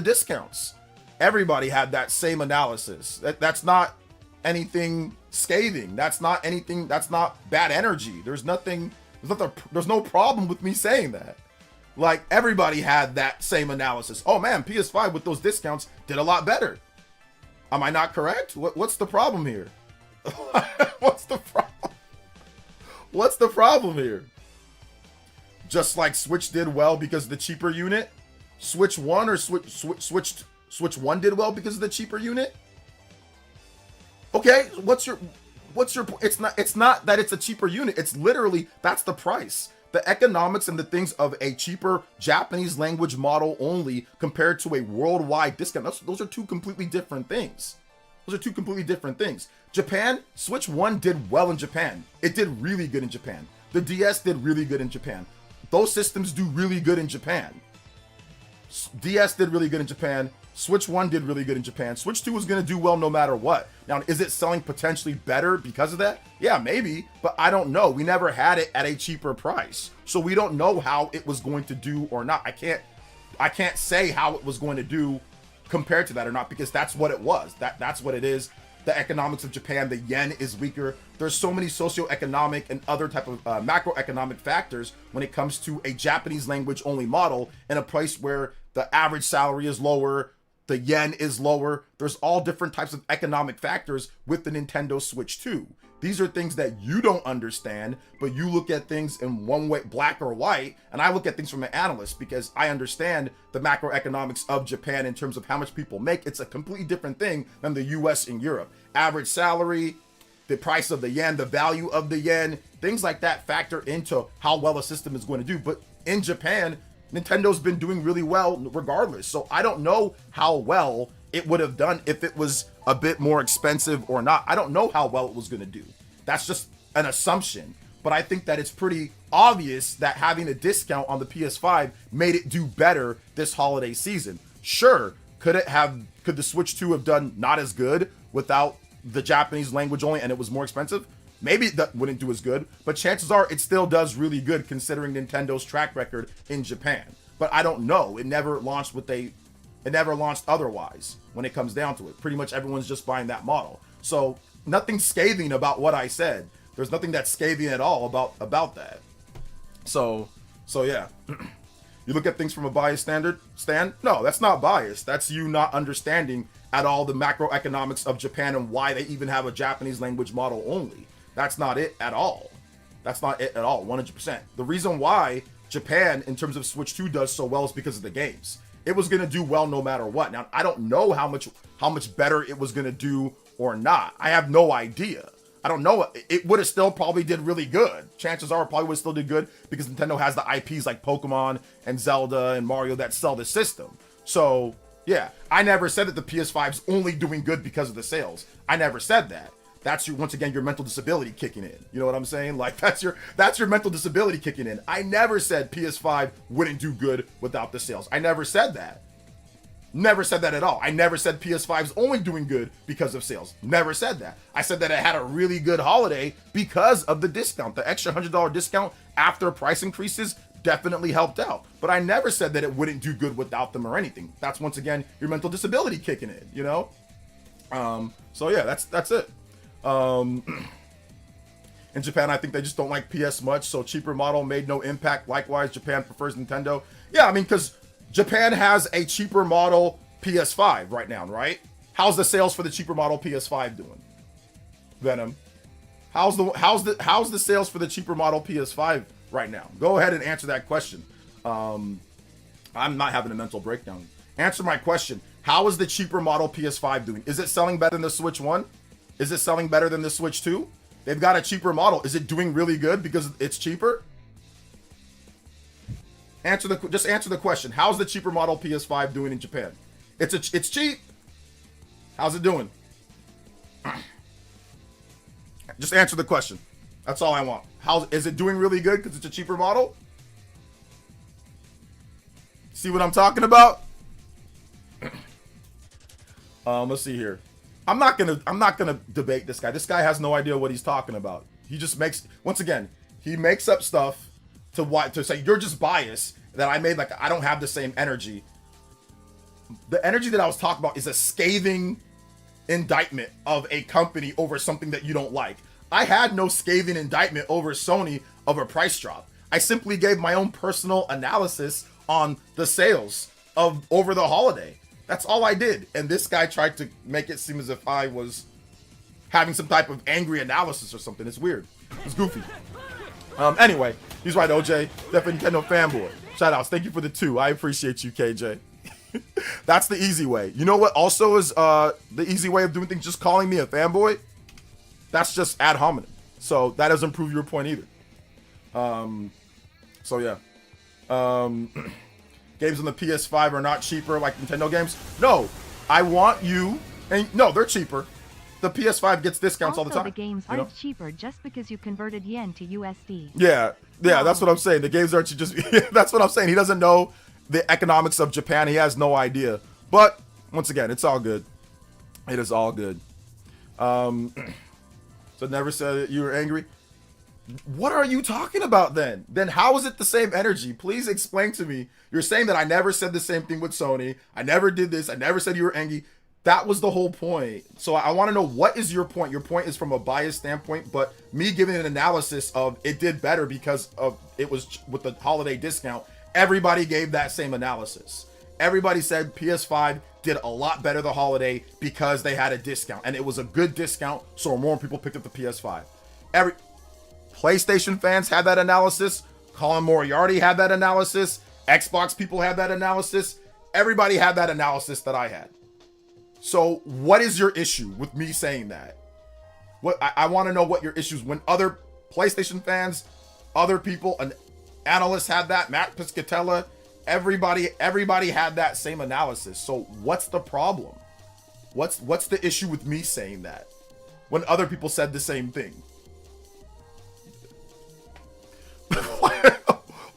discounts. Everybody had that same analysis. That's not anything scathing. That's not bad energy. There's no problem with me saying that. Like, everybody had that same analysis. Oh man, PS5 with those discounts did a lot better. Am I not correct? What's the problem here? What's the problem? What's the problem here? Just like Switch did well because of the cheaper unit? Switch 1 or Switch 1 did well because of the cheaper unit? Okay, what's your it's not that it's a cheaper unit. It's literally, that's the price. The economics and the things of a cheaper Japanese language model only compared to a worldwide discount. Those are two completely different things. Those are two completely different things. Japan, Switch 1 did well in Japan. It did really good in Japan. The DS did really good in Japan. Those systems do really good in Japan. DS did really good in Japan. Switch 1 did really good in Japan. Switch 2 was going to do well no matter what. Now, is it selling potentially better because of that? Yeah, maybe, but I don't know. We never had it at a cheaper price. So we don't know how it was going to do or not. I can't say how it was going to do compared to that or not, because that's what it was. That's what it is. The economics of Japan, the yen is weaker. There's so many socioeconomic and other type of macroeconomic factors when it comes to a Japanese language only model in a place where the average salary is lower, the yen is lower. There's all different types of economic factors with the Nintendo Switch 2. These are things that you don't understand, but you look at things in one way, black or white, and I look at things from an analyst because I understand the macroeconomics of Japan in terms of how much people make. It's a completely different thing than the US and Europe. Average salary, the price of the yen, the value of the yen, things like that factor into how well a system is going to do. But in Japan, Nintendo's been doing really well regardless. So I don't know how well it would have done if it was a bit more expensive or not. I don't know how well it was going to do. That's just an assumption. But I think that it's pretty obvious that having a discount on the PS5 made it do better this holiday season. Sure, could the Switch 2 have done not as good without the Japanese language only and it was more expensive? Maybe that wouldn't do as good, but chances are it still does really good considering Nintendo's track record in Japan. But I don't know. It never launched otherwise when it comes down to it. Pretty much everyone's just buying that model. So nothing scathing about what I said. There's nothing that's scathing at all about that. So yeah. You look at things from a biased stand? No, that's not biased. That's you not understanding at all the macroeconomics of Japan and why they even have a Japanese language model only. That's not it at all. That's not it at all, 100%. The reason why Japan, in terms of Switch 2, does so well is because of the games. It was going to do well no matter what. Now, I don't know how much better it was going to do or not. I have no idea. I don't know. It would have still probably did really good. Chances are it probably would have still did good because Nintendo has the IPs like Pokemon and Zelda and Mario that sell the system. So, yeah, I never said that the PS5's only doing good because of the sales. I never said that. That's once again your mental disability kicking in. You know what I'm saying? Like that's your mental disability kicking in. I never said PS5 wouldn't do good without the sales. I never said that. Never said that at all. I never said PS5's only doing good because of sales. Never said that. I said that it had a really good holiday because of the discount. The extra $100 discount after price increases definitely helped out. But I never said that it wouldn't do good without them or anything. That's once again your mental disability kicking in, you know? So yeah, that's it. In Japan, I think they just don't like PS much, so cheaper model made no impact. Likewise, Japan prefers Nintendo. Yeah, I mean, because Japan has a cheaper model PS5 right now, right? How's the sales for the cheaper model PS5 doing? Venom, how's the sales for the cheaper model PS5 right now? Go ahead and answer that question. I'm not having a mental breakdown. Answer my question. How is the cheaper model PS5 doing? Is it selling better than the Switch 1? Is it selling better than the Switch 2? They've got a cheaper model. Is it doing really good because it's cheaper? Just answer the question. How's the cheaper model PS5 doing in Japan? It's cheap. How's it doing? Just answer the question. That's all I want. Is it doing really good because it's a cheaper model? See what I'm talking about? Let's see here. I'm not gonna debate this guy. This guy has no idea what he's talking about. He just makes up stuff to say you're just biased, that I made like I don't have the same energy. The energy that I was talking about is a scathing indictment of a company over something that you don't like. I had no scathing indictment over Sony of a price drop. I simply gave my own personal analysis on the sales of over the holiday. That's all I did. And this guy tried to make it seem as if I was having some type of angry analysis or something. It's weird. It's goofy. Anyway, he's right, OJ. Definitely Nintendo fanboy. Shout outs. Thank you for the 2. I appreciate you, KJ. That's the easy way. You know what also is the easy way of doing things? Just calling me a fanboy. That's just ad hominem. So that doesn't prove your point either. So yeah. Games on the PS5 are not cheaper like Nintendo games. No, I want you, and no, they're cheaper. The PS5 gets discounts all the time. The games aren't cheaper just because you converted yen to USD. Yeah, that's what I'm saying. The games aren't just. That's what I'm saying. He doesn't know the economics of Japan. He has no idea. But once again, it's all good. It is all good. So never said you were angry. What are you talking about then? Then how is it the same energy? Please explain to me. You're saying that I never said the same thing with Sony. I never did this. I never said you were angry. That was the whole point. So I want to know, what is your point? Your point is from a biased standpoint, but me giving an analysis of it did better because of it was with the holiday discount. Everybody gave that same analysis. Everybody said PS5 did a lot better the holiday because they had a discount, and it was a good discount, so more people picked up the PS5. PlayStation fans had that analysis. Colin Moriarty had that analysis. Xbox people had that analysis. Everybody had that analysis that I had. So what is your issue with me saying that? What I want to know what your issues when other PlayStation fans, other people, and analysts had that. Matt Piscatella, Everybody had that same analysis. So what's the problem? What's the issue with me saying that when other people said the same thing?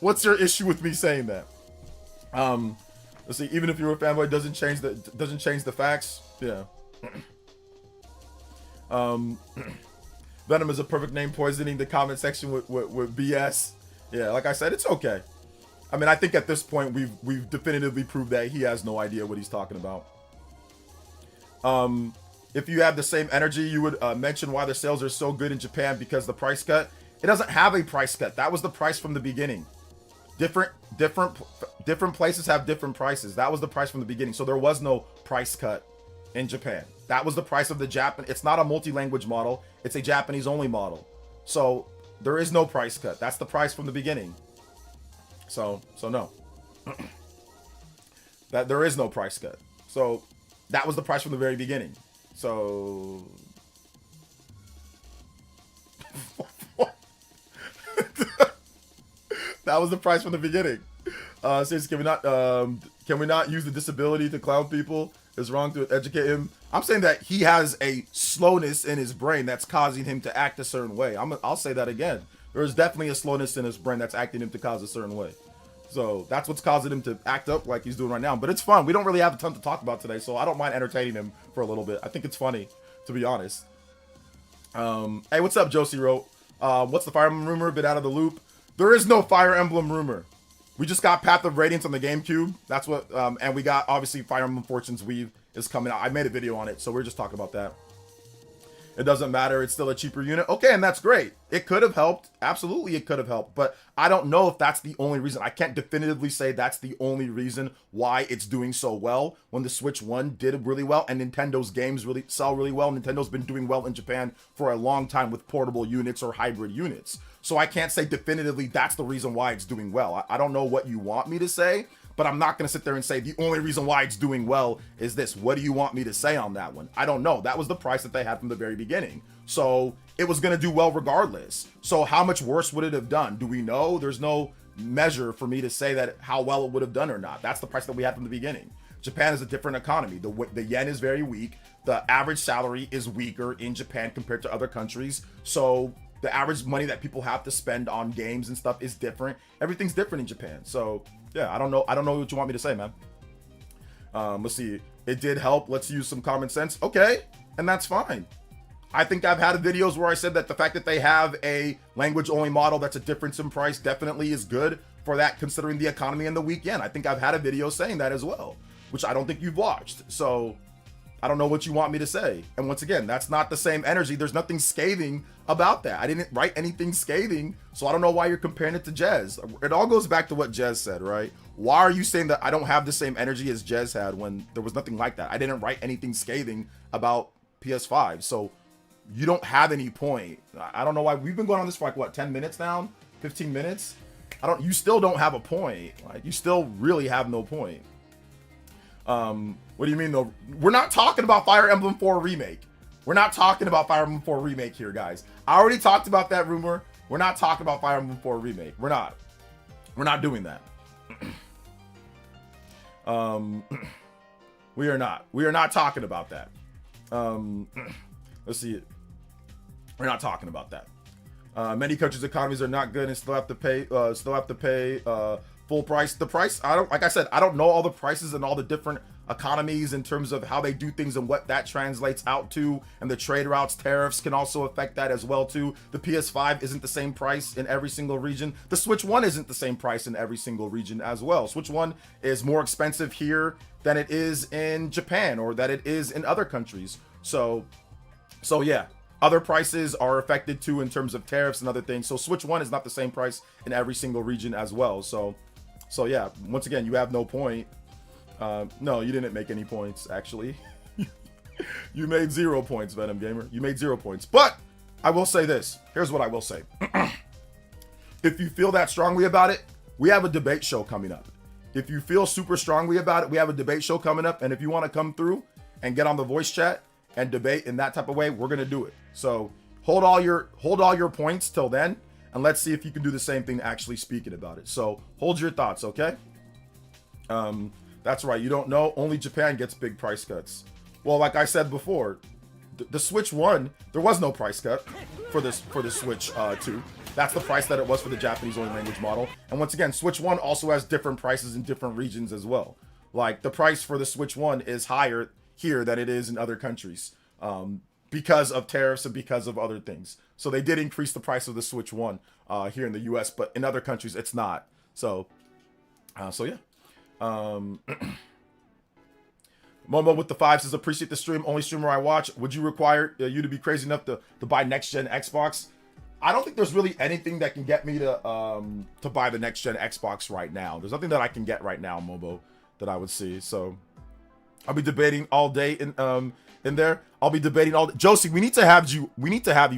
What's your issue with me saying that? Let's see. Even if you're a fanboy, doesn't change the facts. Yeah. Venom is a perfect name, poisoning the comment section with BS. Yeah, like I said, it's okay. I mean, I think at this point we've definitively proved that he has no idea what he's talking about. If you have the same energy, you would mention why the sales are so good in Japan because the price cut. It doesn't have a price cut. That was the price from the beginning. Different places have different prices. That was the price from the beginning. So there was no price cut in Japan. That was the price of the Japan. It's not a multi-language model. It's a Japanese only model. So there is no price cut. That's the price from the beginning. So no. That there is no price cut. So that was the price from the very beginning. So that was the price from the beginning. Says, can we not use the disability to clown people? It's wrong to educate him. I'm saying that he has a slowness in his brain that's causing him to act a certain way. I'll say that again. There is definitely a slowness in his brain that's acting him to cause a certain way. So that's what's causing him to act up like he's doing right now. But it's fun. We don't really have a ton to talk about today, so I don't mind entertaining him for a little bit. I think it's funny, to be honest. Hey, what's up, Josie wrote? What's the Fire Emblem rumor? Bit out of the loop. There is no Fire Emblem rumor. We just got Path of Radiance on the GameCube. That's what, and we got, obviously, Fire Emblem Fortune's Weave is coming out. I made a video on it, so we're just talking about that. It doesn't matter. It's still a cheaper unit. Okay, and that's great. It could have helped. Absolutely, it could have helped. But I don't know if that's the only reason. I can't definitively say that's the only reason why it's doing so well when the Switch 1 did really well and Nintendo's games really sell really well. Nintendo's been doing well in Japan for a long time with portable units or hybrid units. So I can't say definitively that's the reason why it's doing well. I don't know what you want me to say, but I'm not going to sit there and say the only reason why it's doing well is this. What do you want me to say on that one? I don't know. That was the price that they had from the very beginning. So it was going to do well regardless. So how much worse would it have done? Do we know? There's no measure for me to say that how well it would have done or not. That's the price that we had from the beginning. Japan is a different economy. The yen is very weak. The average salary is weaker in Japan compared to other countries. So the average money that people have to spend on games and stuff is different. Everything's different in Japan. So yeah, I don't know what you want me to say, man. Let's see. It did help. Let's use some common sense. Okay, and that's fine. I think I've had videos where I said that the fact that they have a language-only model that's a difference in price definitely is good for that, considering the economy and the weak yen. I think I've had a video saying that as well, which I don't think you've watched. So I don't know what you want me to say. And once again, that's not the same energy. There's nothing scathing about that. I didn't write anything scathing, so I don't know why you're comparing it to Jez. It all goes back to what Jez said, right? Why are you saying that I don't have the same energy as Jez had when there was nothing like that? I didn't write anything scathing about PS5, so you don't have any point. I don't know why. We've been going on this for like, what, 10 minutes now? 15 minutes? You still don't have a point. Like, you still really have no point. What do you mean though? We're not talking about Fire Emblem 4 Remake. We're not talking about Fire Emblem 4 Remake here, guys. I already talked about that rumor. We're not talking about Fire Emblem 4 Remake. We're not doing that. We are not talking about that. Let's see. We're not talking about that. Many countries' economies are not good and still have to pay full price. The price, like I said, I don't know all the prices and all the different economies in terms of how they do things and what that translates out to, and the trade routes, tariffs can also affect that as well too. The PS5 isn't the same price in every single region. The Switch 1 isn't the same price in every single region as well. Switch 1 is more expensive here than it is in Japan or that it is in other countries. So yeah, other prices are affected too in terms of tariffs and other things. So Switch 1 is not the same price in every single region as well. So yeah, once again, you have no point. No, you didn't make any points, actually. You made 0 points, Venom Gamer. You made 0 points. But I will say this. Here's what I will say. If you feel that strongly about it, we have a debate show coming up. If you feel super strongly about it, we have a debate show coming up. And if you want to come through and get on the voice chat and debate in that type of way, we're going to do it. So hold all your points till then. And let's see if you can do the same thing actually speaking about it. So hold your thoughts, okay? That's right. You don't know. Only Japan gets big price cuts. Well, like I said before, the Switch 1, there was no price cut for the Switch 2. That's the price that it was for the Japanese only language model. And once again, Switch 1 also has different prices in different regions as well. Like the price for the Switch 1 is higher here than it is in other countries because of tariffs and because of other things. So they did increase the price of the Switch 1 here in the US, but in other countries it's not. So yeah. Momo with the 5 says, appreciate the stream. Only streamer I watch. Would you require you to be crazy enough to buy next gen Xbox? I don't think there's really anything that can get me to buy the next gen Xbox right now. There's nothing that I can get right now, Momo, that I would see. So I'll be debating all day in there. I'll be debating all day. Josie, we need to have you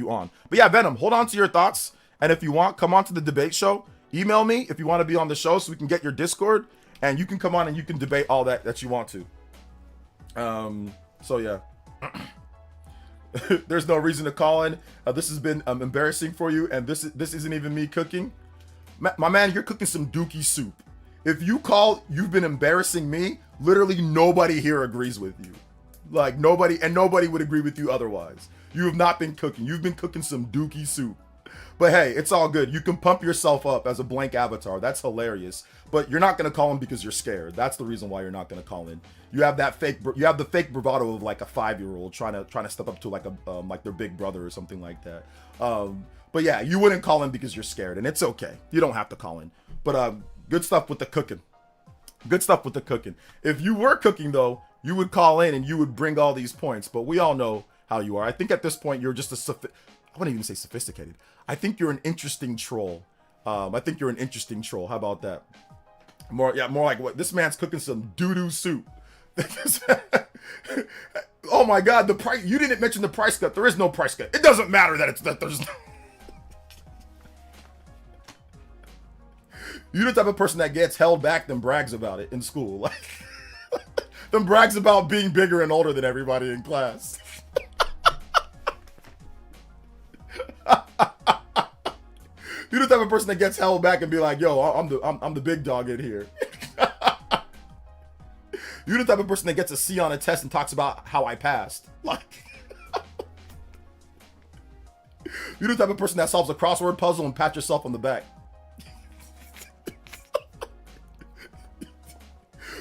on. But yeah, Venom, hold on to your thoughts. And if you want, come on to the debate show. Email me if you want to be on the show so we can get your Discord and you can come on and you can debate all that you want to. So yeah. There's no reason to call in. This has been embarrassing for you, and this isn't even me cooking. My man, you're cooking some dookie soup. If you call, you've been embarrassing me. Literally nobody here agrees with you. Like nobody would agree with you otherwise. You have not been cooking. You've been cooking some dookie soup. But hey, it's all good. You can pump yourself up as a blank avatar. That's hilarious. But you're not gonna call in because you're scared. That's the reason why you're not gonna call in. You have the fake bravado of like a 5-year-old trying to step up to like their big brother or something like that. But yeah, you wouldn't call in because you're scared, and it's okay. You don't have to call in. But good stuff with the cooking. Good stuff with the cooking. If you were cooking though, you would call in and you would bring all these points. But we all know how you are. I think at this point you're just I wouldn't even say sophisticated. I think you're an interesting troll. I think you're an interesting troll. How about that? More like what? This man's cooking some doo-doo soup. Oh my God, the price. You didn't mention the price cut. There is no price cut. It doesn't matter that there's no. You're the type of person that gets held back then brags about it in school. Like, then brags about being bigger and older than everybody in class. You're the type of person that gets held back and be like, yo, I'm the big dog in here. You're the type of person that gets a C on a test and talks about how I passed. Like, you're the type of person that solves a crossword puzzle and pats yourself on the back.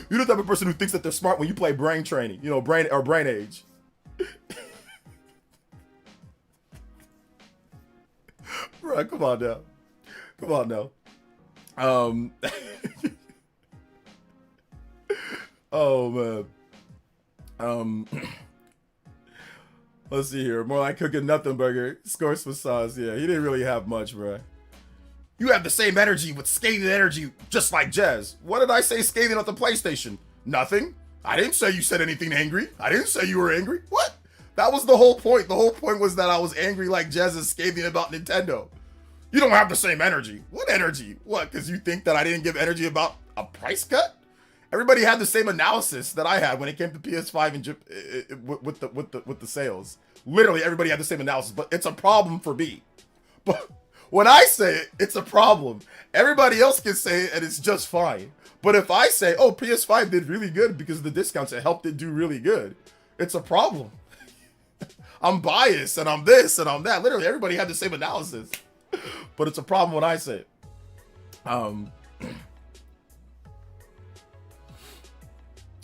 You're the type of person who thinks that they're smart when you play brain training, brain age. Bro, come on now. Come on now. Oh man. Let's see here. More like cooking nothing burger. Scores with sauce. Yeah, he didn't really have much, bro. You have the same energy with scathing energy, just like Jez. What did I say scathing at the PlayStation? Nothing. I didn't say you said anything angry. I didn't say you were angry. What? That was the whole point. The whole point was that I was angry like Jez is scathing about Nintendo. You don't have the same energy. What energy? What? Because you think that I didn't give energy about a price cut? Everybody had the same analysis that I had when it came to PS5 and with the sales. Literally, everybody had the same analysis, but it's a problem for me. But when I say it, it's a problem. Everybody else can say it, and it's just fine. But if I say, oh, PS5 did really good because of the discounts, it helped it do really good, it's a problem. I'm biased, and I'm this, and I'm that. Literally, everybody had the same analysis. But it's a problem when I say it.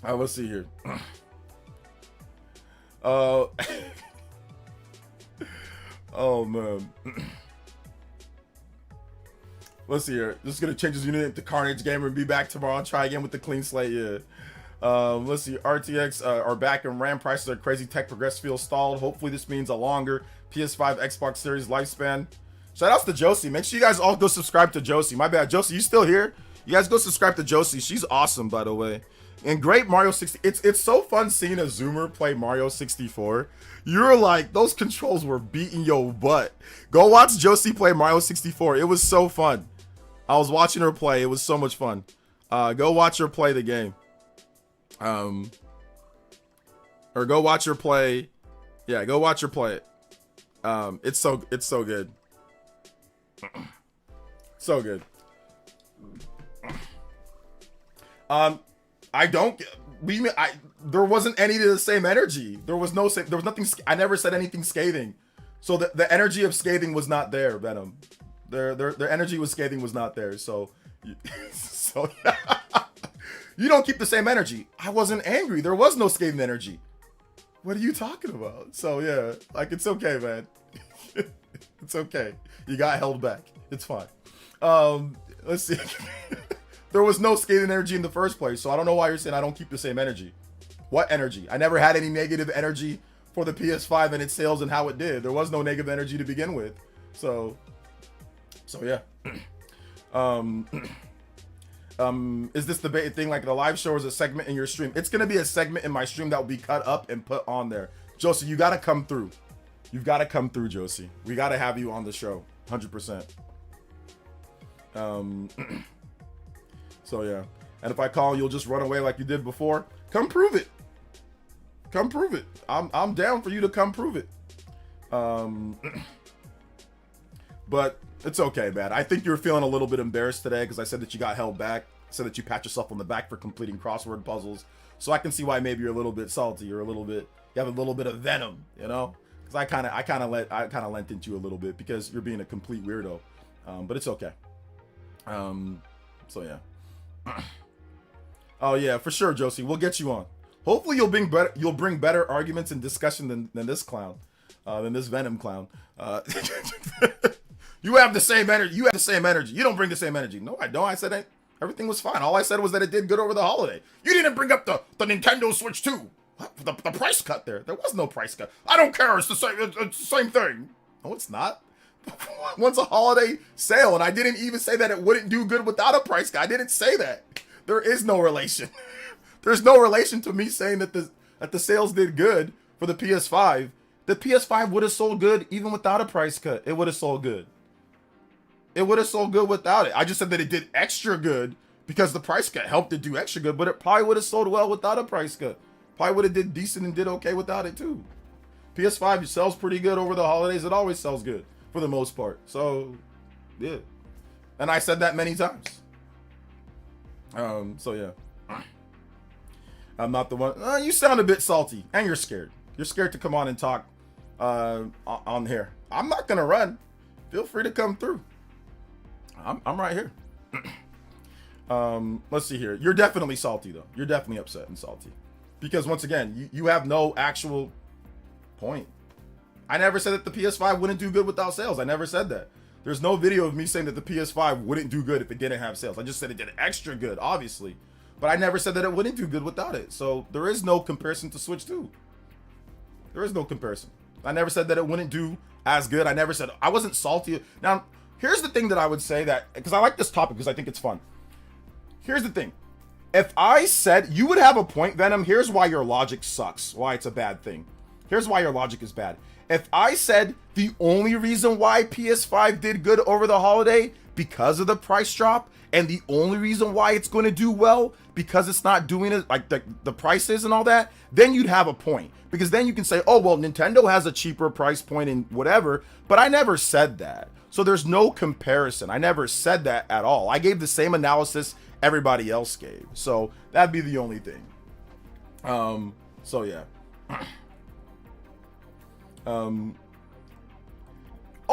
Let's see here. Oh man. Let's see here. Just gonna change his unit to Carnage Gamer and be back tomorrow and try again with the clean slate. Yeah. Let's see. RTX are back and RAM prices are crazy. Tech progress feels stalled. Hopefully this means a longer PS5 Xbox Series lifespan. Shout outs to Josie. Make sure you guys all go subscribe to Josie. My bad. Josie, you still here? You guys go subscribe to Josie. She's awesome, by the way. And great Mario 60. It's so fun seeing a Zoomer play Mario 64. You're like, those controls were beating your butt. Go watch Josie play Mario 64. It was so fun. I was watching her play. It was so much fun. Go watch her play the game. Or go watch her play. Yeah, go watch her play it. It's so good. So good. I don't. There wasn't any of the same energy. There was nothing. I never said anything scathing. So the energy of scathing was not there, Venom. Their energy was scathing was not there. So, so you don't keep the same energy. I wasn't angry. There was no scathing energy. What are you talking about? So yeah, like it's okay, man. It's okay. You got held back. It's fine. Let's see. There was no scathing energy in the first place, so I don't know why you're saying I don't keep the same energy. What energy? I never had any negative energy for the PS5 and its sales and how it did. There was no negative energy to begin with. So yeah. Is this the thing like the live show or is a segment in your stream? It's gonna be a segment in my stream that will be cut up and put on there. Josie, you gotta come through. You've gotta come through, Josie. We gotta have you on the show, 100%. So yeah. And if I call, you'll just run away like you did before. Come prove it. Come prove it. I'm down for you to come prove it. But it's okay, man. I think you're feeling a little bit embarrassed today because I said that you got held back. I said that you pat yourself on the back for completing crossword puzzles. So I can see why maybe you're a little bit salty or you have a little bit of venom, you know? Because I kind of lent into you a little bit because you're being a complete weirdo. But it's okay. So yeah. Oh yeah, for sure, Josie. We'll get you on. Hopefully you'll bring better arguments and discussion than this clown, than this Venom clown. You have the same energy. You have the same energy. You don't bring the same energy. No, I don't. I said everything was fine. All I said was that it did good over the holiday. You didn't bring up the Nintendo Switch 2. The price cut there. There was no price cut. I don't care. It's the same. It's the same thing. No, it's not. One's a holiday sale, and I didn't even say that it wouldn't do good without a price cut. I didn't say that. There is no relation. There's no relation to me saying that the sales did good for the PS5. The PS5 would have sold good even without a price cut. It would have sold good. It would have sold good without it. I just said that it did extra good because the price cut helped it do extra good, but it probably would have sold well without a price cut. Probably would have did decent and did okay without it too. PS5 sells pretty good over the holidays. It always sells good for the most part. So, yeah. And I said that many times. So yeah. I'm not the one. You sound a bit salty and you're scared. You're scared to come on and talk on here. I'm not going to run. Feel free to come through. I'm right here. Let's see here. You're definitely salty though. You're definitely upset and salty because once again, you have no actual point. I never said that the PS5 wouldn't do good without sales. I never said that. There's no video of me saying that the PS5 wouldn't do good if it didn't have sales. I just said it did extra good, obviously. But I never said that it wouldn't do good without it. So there is no comparison to Switch 2. There is no comparison. I never said that it wouldn't do as good. I never said, I wasn't salty. Now, here's the thing that I would say that, because I like this topic because I think it's fun. Here's the thing. If I said, you would have a point, Venom. Here's why your logic sucks. Why it's a bad thing. Here's why your logic is bad. If I said the only reason why PS5 did good over the holiday because of the price drop, and the only reason why it's going to do well because it's not doing it like the prices and all that, then you'd have a point. Because then you can say, oh, well, Nintendo has a cheaper price point and whatever, but I never said that. So there's no comparison. I never said that at all. I gave the same analysis everybody else gave. So that'd be the only thing. So yeah.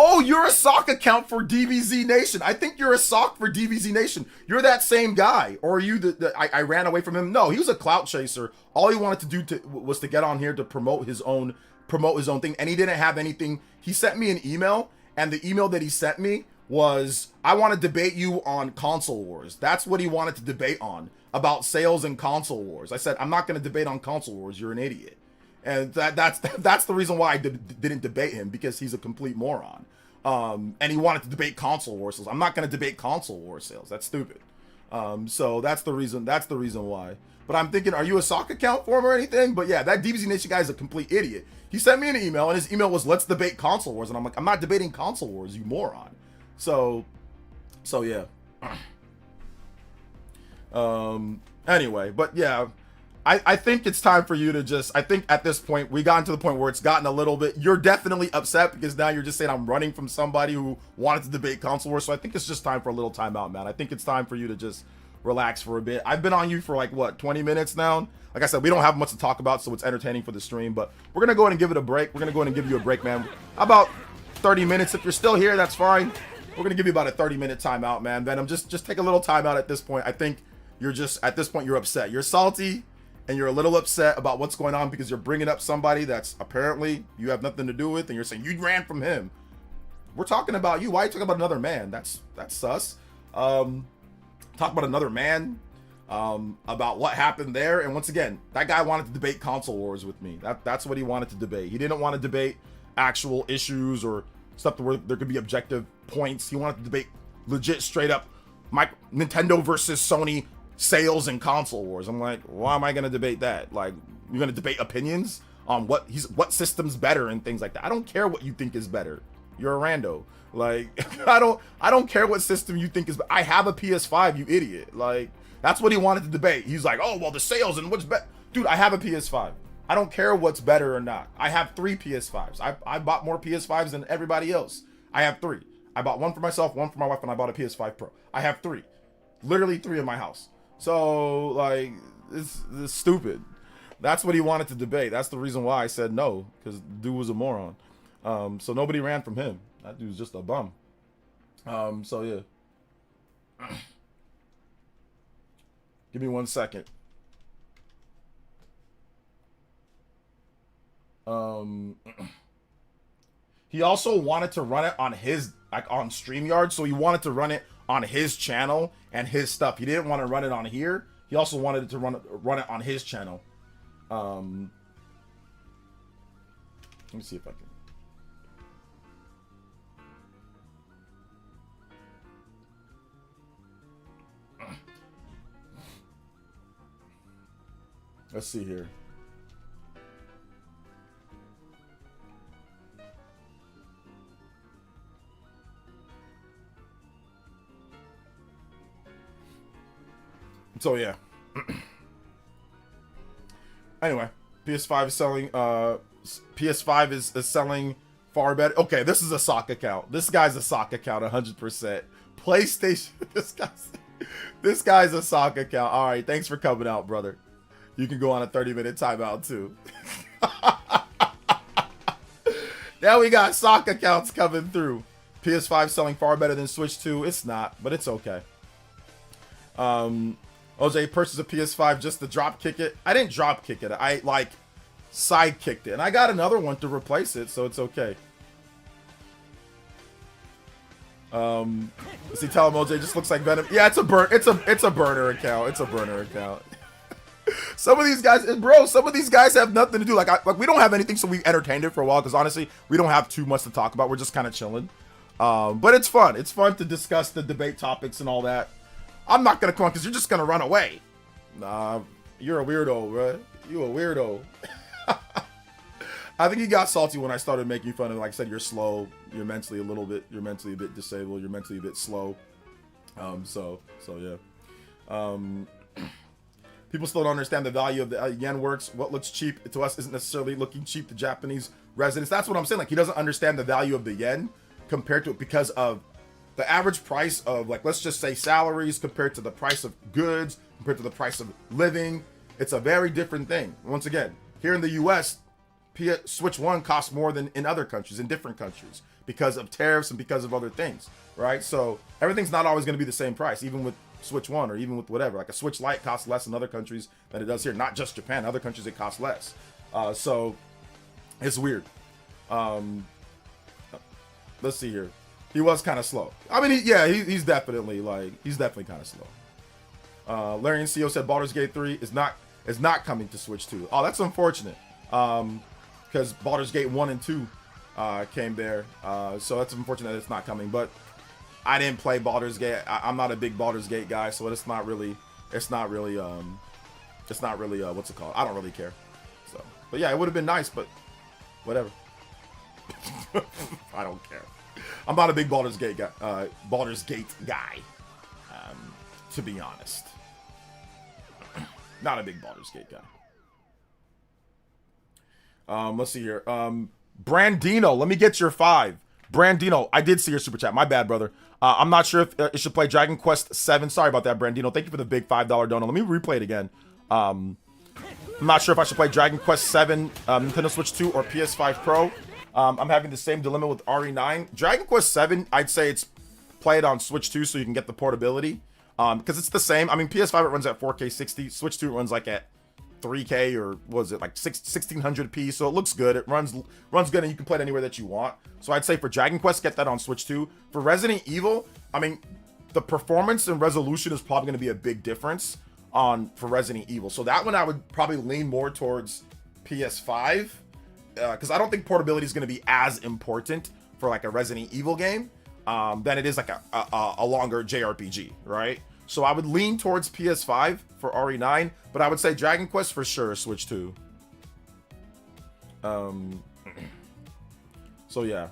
Oh, you're a sock account for DBZ Nation. I think you're a sock for DBZ Nation. You're that same guy. Or are you I ran away from him? No, he was a clout chaser. All he wanted to do was to get on here to promote his own thing. And he didn't have anything. He sent me an email. And the email that he sent me was, I want to debate you on console wars. That's what he wanted to debate on, about sales and console wars. I said, I'm not going to debate on console wars. You're an idiot. And that's the reason why I didn't debate him, because he's a complete moron. And he wanted to debate console war sales. I'm not going to debate console war sales. That's stupid. So that's the reason why. But I'm thinking, are you a sock account for him or anything? But yeah, that DBZ Nation guy is a complete idiot. He sent me an email, and his email was, let's debate console wars. And I'm like, I'm not debating console wars, you moron. So yeah. Anyway, but yeah, I think it's time for you to just, I think at this point, we gotten to the point where it's gotten a little bit, you're definitely upset because now you're just saying I'm running from somebody who wanted to debate console wars. So I think it's just time for a little timeout, man. I think it's time for you to just relax for a bit. I've been on you for like, what, 20 minutes now? Like I said, we don't have much to talk about, so it's entertaining for the stream, but we're going to go ahead and give it a break. We're going to go ahead and give you a break, man. About 30 minutes. If you're still here, that's fine. We're going to give you about a 30-minute timeout, man. Venom, just take a little timeout at this point. I think you're just, at this point, you're upset. You're salty, and you're a little upset about what's going on because you're bringing up somebody that's apparently you have nothing to do with, and you're saying you ran from him. We're talking about you. Why are you talking about another man? That's sus. Talk about another man, about what happened there. And once again, that guy wanted to debate console wars with me. That's what he wanted to debate. He didn't want to debate actual issues or stuff where there could be objective points. He wanted to debate legit, straight up, Nintendo versus Sony sales and console wars. I'm like, why am I going to debate that? Like, you're going to debate opinions on what system's better and things like that. I don't care what you think is better. You're a rando. Like, I don't care what system you think is better. I have a PS5, you idiot. Like, that's what he wanted to debate. He's like, oh, well, the sales and what's better. Dude, I have a PS5. I don't care what's better or not. I have 3 PS5s. I bought more PS5s than everybody else. I have 3. I bought one for myself, one for my wife, and I bought a PS5 Pro. I have 3. Literally 3 in my house. So, like, it's stupid. That's what he wanted to debate. That's the reason why I said no, because the dude was a moron. So nobody ran from him. That dude's just a bum. So yeah. Give me 1 second. He also wanted to run it on his, like, on StreamYard, so he wanted to run it on his channel and his stuff. He didn't want to run it on here. He also wanted it to run it on his channel. Let me see if I can. Let's see here. So yeah. Anyway, PS5 is selling. PS5 is selling far better. Okay, this is a sock account. This guy's a sock account, 100%. PlayStation. This guy's a sock account. All right, thanks for coming out, brother. You can go on a 30-minute timeout too. Now we got sock accounts coming through. PS5 selling far better than Switch 2. It's not, but it's okay. OJ purchased a PS5 just to drop kick it. I didn't drop kick it. I like side kicked it, and I got another one to replace it, so it's okay. Let's see. Tell him OJ just looks like Venom. Yeah, it's a burner account. It's a burner account. Some of these guys, bro, some of these guys have nothing to do. Like we don't have anything, so we entertained it for a while because honestly, we don't have too much to talk about. We're just kind of chilling. But it's fun. It's fun to discuss the debate topics and all that. I'm not gonna come on because you're just gonna run away. Nah, you're a weirdo, bro. You a weirdo. I think he got salty when I started making fun of him. Like I said, you're slow. You're mentally you're mentally a bit disabled. You're mentally a bit slow. So yeah. People still don't understand the value of the yen works. What looks cheap to us isn't necessarily looking cheap to Japanese residents. That's what I'm saying. Like, he doesn't understand the value of the yen compared to it because of the average price of, like, let's just say salaries compared to the price of goods, compared to the price of living. It's a very different thing. Once again, here in the US, Switch 1 costs more than in other countries, in different countries, because of tariffs and because of other things, right? So everything's not always going to be the same price, even with Switch 1 or even with whatever. Like a Switch Lite costs less in other countries than it does here. Not just Japan. Other countries it costs less. So it's weird. Let's see here. He was kind of slow. I mean, he's definitely kind of slow. Larry and CEO said Baldur's Gate 3 is not coming to Switch 2. Oh, that's unfortunate. Because Baldur's Gate 1 and 2 came there. So that's unfortunate that it's not coming. But I didn't play Baldur's Gate. I'm not a big Baldur's Gate guy, so it's not really what's it called? I don't really care. So, but yeah, it would have been nice, but whatever. I don't care. I'm not a big Baldur's Gate guy. To be honest, not a big Baldur's Gate guy. Let's see here. Brandino, let me get your 5. Brandino, I did see your super chat. My bad, brother. I'm not sure if it should play Dragon Quest 7. Sorry about that, Brandino. Thank you for the big $5 donut. Let me replay it again. I'm not sure if I should play Dragon Quest 7, Nintendo Switch 2, or PS5 Pro. I'm having the same dilemma with RE9. Dragon Quest 7, I'd say it's played on Switch 2 so you can get the portability. Because it's the same. I mean, PS5 it runs at 4K 60. Switch 2 it runs like at 3K or what was it, like 1600p, so it looks good. It runs good, and you can play it anywhere that you want. So I'd say for Dragon Quest, get that on Switch 2. For Resident Evil, I mean, the performance and resolution is probably going to be a big difference for Resident Evil. So that one I would probably lean more towards PS5, because I don't think portability is going to be as important for like a Resident Evil game than it is like a longer JRPG, right? So I would lean towards PS5 for RE9, but I would say Dragon Quest for sure, Switch 2. So yeah.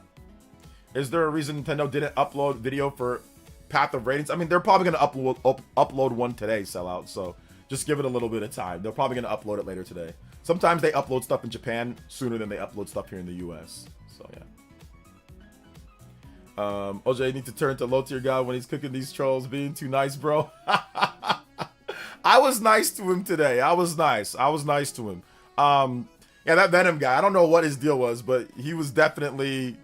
Is there a reason Nintendo didn't upload video for Path of Radiance? I mean, they're probably going to upload one today, Sellout, so just give it a little bit of time. They're probably going to upload it later today. Sometimes they upload stuff in Japan sooner than they upload stuff here in the US. So yeah. OJ need to turn to low tier god when he's cooking these trolls. Being too nice, bro. I was nice to him today. I was nice to him. Yeah, that Venom guy, I don't know what his deal was, but he was definitely,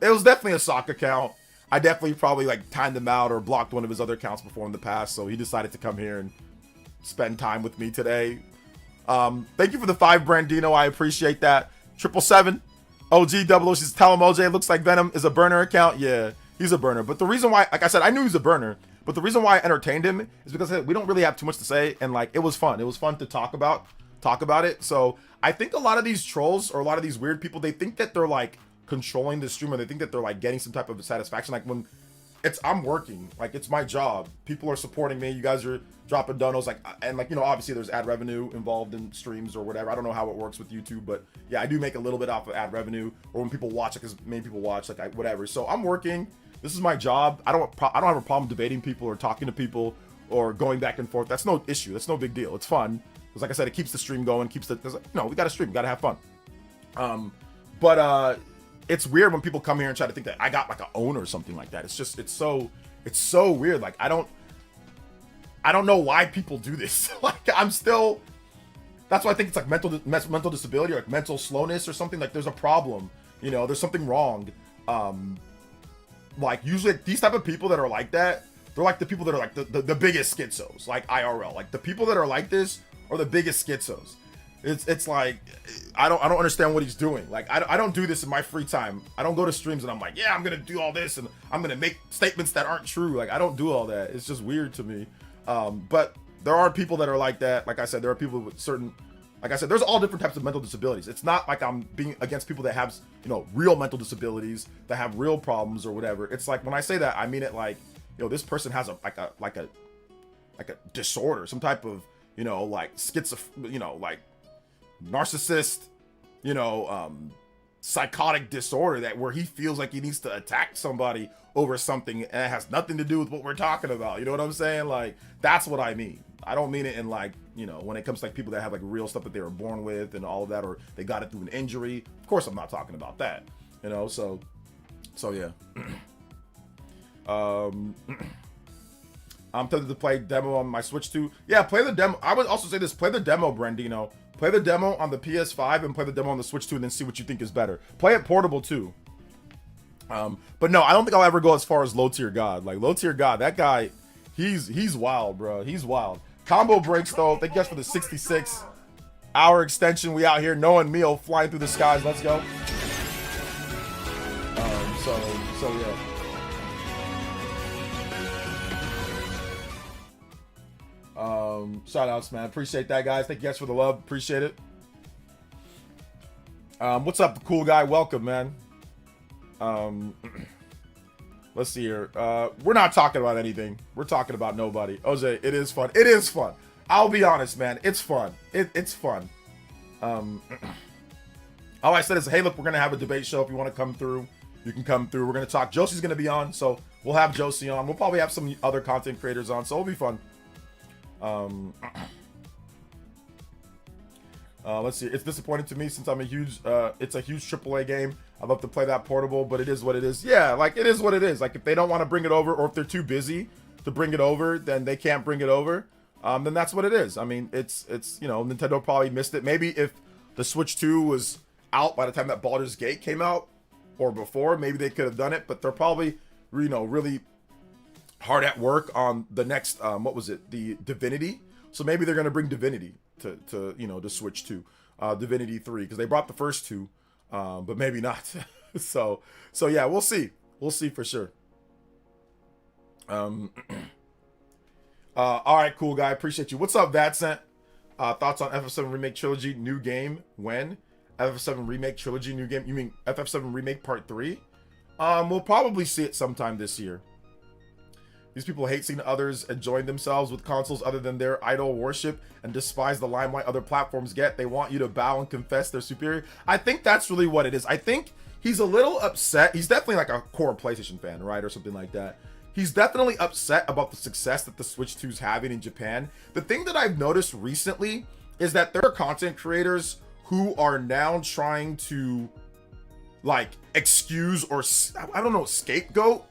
it was definitely a sock account. I definitely probably like timed him out or blocked one of his other accounts before in the past, so he decided to come here and spend time with me today. Thank you for the 5 Brandino. I appreciate that. 777 OG Double, she's telling him OJ looks like Venom is a burner account. Yeah, he's a burner. But the reason why, like I said, I knew he was a burner. But the reason why I entertained him is because we don't really have too much to say, and like it was fun. It was fun to talk about it. So I think a lot of these trolls or a lot of these weird people, they think that they're like controlling the stream, or they think that they're like getting some type of satisfaction. Like when I'm working, like it's my job. People are supporting me. You guys are dropping donos, like, and like, you know, obviously there's ad revenue involved in streams or whatever. I don't know how it works with YouTube, but yeah, I do make a little bit off of ad revenue, or when people watch it, because many people watch, like whatever. So I'm working. This is my job. I don't have a problem debating people or talking to people or going back and forth. That's no issue. That's no big deal. It's fun because, like I said, it keeps the stream going. We got to stream. We got to have fun. But it's weird when people come here and try to think that I got like a own or something like that. It's just it's so weird. Like I don't know why people do this. Like that's why I think it's like mental disability or like mental slowness or something. Like there's a problem, you know, there's something wrong. Like usually these type of people that are like that, they're like the people that are like the biggest schizos, like IRL. Like the people that are like this are the biggest schizos. It's like I don't understand what he's doing. Like I don't do this in my free time. I don't go to streams and I'm like, yeah, I'm gonna do all this and I'm gonna make statements that aren't true. Like I don't do all that. It's just weird to me. But there are people that are like that. Like I said, there are people with certain, like I said, there's all different types of mental disabilities. It's not like I'm being against people that have, you know, real mental disabilities, that have real problems or whatever. It's like when I say that, I mean it like, you know, this person has a disorder, some type of, you know, like you know, like narcissist, you know, psychotic disorder that where he feels like he needs to attack somebody over something and it has nothing to do with what we're talking about. You know what I'm saying? Like that's what I mean. I don't mean it in like, you know, when it comes to like people that have like real stuff that they were born with and all of that, or they got it through an injury. Of course I'm not talking about that, you know. So yeah. I'm tempted to play demo on my Switch 2. Yeah, play the demo. I would also say this, play the demo, Brandino. Play the demo on the PS5 and play the demo on the Switch 2 and then see what you think is better. Play it portable too. But no, I don't think I'll ever go as far as low tier god. Like low tier god, that guy, he's wild, bro. He's wild. Combo breaks though. Thank you guys for the 66-hour extension. We out here knowing Mio flying through the skies. Let's go. So yeah. Shout outs, man. Appreciate that, guys. Thank you guys for the love. Appreciate it. What's up, the cool guy? Welcome, man. Let's see here. We're not talking about anything. We're talking about nobody. OJ, it is fun. It is fun. I'll be honest, man. It's fun. It's fun. All I said is, hey, look, we're gonna have a debate show. If you want to come through, you can come through. We're gonna talk. Josie's gonna be on, so we'll have Josie on. We'll probably have some other content creators on, so it'll be fun. Let's see. It's disappointing to me since I'm a huge, it's a huge AAA game. I'd love to play that portable, but it is what it is. Yeah, like it is what it is. Like if they don't want to bring it over, or if they're too busy to bring it over, then they can't bring it over. Then that's what it is. I mean, it's you know, Nintendo probably missed it. Maybe if the Switch 2 was out by the time that Baldur's Gate came out, or before, maybe they could have done it. But they're probably, you know, really hard at work on the next, what was it, the Divinity. So maybe they're gonna bring Divinity to you know, to Switch 2, Divinity 3, because they brought the first two, but maybe not. so yeah, we'll see for sure. All right, cool guy, appreciate you. What's up, Vadsent? Thoughts on FF7 Remake Trilogy new game? When? FF7 Remake Trilogy new game? You mean FF7 Remake Part 3? We'll probably see it sometime this year. These people hate seeing others enjoying themselves with consoles other than their idol worship and despise the limelight other platforms get. They want you to bow and confess they're superior. I think that's really what it is. I think he's a little upset. He's definitely like a core PlayStation fan, right? Or something like that. He's definitely upset about the success that the Switch 2 is having in Japan. The thing that I've noticed recently is that there are content creators who are now trying to like excuse or, I don't know, scapegoat.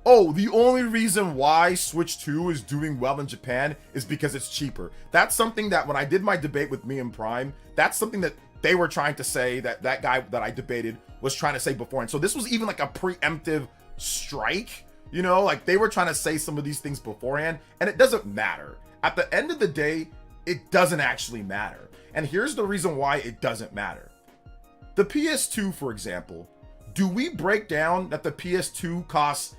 Oh, the only reason why Switch 2 is doing well in Japan is because it's cheaper. That's something that when I did my debate with me and Prime, that's something that they were trying to say, that guy that I debated was trying to say before. And so this was even like a preemptive strike, you know, like they were trying to say some of these things beforehand, and it doesn't matter. At the end of the day, it doesn't actually matter. And here's the reason why it doesn't matter. The PS2, for example, do we break down that the PS2 costs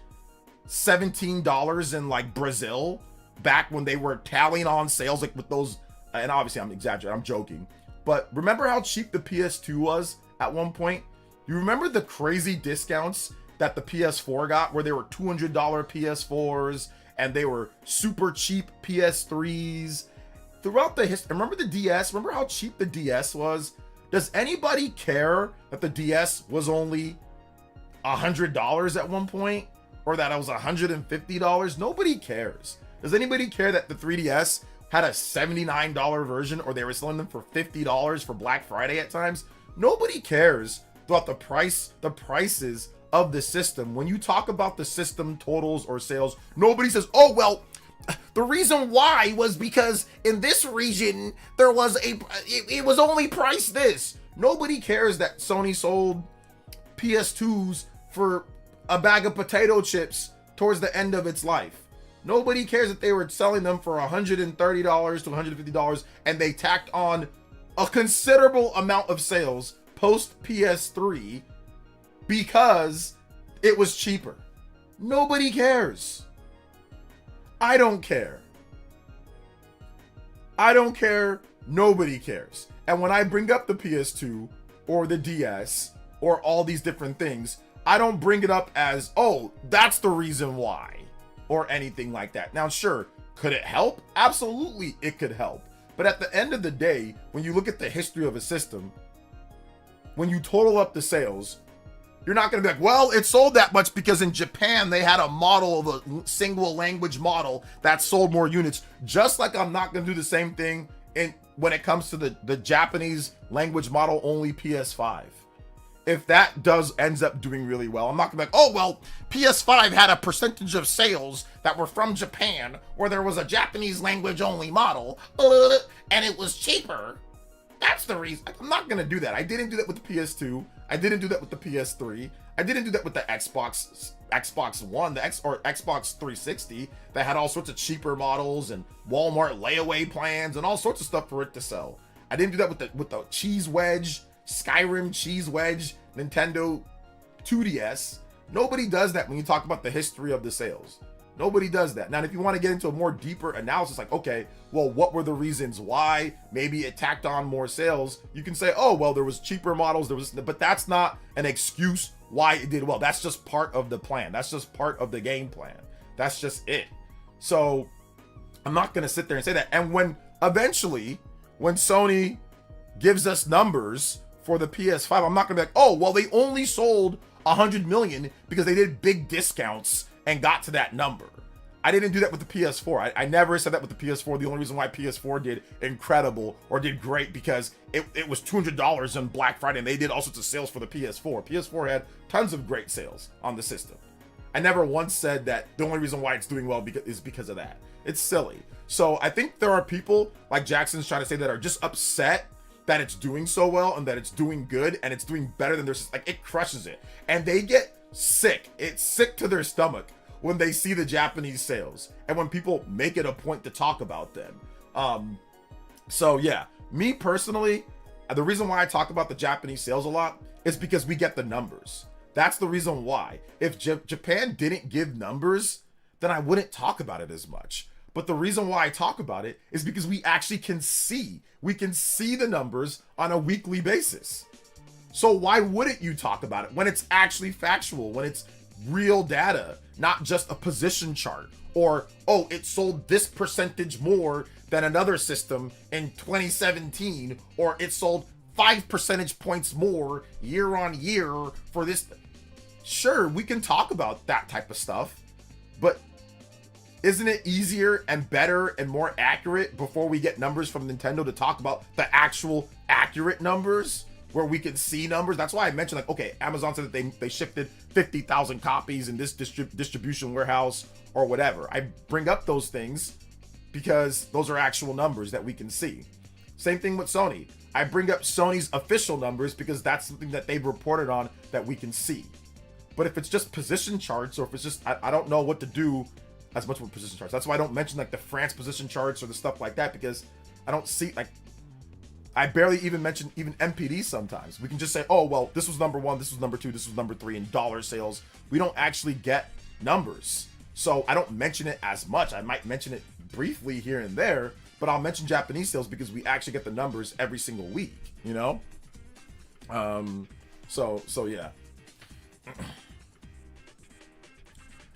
$17 in like Brazil back when they were tallying on sales, like with those, and obviously I'm exaggerating, I'm joking, but remember how cheap the PS2 was at one point? You remember the crazy discounts that the PS4 got, where they were $200 PS4s and they were super cheap PS3s throughout the history. Remember the DS? Remember how cheap the DS was? Does anybody care that the DS was only $100 at one point? Or that it was $150? Nobody cares. Does anybody care that the 3DS had a $79 version, or they were selling them for $50 for Black Friday at times? Nobody cares about the prices of the system. When you talk about the system totals or sales, nobody says, oh, well, the reason why was because in this region, there was it was only priced this. Nobody cares that Sony sold PS2s for a bag of potato chips towards the end of its life. Nobody cares that they were selling them for $130 to $150 and they tacked on a considerable amount of sales post PS3 because it was cheaper. Nobody cares. I don't care. I don't care. Nobody cares. And when I bring up the PS2 or the DS or all these different things, I don't bring it up as, oh, that's the reason why, or anything like that. Now, sure, could it help? Absolutely, it could help. But at the end of the day, when you look at the history of a system, when you total up the sales, you're not going to be like, well, it sold that much because in Japan, they had a model of a single language model that sold more units. Just like I'm not going to do the same thing when it comes to the Japanese language model only PS5. If that ends up doing really well, I'm not gonna be like, oh, well, PS5 had a percentage of sales that were from Japan where there was a Japanese language only model and it was cheaper. That's the reason. I'm not gonna do that. I didn't do that with the PS2. I didn't do that with the PS3. I didn't do that with the Xbox One, or Xbox 360 that had all sorts of cheaper models and Walmart layaway plans and all sorts of stuff for it to sell. I didn't do that with the Cheese Wedge, Skyrim Cheese Wedge, Nintendo 2DS. Nobody does that when you talk about the history of the sales. Nobody does that. Now, if you want to get into a more deeper analysis, like, okay, well, what were the reasons why? Maybe it tacked on more sales. You can say, oh, well, there was cheaper models, but that's not an excuse why it did well. That's just part of the plan. That's just part of the game plan. That's just it. So I'm not going to sit there and say that. And when Sony gives us numbers for the PS5, I'm not gonna be like, oh, well, they only sold 100 million because they did big discounts and got to that number. I didn't do that with the PS4. I never said that with the PS4. The only reason why PS4 did incredible or did great because it was $200 on Black Friday, and they did all sorts of sales for the PS4. PS4 had tons of great sales on the system. I never once said that the only reason why it's doing well is because of that. It's silly. So I think there are people like Jackson's trying to say that are just upset that it's doing so well and that it's doing good and it's doing better than there's like it crushes it. And they get sick. It's sick to their stomach when they see the Japanese sales and when people make it a point to talk about them. So yeah, me personally, the reason why I talk about the Japanese sales a lot is because we get the numbers. That's the reason why. If Japan didn't give numbers, then I wouldn't talk about it as much. But the reason why I talk about it is because we actually can see. We can see the numbers on a weekly basis. So why wouldn't you talk about it when it's actually factual, when it's real data, not just a position chart? Or, oh, it sold this percentage more than another system in 2017, or it sold 5 percentage points more year on year for this. Sure, we can talk about that type of stuff, but isn't it easier and better and more accurate before we get numbers from Nintendo to talk about the actual accurate numbers where we can see numbers? That's why I mentioned, like, okay, Amazon said that they shifted 50,000 copies in this distribution warehouse or whatever. I bring up those things because those are actual numbers that we can see. Same thing with Sony. I bring up Sony's official numbers because that's something that they've reported on that we can see. But if it's just position charts, or if it's just, I don't know what to do as much with position charts. That's why I don't mention like the France position charts or the stuff like that, because I don't see, like, I barely even mention even MPD sometimes. We can just say, oh, well, this was number 1, this was number 2, this was number 3 in dollar sales. We don't actually get numbers. So I don't mention it as much. I might mention it briefly here and there, but I'll mention Japanese sales because we actually get the numbers every single week, you know? So yeah.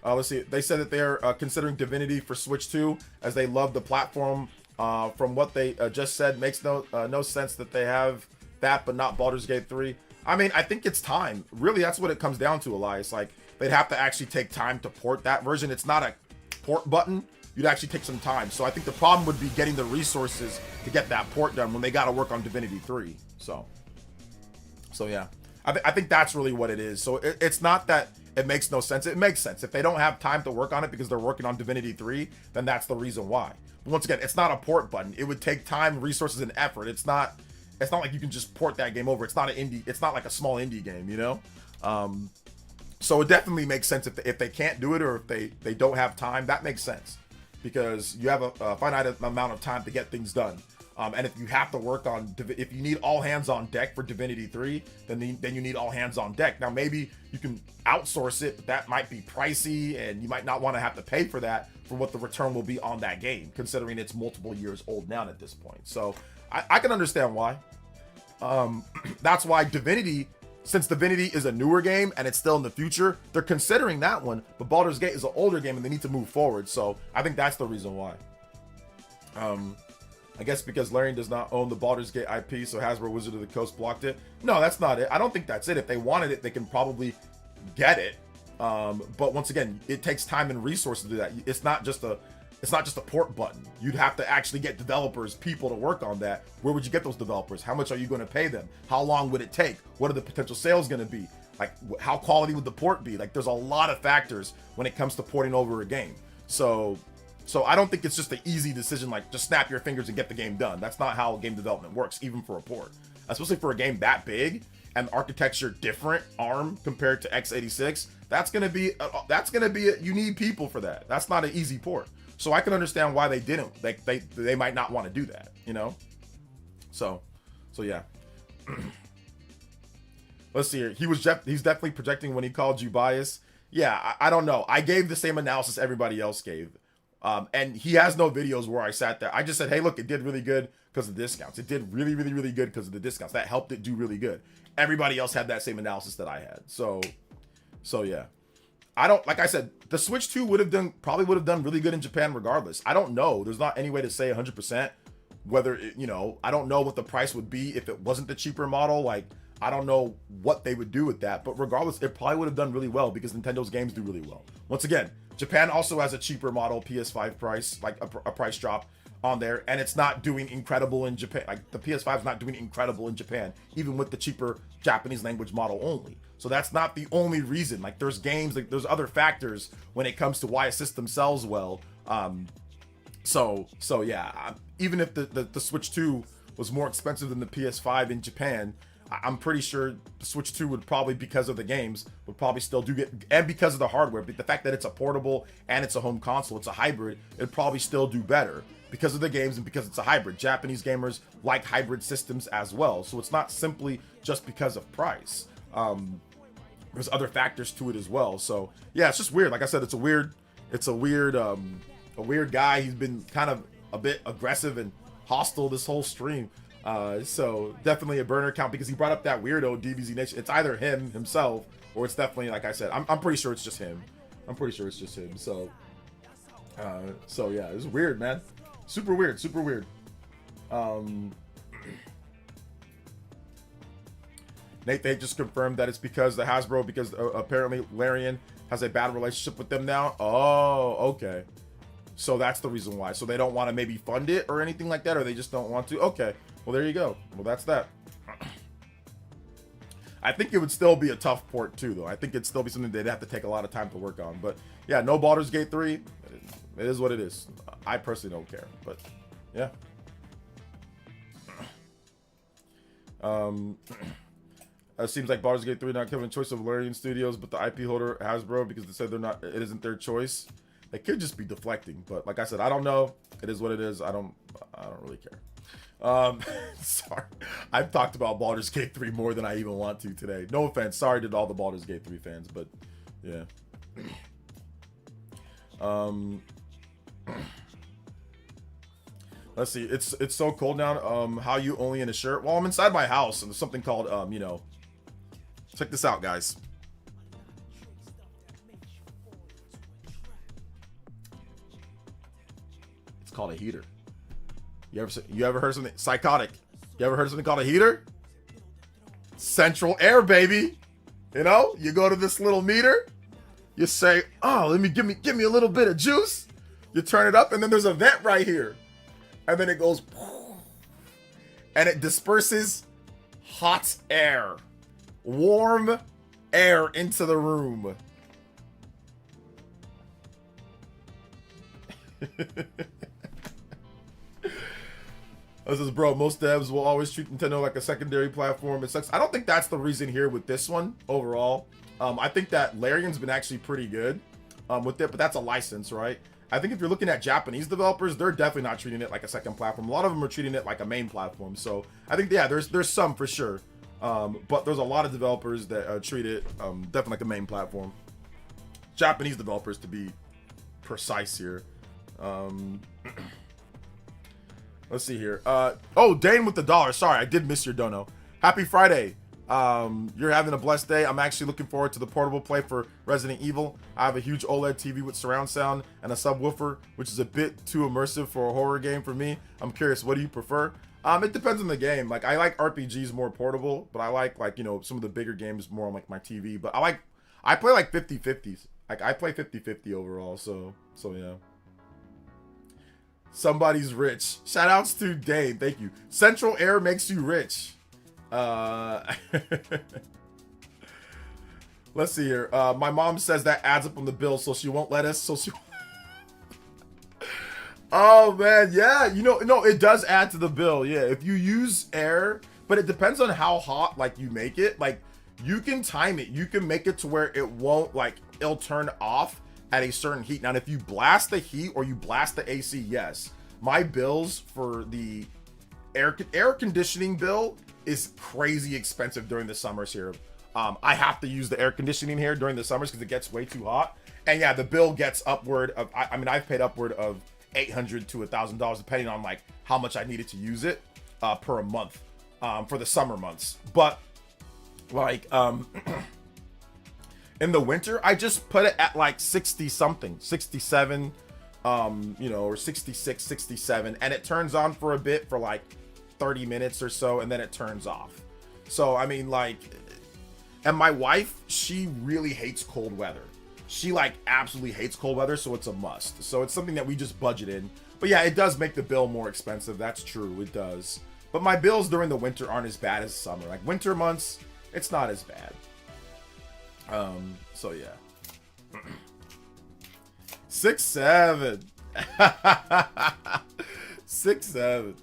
Let's see. They said that they're considering Divinity for Switch 2 as they love the platform. From what they just said, makes no sense that they have that but not Baldur's Gate 3. I mean, I think it's time. Really, that's what it comes down to, Elias. Like, they'd have to actually take time to port that version. It's not a port button. You'd actually take some time. So I think the problem would be getting the resources to get that port done when they got to work on Divinity 3. So yeah. I think that's really what it is. So it's not that it makes no sense. It makes sense. If they don't have time to work on it because they're working on Divinity 3, then that's the reason why. But once again, it's not a port button. It would take time, resources, and effort. It's not like you can just port that game over. It's not an indie. It's not like a small indie game, you know? So it definitely makes sense if they can't do it, or if they don't have time. That makes sense because you have a finite amount of time to get things done. And if you have to work on, if you need all hands on deck for Divinity 3, then you need all hands on deck. Now, maybe you can outsource it, but that might be pricey, and you might not want to have to pay for that for what the return will be on that game, considering it's multiple years old now at this point. So I can understand why. That's why Divinity, since Divinity is a newer game and it's still in the future, they're considering that one, but Baldur's Gate is an older game and they need to move forward. So I think that's the reason why. I guess because Larian does not own the Baldur's Gate IP, so Hasbro Wizard of the Coast blocked it. No, that's not it. I don't think that's it. If they wanted it, they can probably get it. But once again, it takes time and resources to do that. It's not just a port button. You'd have to actually get developers, people to work on that. Where would you get those developers? How much are you going to pay them? How long would it take? What are the potential sales going to be? Like, how quality would the port be? Like, there's a lot of factors when it comes to porting over a game. So I don't think it's just an easy decision, like just snap your fingers and get the game done. That's not how game development works, even for a port. Especially for a game that big and architecture different, ARM compared to x86. That's gonna be you need people for that. That's not an easy port. So I can understand why they didn't. They might not want to do that, you know. So yeah. Let's see here. He's definitely projecting when he called you biased. Yeah, I don't know. I gave the same analysis everybody else gave. And he has no videos where I sat there. I just said, hey, look, it did really good because of the discounts. It did really, really, really good because of the discounts. That helped it do really good. Everybody else had that same analysis that I had. So yeah. Like I said, the Switch 2 probably would have done really good in Japan regardless. I don't know. There's not any way to say 100% whether, I don't know what the price would be if it wasn't the cheaper model. Like, I don't know what they would do with that, but regardless, it probably would have done really well because Nintendo's games do really well. Once again, Japan also has a cheaper model PS5 price, like a price drop on there, and it's not doing incredible in Japan. Like the PS5 is not doing incredible in Japan, even with the cheaper Japanese language model only. So that's not the only reason. Like there's games, like there's other factors when it comes to why a system sells well. So yeah, even if the Switch 2 was more expensive than the PS5 in Japan, I'm pretty sure the Switch 2 would probably, because of the games, would probably still do get, and because of the hardware, but the fact that it's a portable and it's a home console, it's a hybrid, it'd probably still do better because of the games and because it's a hybrid. Japanese gamers like hybrid systems as well, so it's not simply just because of price. There's other factors to it as well. So yeah, it's just weird. Like I said, it's a weird guy. He's been kind of a bit aggressive and hostile this whole stream. So definitely a burner account because he brought up that weirdo DBZ Nation. It's either him himself or it's definitely, like I said, I'm pretty sure it's just him. I'm pretty sure it's just him. So yeah, it's weird, man. Super weird, super weird. Nate, they just confirmed that it's because the Hasbro, because apparently Larian has a bad relationship with them now. Oh, okay. So that's the reason why. So they don't want to maybe fund it or anything like that, or they just don't want to. Okay. Well, there you go. Well, that's that. I think it would still be a tough port too, though. I think it'd still be something they'd have to take a lot of time to work on. But yeah, no Baldur's Gate 3. It is what it is. I personally don't care, but yeah. It seems like Baldur's Gate 3 not given choice of Larian Studios, but the IP holder Hasbro, because they said they're not. It isn't their choice. They could just be deflecting, but like I said, I don't know. It is what it is. I don't really care. Sorry, I've talked about Baldur's Gate 3 more than I even want to today. No offense. Sorry to all the Baldur's Gate 3 fans, but yeah. Let's see. It's so cold now. How you only in a shirt? Well, I'm inside my house, and there's something called check this out, guys. It's called a heater. You ever heard something psychotic? You ever heard of something called a heater? Central air, baby. You know, you go to this little meter, you say, "Oh, give me a little bit of juice." You turn it up, and then there's a vent right here, and then it goes, and it disperses hot air, warm air into the room. This is, bro, most devs will always treat Nintendo like a secondary platform. It sucks. I don't think that's the reason here with this one overall. I think that Larian's been actually pretty good with it, but that's a license, right? I think if you're looking at Japanese developers, they're definitely not treating it like a second platform. A lot of them are treating it like a main platform. So I think, yeah, there's some for sure. But there's a lot of developers that treat it definitely like a main platform. Japanese developers, to be precise here. Let's see here. Oh, Dane with the $1. Sorry, I did miss your dono. Happy Friday. You're having a blessed day. I'm actually looking forward to the portable play for Resident Evil. I have a huge OLED TV with surround sound and a subwoofer, which is a bit too immersive for a horror game for me. I'm curious, what do you prefer? It depends on the game. Like, I like RPGs more portable, but I like some of the bigger games more on like my TV. But I play like 50-50s. Like, I play 50-50 overall, so yeah. Somebody's rich. Shout outs to Dane. Thank you. Central air makes you rich. Let's see here. My mom says that adds up on the bill, so she won't let us. Oh man, yeah. No, it does add to the bill. Yeah, if you use air, but it depends on how hot like you make it. Like, you can time it. You can make it to where it won't, like, it'll turn off at a certain heat. Now, if you blast the heat or you blast the AC, yes. My bills for the air conditioning bill is crazy expensive during the summers here. I have to use the air conditioning here during the summers because it gets way too hot. And yeah, the bill gets upward of, I mean, I've paid upward of $800 to $1,000 depending on like how much I needed to use it per a month for the summer months. But like, in the winter, I just put it at like 60 something, 67, or 66, 67, and it turns on for a bit for like 30 minutes or so, and then it turns off. So I mean, like, and my wife, she really hates cold weather. She like absolutely hates cold weather, so it's a must. So it's something that we just budget in. But yeah, it does make the bill more expensive. That's true, it does. But my bills during the winter aren't as bad as summer. Like winter months, it's not as bad. So yeah. 6-7. 6-7.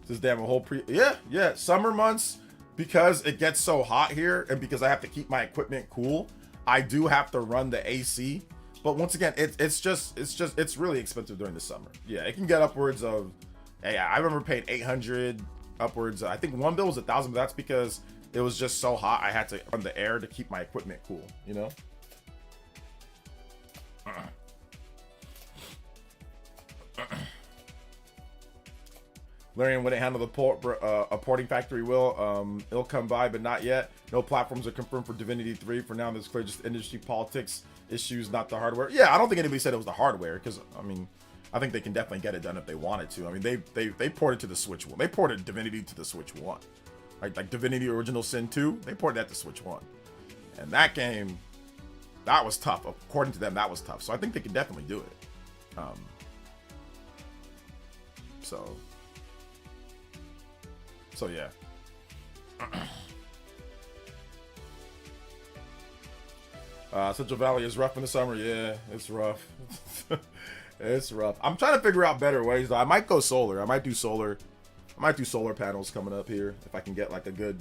This damn a whole yeah. Summer months, because it gets so hot here and because I have to keep my equipment cool, I do have to run the AC. But once again, it's really expensive during the summer. Yeah, it can get upwards of, yeah, I remember paying 800 upwards. I think one bill was 1,000, but that's because it was just so hot. I had to run the air to keep my equipment cool, you know? Larian wouldn't handle the porting factory will. It'll come by, but not yet. No platforms are confirmed for Divinity 3. For now, there's clear just industry politics issues, not the hardware. Yeah, I don't think anybody said it was the hardware, because, I mean, I think they can definitely get it done if they wanted to. I mean, they ported to the Switch 1. They ported Divinity to the Switch 1. Right? Like Divinity Original Sin 2, they ported that to Switch 1. And that game, that was tough. According to them, that was tough. So I think they can definitely do it. So yeah. Central Valley is rough in the summer. Yeah, it's rough. It's rough. I'm trying to figure out better ways though. I might go solar. I might do solar panels coming up here if I can get like a good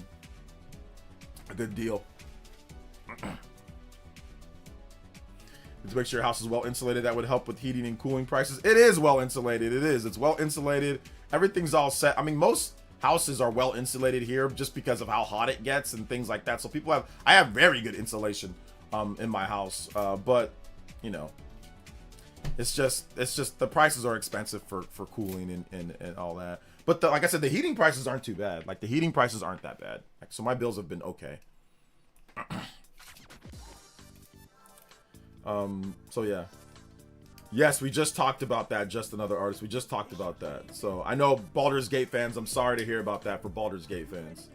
deal. To make sure your house is well insulated, that would help with heating and cooling prices. It is well insulated. It is. It's well insulated. Everything's all set. I mean, most houses are well insulated here just because of how hot it gets and things like that. So I have very good insulation in my house. But you know, it's just the prices are expensive for cooling and all that. But like I said, the heating prices aren't too bad. Like the heating prices aren't that bad. Like, so my bills have been okay. So yeah. Yes, we just talked about that. Just Another Artist. We just talked about that. So I know Baldur's Gate fans. I'm sorry to hear about that for Baldur's Gate fans.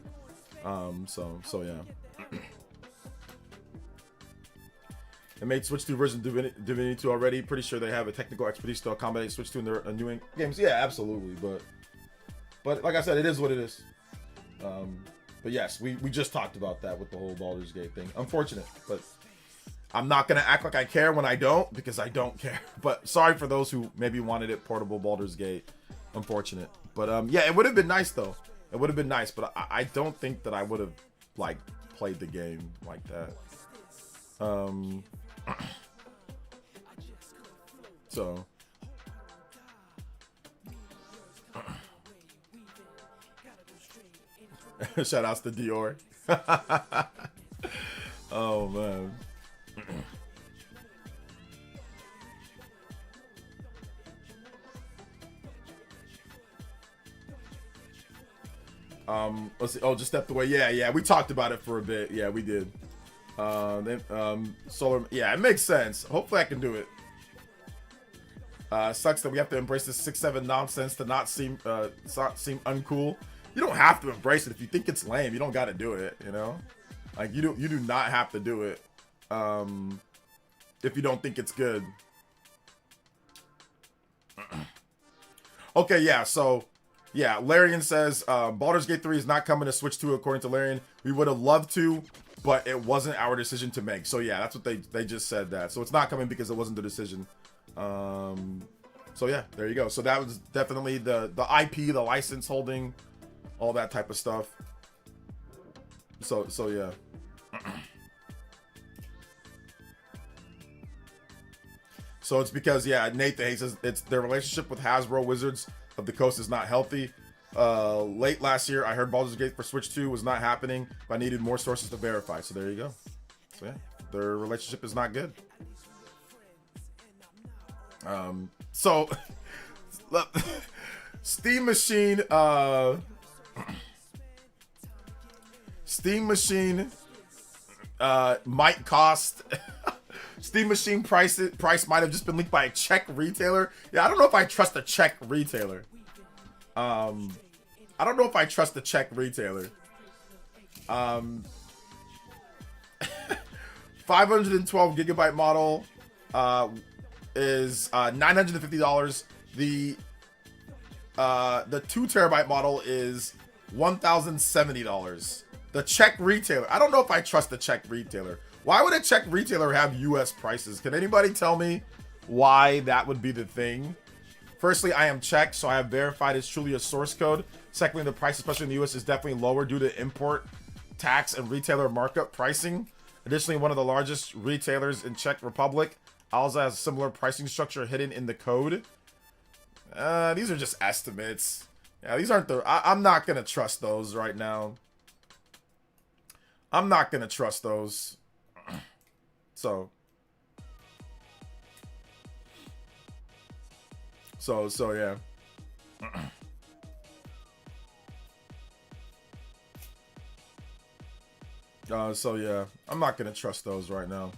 So yeah. They made Switch 2 version of Divinity 2 already. Pretty sure they have a technical expertise to accommodate Switch 2 in their new games. Yeah, absolutely. But like I said, it is what it is. But yes, we just talked about that with the whole Baldur's Gate thing. Unfortunate, but I'm not going to act like I care when I don't, because I don't care. But sorry for those who maybe wanted it portable Baldur's Gate. Unfortunate. But yeah, it would have been nice though. It would have been nice, but I don't think that I would have like played the game like that. So shout outs to Dior. Oh man. Let's see. Oh, just stepped away. Yeah, we talked about it for a bit. Yeah, we did. Solar. Yeah, it makes sense. Hopefully I can do it. Sucks that we have to embrace this 6-7 nonsense to not seem uncool. You don't have to embrace it. If you think it's lame, you don't got to do it, you know? Like you do not have to do it. If you don't think it's good. Okay, yeah, so yeah, Larian says Baldur's Gate 3 is not coming to Switch 2 according to Larian. We would have loved to, but it wasn't our decision to make. So yeah, that's what they just said that. So it's not coming because it wasn't the decision. So yeah, there you go. So that was definitely the IP, the license holding, all that type of stuff. So yeah. So it's because, yeah, Nate the Hay says it's their relationship with Hasbro Wizards of the Coast is not healthy. Late last year, I heard Baldur's Gate for Switch 2 was not happening, but I needed more sources to verify. So there you go. So yeah, their relationship is not good. So Steam Machine might cost Steam Machine price might have just been leaked by a Czech retailer. Yeah, I don't know if I trust a Czech retailer. I don't know if I trust the Czech retailer. 512 gigabyte model is $950. The 2 terabyte model is $1,070. The Czech retailer. I don't know if I trust the Czech retailer. Why would a Czech retailer have US prices? Can anybody tell me why that would be the thing? Firstly, I am Czech, so I have verified it's truly a source code. Secondly, the price, especially in the US, is definitely lower due to import tax and retailer markup pricing. Additionally, one of the largest retailers in Czech Republic also has a similar pricing structure hidden in the code. These are just estimates. Yeah, these aren't the... I'm not going to trust those right now. I'm not going to trust those. So yeah. So yeah, I'm not gonna trust those right now.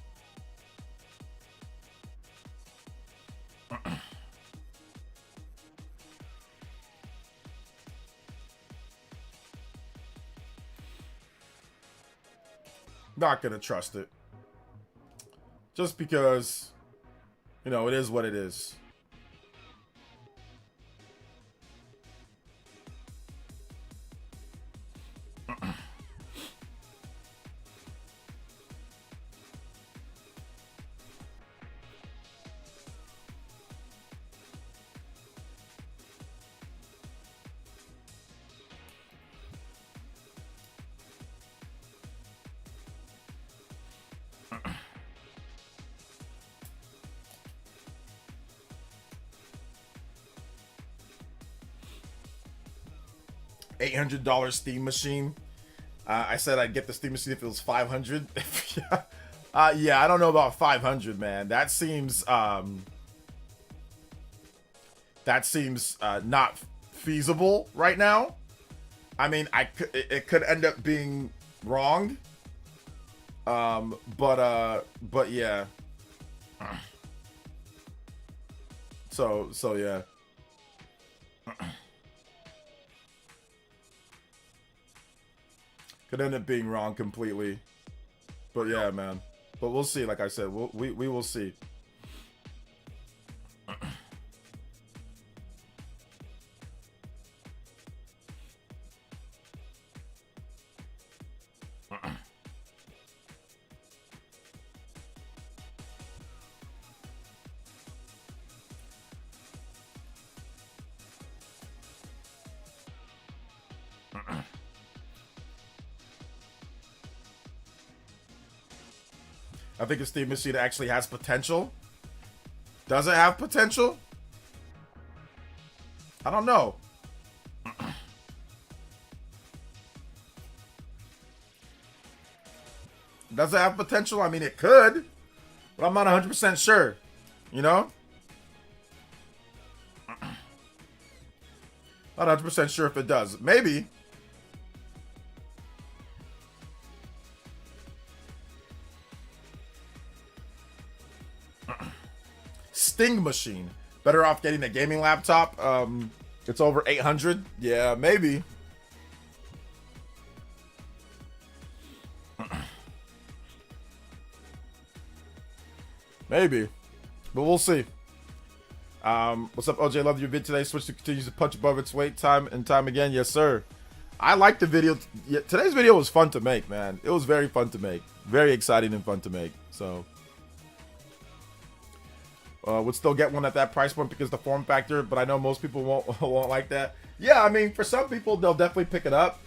Not gonna trust it. Just because, you know, it is what it is. $800 Steam machine. I said I'd get the Steam machine if it was $500. Yeah, I don't know about 500, man. That seems not feasible right now. I mean, it could end up being wrong. But yeah. So yeah. Could end up being wrong completely. But yeah, man. But we'll see. Like I said, we will see. I think a Steam machine actually has potential. Does it have potential? I don't know. Does it have potential? I mean, it could, but I'm not 100% sure. You know? Not 100% sure if it does. Maybe. Sting machine. Better off getting a gaming laptop. It's over 800. Yeah, maybe. Maybe. But we'll see. What's up, OJ? Love your vid today. Switch to continues to punch above its weight time and time again. Yes, sir. I liked the video. Yeah, today's video was fun to make, man. It was very fun to make. Very exciting and fun to make. So would still get one at that price point because the form factor, but I know most people won't like that. Yeah, I mean, for some people, they'll definitely pick it up.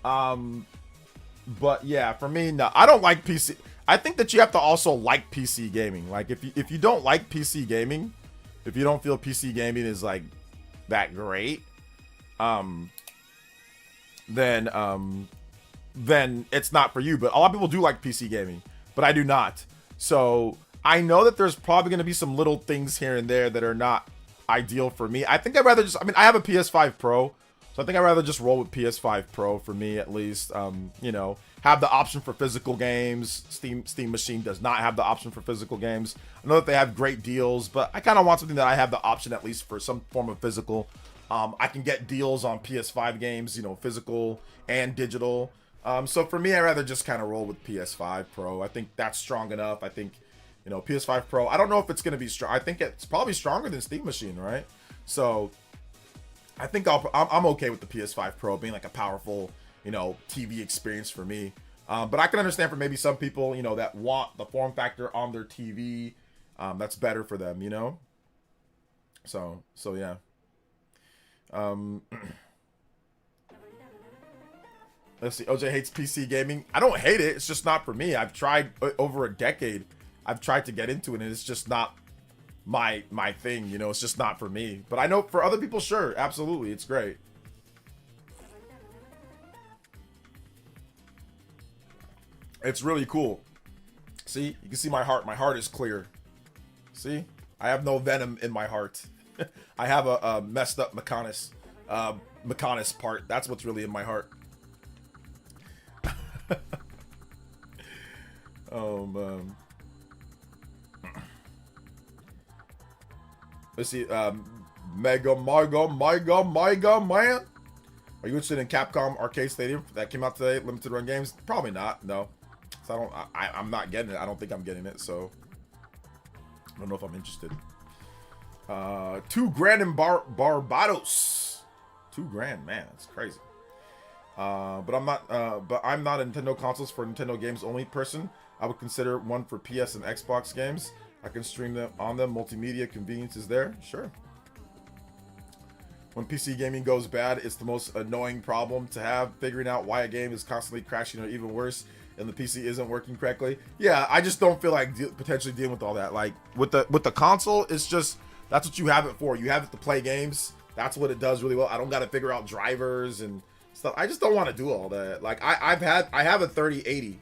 But yeah, for me, no. I don't like PC. I think that you have to also like PC gaming. Like, if you don't like PC gaming, if you don't feel PC gaming is like that great, then it's not for you. But a lot of people do like PC gaming, but I do not. So I know that there's probably going to be some little things here and there that are not ideal for me. I think I'd rather just, I mean, I have a PS5 Pro, so I think I'd rather just roll with PS5 Pro for me at least. You know, have the option for physical games. Steam Machine does not have the option for physical games. I know that they have great deals, but I kind of want something that I have the option at least for some form of physical I can get deals on PS5 games, you know, physical and digital. So for me, I'd rather just kind of roll with PS5 Pro. I think that's strong enough. I think, you know, PS5 Pro, I don't know if it's going to be strong. I think it's probably stronger than Steam Machine, right? So I think I'm okay with the PS5 Pro being like a powerful, you know, TV experience for me. But I can understand for maybe some people, you know, that want the form factor on their TV. That's better for them, you know? So yeah. Let's see. OJ hates PC gaming. I don't hate it. It's just not for me. I've tried over a decade. I've tried to get into it, and it's just not my thing. You know, it's just not for me. But I know for other people, sure, absolutely, it's great. It's really cool. See, you can see my heart. My heart is clear. See, I have no venom in my heart. I have a messed up Mechonis part. That's what's really in my heart. Oh man. Let's see. Mega man. Are you interested in Capcom Arcade Stadium that came out today? Limited run games? Probably not. No. So I'm not getting it. I don't think I'm getting it. So I don't know if I'm interested. $2,000 in Barbados. $2,000, man, that's crazy. But I'm not a Nintendo consoles for Nintendo games only person. I would consider one for PS and Xbox games. I can stream them on them. Multimedia convenience is there. Sure. When PC gaming goes bad, it's the most annoying problem to have. Figuring out why a game is constantly crashing, or even worse, and the PC isn't working correctly. Yeah, I just don't feel like potentially dealing with all that. Like with the console, it's just that's what you have it for. You have it to play games. That's what it does really well. I don't got to figure out drivers and stuff. I just don't want to do all that. Like I have a 3080.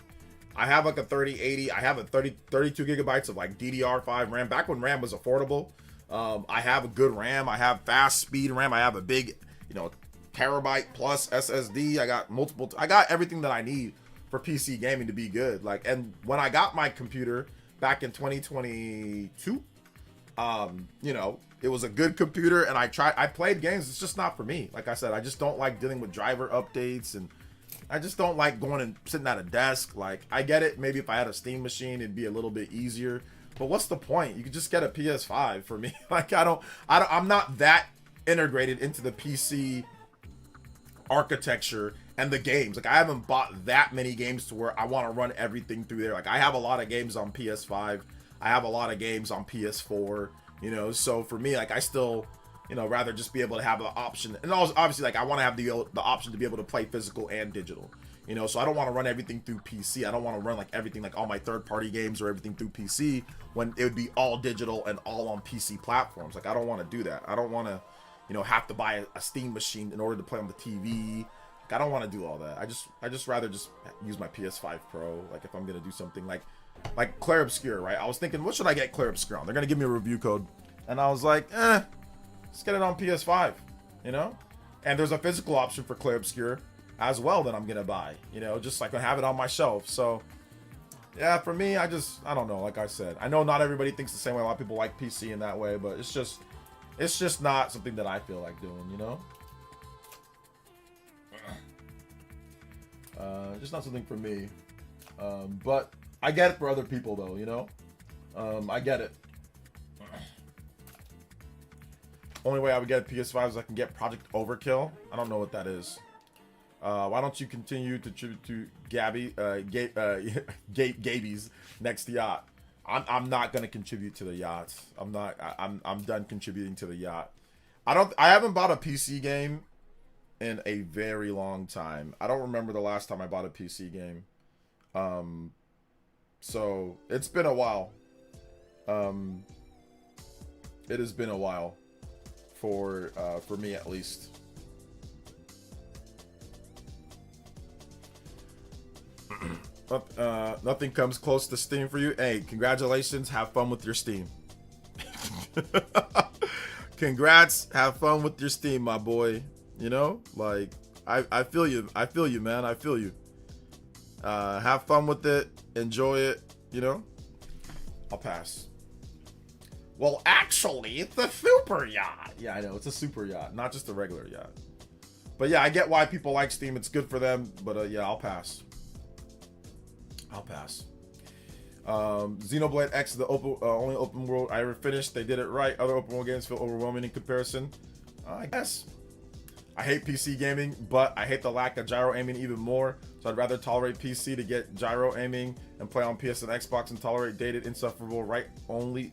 I have like a 3080. I have a 32 gigabytes of like DDR5 RAM. Back when RAM was affordable. I have a good RAM. I have fast speed RAM. I have a big, you know, terabyte plus SSD. I got everything that I need for PC gaming to be good. Like, and when I got my computer back in 2022, you know, it was a good computer, and I played games. It's just not for me. Like I said, I just don't like dealing with driver updates, and I just don't like going and sitting at a desk. Like, I get it. Maybe if I had a Steam machine, it'd be a little bit easier. But what's the point? You could just get a PS5 for me. Like, I'm not that integrated into the PC architecture and the games. Like, I haven't bought that many games to where I want to run everything through there. Like, I have a lot of games on PS5. I have a lot of games on PS4, you know, so for me, like, I still, you know, rather just be able to have the option. And also, obviously, like, I want to have the option to be able to play physical and digital, you know, so I don't want to run everything through PC. I don't want to run like everything, like all my third-party games or everything through PC when it would be all digital and all on PC platforms. Like, I don't want to do that. I don't want to, you know, have to buy a Steam machine in order to play on the TV. Like, I don't want to do all that. I just rather just use my PS5 Pro. Like, if I'm gonna do something like Clair Obscur, right? I was thinking, what should I get Clair Obscur on? They're gonna give me a review code, and I was like, let's get it on PS5, you know. And there's a physical option for Clair Obscur as well that I'm gonna buy, you know, just like I have it on my shelf. So yeah, for me, I don't know. Like I said, I know not everybody thinks the same way. A lot of people like PC in that way, but it's just not something that I feel like doing, you know. Just not something for me. But I get it for other people though, you know. I get it. Only way I would get PS5 is I can get Project Overkill. I don't know what that is. Why don't you continue to tribute to Gaby's next yacht? I'm not gonna contribute to the yacht. I'm done contributing to the yacht. I haven't bought a PC game in a very long time. I don't remember the last time I bought a PC game. So it's been a while. It has been a while for me at least. Nothing comes close to Steam for you. Hey, congratulations. Have fun with your Steam. Congrats. Have fun with your Steam, my boy. You know, like, I feel you. I feel you, man. I feel you. Have fun with it. Enjoy it. You know, I'll pass. Well, actually, it's a super yacht. Yeah, I know. It's a super yacht, not just a regular yacht. But yeah, I get why people like Steam. It's good for them. But yeah, I'll pass. I'll pass. Xenoblade X is the only open world I ever finished. They did it right. Other open world games feel overwhelming in comparison. I guess. I hate PC gaming, but I hate the lack of gyro aiming even more. So I'd rather tolerate PC to get gyro aiming and play on PS and Xbox and tolerate dated, insufferable, right only.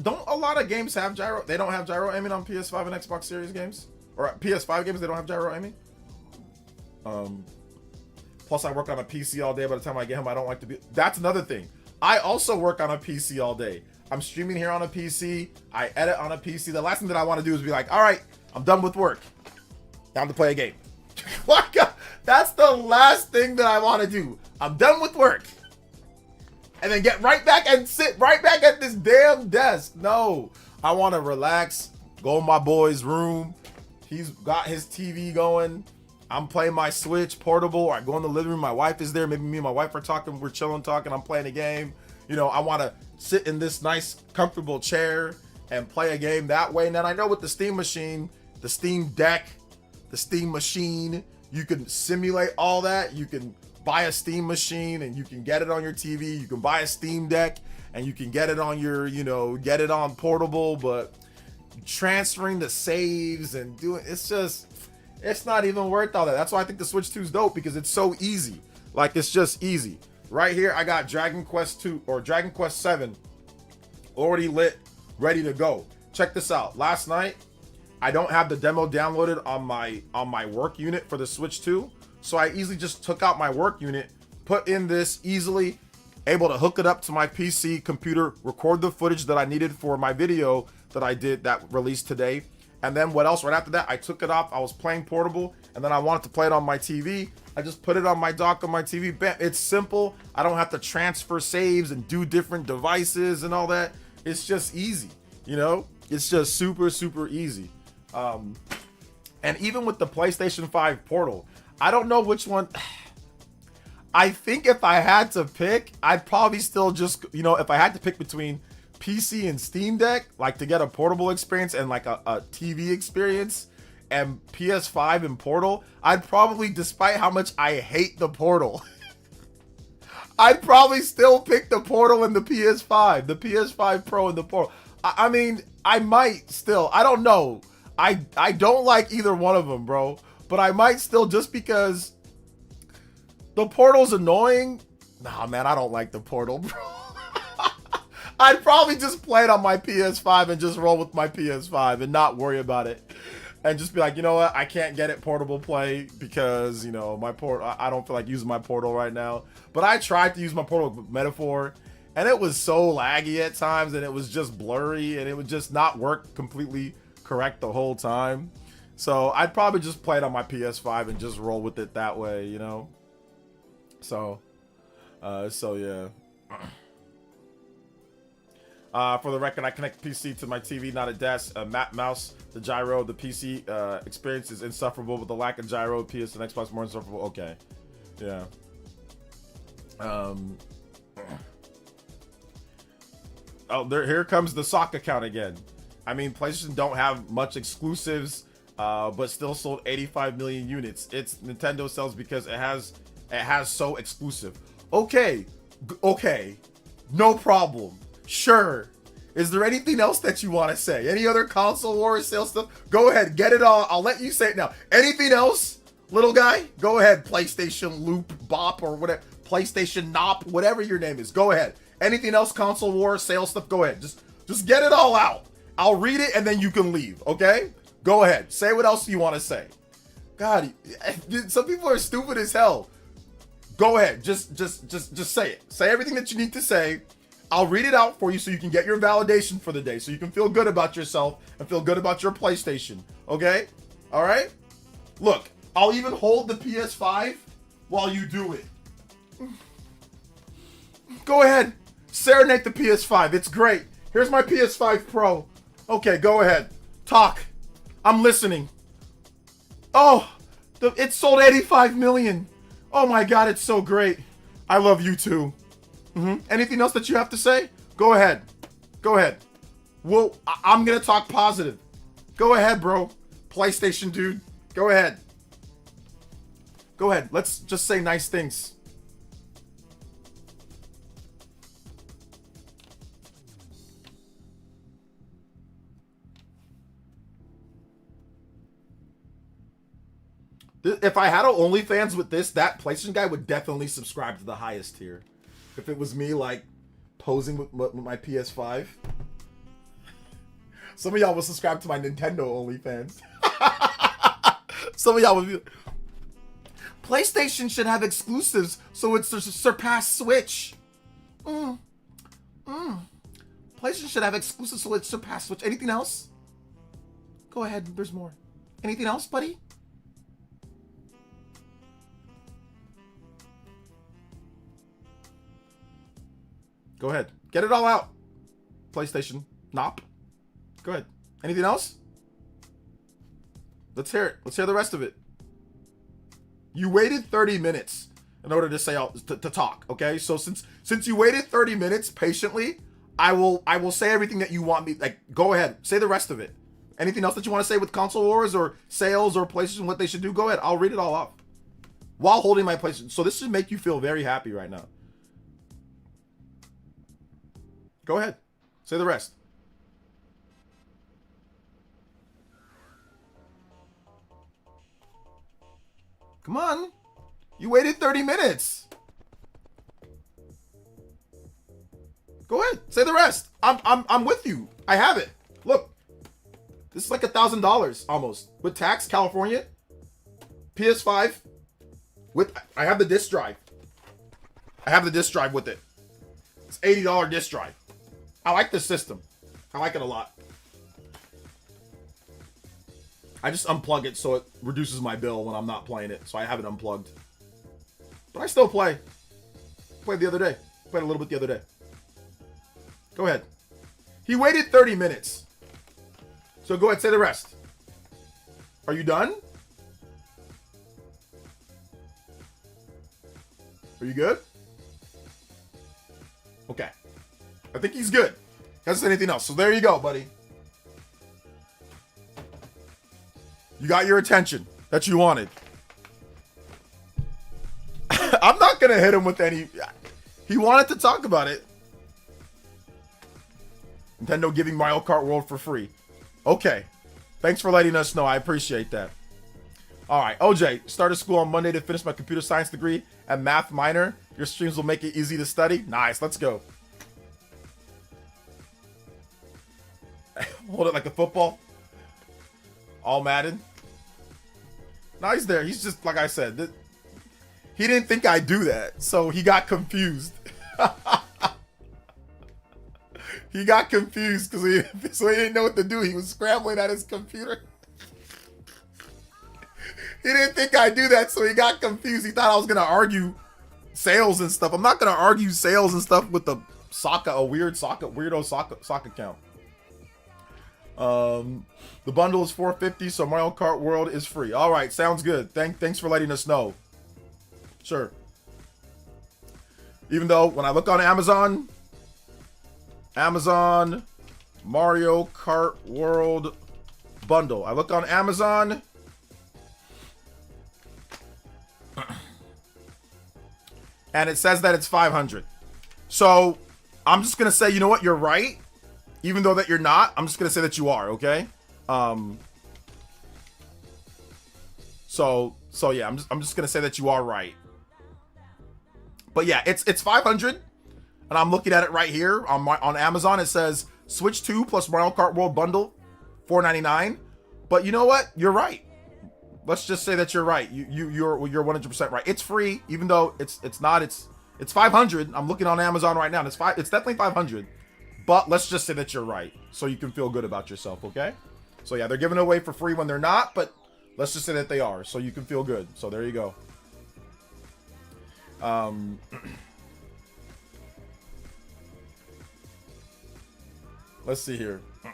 Don't a lot of games have gyro? They don't have gyro aiming on PS5 and Xbox Series games? Or PS5 games, they don't have gyro aiming? Plus, I work on a PC all day. By the time I get home, I don't like to be... That's another thing. I also work on a PC all day. I'm streaming here on a PC. I edit on a PC. The last thing that I want to do is be like, all right, I'm done with work. Time to play a game. That's the last thing that I want to do. I'm done with work. And then get right back and sit right back at this damn desk. No, I want to relax, go in my boy's room. He's got his TV going. I'm playing my Switch portable, or I go in the living room. My wife is there. Maybe me and my wife are talking. We're chilling, talking. I'm playing a game. You know, I want to sit in this nice, comfortable chair and play a game that way. And then I know with the Steam machine, the Steam Deck, the Steam machine, you can simulate all that. You can buy a Steam machine and you can get it on your TV. You can buy a Steam Deck and you can get it on your, you know, get it on portable, but transferring the saves and doing, it's not even worth all that. That's why I think the Switch 2 is dope, because it's so easy. Like, it's just easy. Right here, I got Dragon Quest 2 or Dragon Quest 7 already lit, ready to go. Check this out. Last night, I don't have the demo downloaded on my work unit for the Switch 2. So I easily just took out my work unit, put in this easily, able to hook it up to my PC computer, record the footage that I needed for my video that I did that released today. And then what else? Right after that, I took it off. I was playing portable, and then I wanted to play it on my TV. I just put it on my dock on my TV. Bam. It's simple. I don't have to transfer saves and do different devices and all that. It's just easy, you know? It's just super, super easy. And even with the PlayStation 5 Portal, I don't know which one. I think if I had to pick, I'd probably still just, you know, if I had to pick between PC and Steam Deck, like to get a portable experience and like a TV experience, and PS5 and Portal, I'd probably, despite how much I hate the Portal, I'd probably still pick the Portal and the PS5 Pro and the Portal. I mean, I might still, I don't know. I don't like either one of them, bro. But I might still, just because the Portal's annoying. Nah, man, I don't like the Portal, bro. I'd probably just play it on my PS5 and just roll with my PS5 and not worry about it. And just be like, you know what? I can't get it portable play because, you know, I don't feel like using my Portal right now. But I tried to use my Portal Metaphor, and it was so laggy at times, and it was just blurry, and it would just not work completely correct the whole time. So I'd probably just play it on my PS5 and just roll with it that way, you know? So yeah. For the record, I connect the PC to my TV, not a desk. Mouse, the gyro, the PC experience is insufferable, but the lack of gyro, PS and Xbox more insufferable. Okay, yeah. Oh, here comes the sock account again. I mean, PlayStation don't have much exclusives, but still sold 85 million units. It's Nintendo sells because it has so exclusive. Okay, no problem. Sure. Is there anything else that you want to say? Any other console war sales stuff? Go ahead, get it all. I'll let you say it now. Anything else, little guy? Go ahead. PlayStation Loop Bop or whatever. PlayStation Nop, whatever your name is. Go ahead. Anything else, console war sales stuff? Go ahead. Just get it all out. I'll read it and then you can leave. Okay? Go ahead. Say what else you want to say. God, some people are stupid as hell. Go ahead. Just say it. Say everything that you need to say. I'll read it out for you so you can get your validation for the day, so you can feel good about yourself and feel good about your PlayStation. Okay? All right? Look, I'll even hold the PS5 while you do it. Go ahead. Serenade the PS5. It's great. Here's my PS5 Pro. Okay, go ahead. Talk. I'm listening. Oh, it sold 85 million. Oh my God, it's so great. I love you too. Anything else that you have to say? Go ahead. Go ahead. Well, I'm gonna talk positive. Go ahead, bro. PlayStation dude. Go ahead. Go ahead. Let's just say nice things. If I had an OnlyFans with this, that PlayStation guy would definitely subscribe to the highest tier. If it was me, like, posing with my PS5. Some of y'all will subscribe to my Nintendo OnlyFans. Some of y'all would be... PlayStation should have exclusives so it's surpass Switch. PlayStation should have exclusives so it's surpass Switch. Anything else? Go ahead, there's more. Anything else, buddy? Go ahead. Get it all out. PlayStation. Nop. Go ahead. Anything else? Let's hear it. Let's hear the rest of it. You waited 30 minutes in order to say to talk, okay? So since you waited 30 minutes patiently, I will say everything that you want me. Like, go ahead. Say the rest of it. Anything else that you want to say with console wars or sales or PlayStation, what they should do? Go ahead. I'll read it all off while holding my PlayStation. So this should make you feel very happy right now. Go ahead. Say the rest. Come on. You waited 30 minutes. Go ahead. Say the rest. I'm with you. I have it. Look. This is like $1,000 almost. With tax, California. PS5. I have the disc drive. I have the disc drive with it. It's $80 disc drive. I like this system. I like it a lot. I just unplug it so it reduces my bill when I'm not playing it. So I have it unplugged. But I still play. Played the other day. Played a little bit the other day. Go ahead. He waited 30 minutes. So go ahead, say the rest. Are you done? Are you good? Okay. I think he's good. Hasn't said anything else. So there you go, buddy. You got your attention that you wanted. I'm not going to hit him with any... He wanted to talk about it. Nintendo giving Mario Kart World for free. Okay. Thanks for letting us know. I appreciate that. All right. OJ, started school on Monday to finish my computer science degree and math minor. Your streams will make it easy to study. Nice. Let's go. Hold it like a football. All Madden. No, he's there. He's just, like I said, he didn't think I'd do that. So he got confused. He got confused because he didn't know what to do. He was scrambling at his computer. He didn't think I'd do that, so he got confused. He thought I was going to argue sales and stuff. I'm not going to argue sales and stuff with a weirdo Sokka account. The bundle is $4.50, so Mario Kart World is free. All right, sounds good. Thanks for letting us know. Sure. Even though when I look on Amazon Mario Kart World bundle. I look on Amazon. And it says that it's 500. So I'm just going to say, you know what? You're right. Even though that you're not, I'm just going to say that you are, okay? So yeah, I'm just going to say that you are right. But yeah, it's 500. And I'm looking at it right here on Amazon. It says Switch 2 plus Mario Kart World bundle, $4.99. But you know what? You're right. Let's just say that you're right. You're 100% right. It's free, even though it's not. It's 500. I'm looking on Amazon right now. And it's definitely 500. But let's just say that you're right, so you can feel good about yourself. Okay? So yeah, they're giving it away for free when they're not, but let's just say that they are, so you can feel good. So there you go. Let's see here. All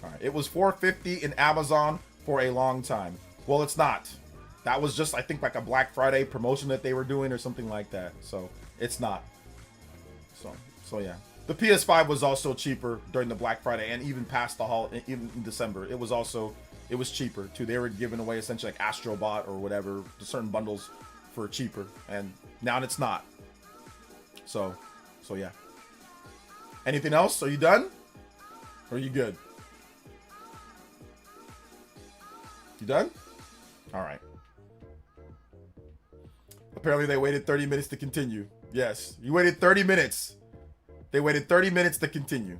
right, it was $4.50 in Amazon for a long time. Well, it's not. That was just, I think, like a Black Friday promotion that they were doing or something like that. So it's not. So yeah. The PS5 was also cheaper during the Black Friday and even past the even in December. It was cheaper too. They were giving away essentially like Astrobot or whatever, certain bundles for cheaper, and now it's not. So yeah. Anything else? Are you done? Or are you good? You done? All right. Apparently they waited 30 minutes to continue. Yes, you waited 30 minutes. They waited 30 minutes to continue.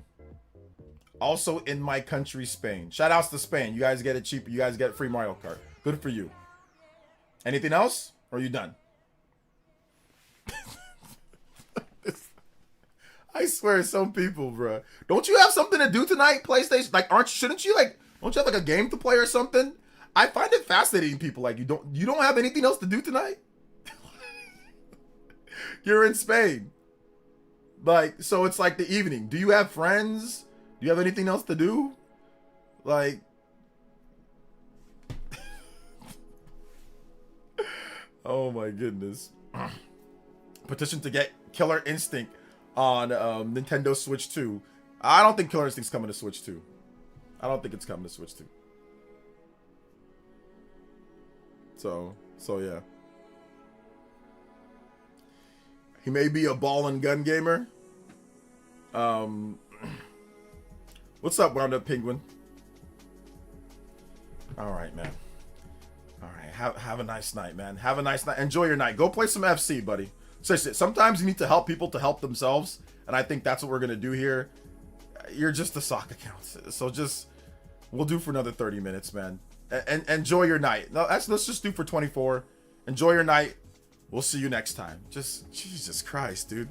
Also in my country, Spain. Shout outs to Spain. You guys get it cheap. You guys get free Mario Kart. Good for you. Anything else? Or are you done? I swear, some people, bro. Don't you have something to do tonight, PlayStation? Like, shouldn't you, like, don't you have like a game to play or something? I find it fascinating, people. Like, you don't have anything else to do tonight? You're in Spain. Like, so it's like the evening. Do you have friends? Do you have anything else to do? Like, oh my goodness. Petition to get Killer Instinct on Nintendo Switch 2. I don't think Killer Instinct's coming to Switch 2. I don't think it's coming to Switch 2. So yeah. He may be a ball and gun gamer. What's up, Wound Up Penguin? All right, man. All right, have a nice night, man. Have a nice night. Enjoy your night. Go play some FC, buddy. Seriously, sometimes you need to help people to help themselves, and I think that's what we're gonna do here. You're just a sock account, so we'll do for another 30 minutes, man. And enjoy your night. No, let's just do for 24. Enjoy your night. We'll see you next time. Just Jesus Christ, dude.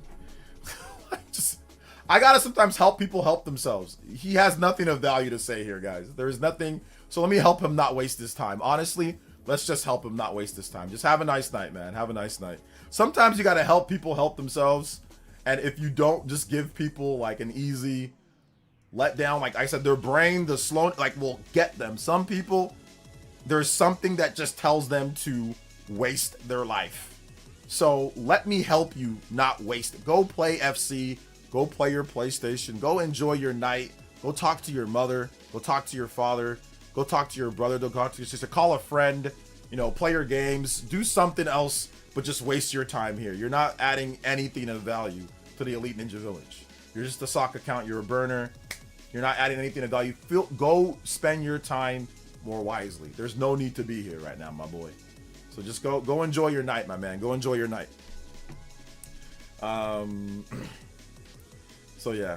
I gotta sometimes help people help themselves. He has nothing of value to say here, guys. There is nothing. So let me help him not waste his time. Honestly, let's just help him not waste his time. Just have a nice night, man. Have a nice night. Sometimes you gotta help people help themselves. And if you don't just give people like an easy letdown, like I said, their brain, the slow, like will get them. Some people, there's something that just tells them to waste their life. So let me help you not waste it. Go play FC. Go play your PlayStation. Go enjoy your night. Go talk to your mother. Go talk to your father. Go talk to your brother. Go talk to your sister. Call a friend. You know, play your games. Do something else, but just waste your time here. You're not adding anything of value to the Elite Ninja Village. You're just a sock account. You're a burner. You're not adding anything of value. Go spend your time more wisely. There's no need to be here right now, my boy. So just go enjoy your night, my man. Go enjoy your night. So yeah.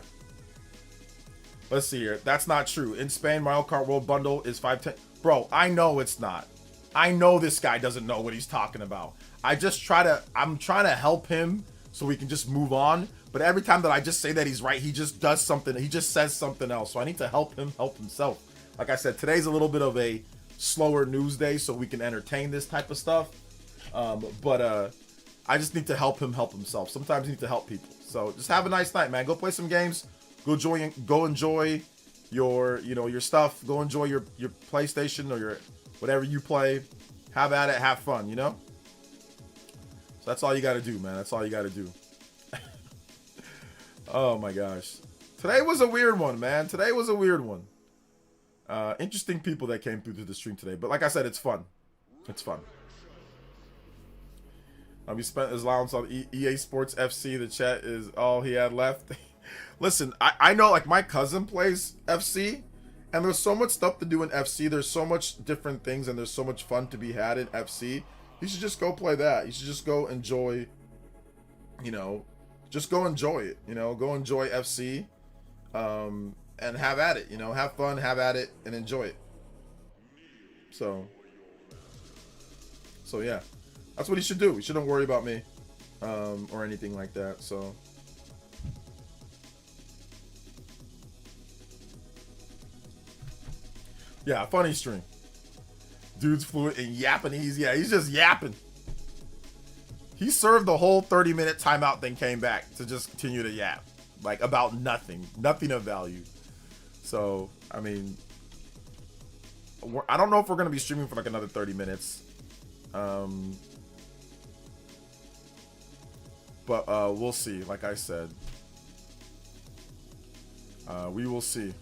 Let's see here. That's not true. In Spain, Mario Kart World Bundle is $5.10. Bro, I know it's not. I know this guy doesn't know what he's talking about. I'm trying to help him so we can just move on. But every time that I just say that he's right, he just does something. He just says something else. So I need to help him help himself. Like I said, today's a little bit of a slower news day so we can entertain this type of stuff. But I just need to help him help himself. Sometimes you need to help people. So just have a nice night, man. Go play some games. Go enjoy your, your stuff. Go enjoy your PlayStation or your whatever you play. Have at it. Have fun, So that's all you got to do, man. That's all you got to do. Oh my gosh. Today was a weird one, man. Today was a weird one. Interesting people that came through to the stream today. But like I said, it's fun. It's fun. We spent his allowance on EA Sports FC. The chat is all he had left. Listen, I know like my cousin plays FC. And there's so much stuff to do in FC. There's so much different things. And there's so much fun to be had in FC. You should just go play that. You should just go enjoy, just go enjoy it. Go enjoy FC. And have at it. Have fun, have at it, and enjoy it. So yeah. That's what he should do. He shouldn't worry about me or anything like that. So yeah, funny stream. Dude's fluent in Japanese. Yeah, he's just yapping. He served the whole 30-minute timeout, then came back to just continue to yap. Like about nothing. Nothing of value. So, I mean, I don't know if we're going to be streaming for like another 30 minutes. But we'll see, like I said. We will see.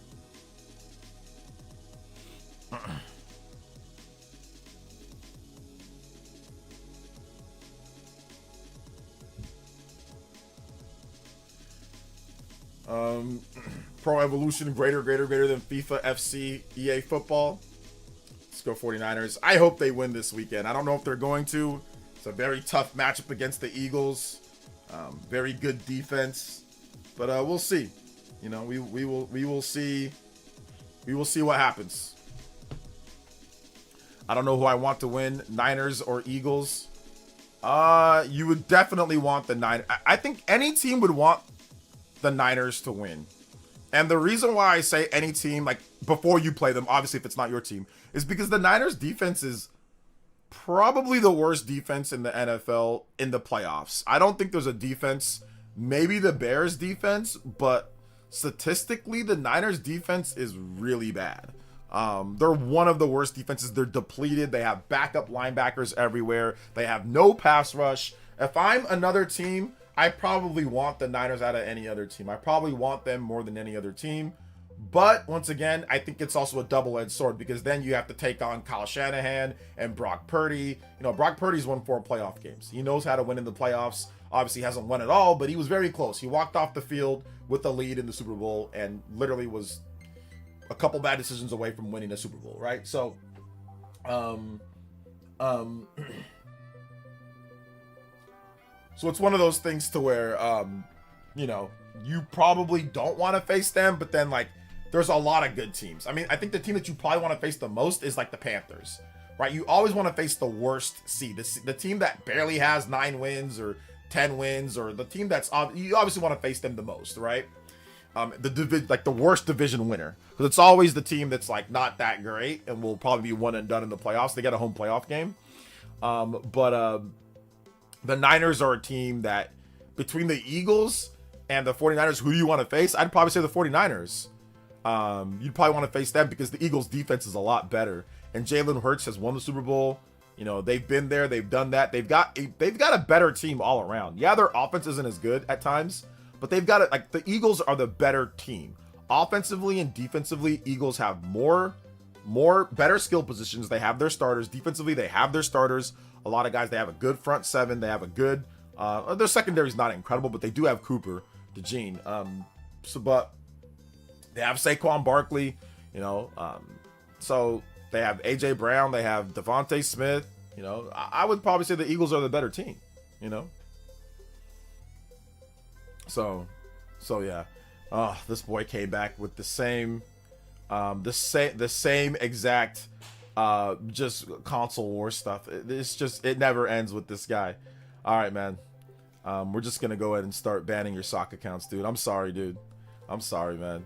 Pro Evolution greater than FIFA, FC, EA Football. Let's go 49ers. I hope they win this weekend. I don't know if they're going to. It's a very tough matchup against the Eagles. Very good defense, but we'll see. You know, we will see. We will see what happens. I don't know who I want to win, Niners or Eagles. You would definitely want the Niners. I think any team would want the Niners to win. And the reason why I say any team, like before you play them, obviously if it's not your team, is because the Niners defense is probably the worst defense in the NFL in the playoffs. I don't think there's a defense, maybe the Bears defense, but statistically the Niners defense is really bad. They're one of the worst defenses. They're depleted. They have backup linebackers everywhere. They have no pass rush. If I'm another team, I probably want the Niners out of any other team. I probably want them more than any other team. But once again, I think it's also a double-edged sword because then you have to take on Kyle Shanahan and Brock Purdy. You know, Brock Purdy's won 4 playoff games. He knows how to win in the playoffs. Obviously, he hasn't won it all, but he was very close. He walked off the field with the lead in the Super Bowl and literally was a couple bad decisions away from winning a Super Bowl, right? So, so it's one of those things to where, you know, you probably don't want to face them, but then like there's a lot of good teams. I mean, I think the team that you probably want to face the most is like the Panthers, right? You always want to face the worst seed, the team that barely has 9 wins or 10 wins, or the team that's you obviously want to face them the most, right? The worst division winner, because it's always the team that's like not that great and will probably be one and done in the playoffs. They get a home playoff game, but the Niners are a team that between the Eagles and the 49ers, who do you want to face? I'd probably say the 49ers. You'd probably want to face them because the Eagles defense is a lot better. And Jalen Hurts has won the Super Bowl. You know, they've been there, they've done that. They've got a better team all around. Yeah, their offense isn't as good at times, but they've got it. Like the Eagles are the better team. Offensively and defensively, Eagles have better skill positions. They have their starters. Defensively, they have their starters. A lot of guys, they have a good front seven. They have a good, their secondary is not incredible, but they do have Cooper, DeJean. But they have Saquon Barkley, you know, so they have AJ Brown, they have Devontae Smith, you know. I would probably say the Eagles are the better team, you know. So yeah. Oh, this boy came back with the same exact just console war stuff. It never ends with this guy. All right, man. We're just gonna go ahead and start banning your sock accounts, dude. I'm sorry, dude. I'm sorry, man.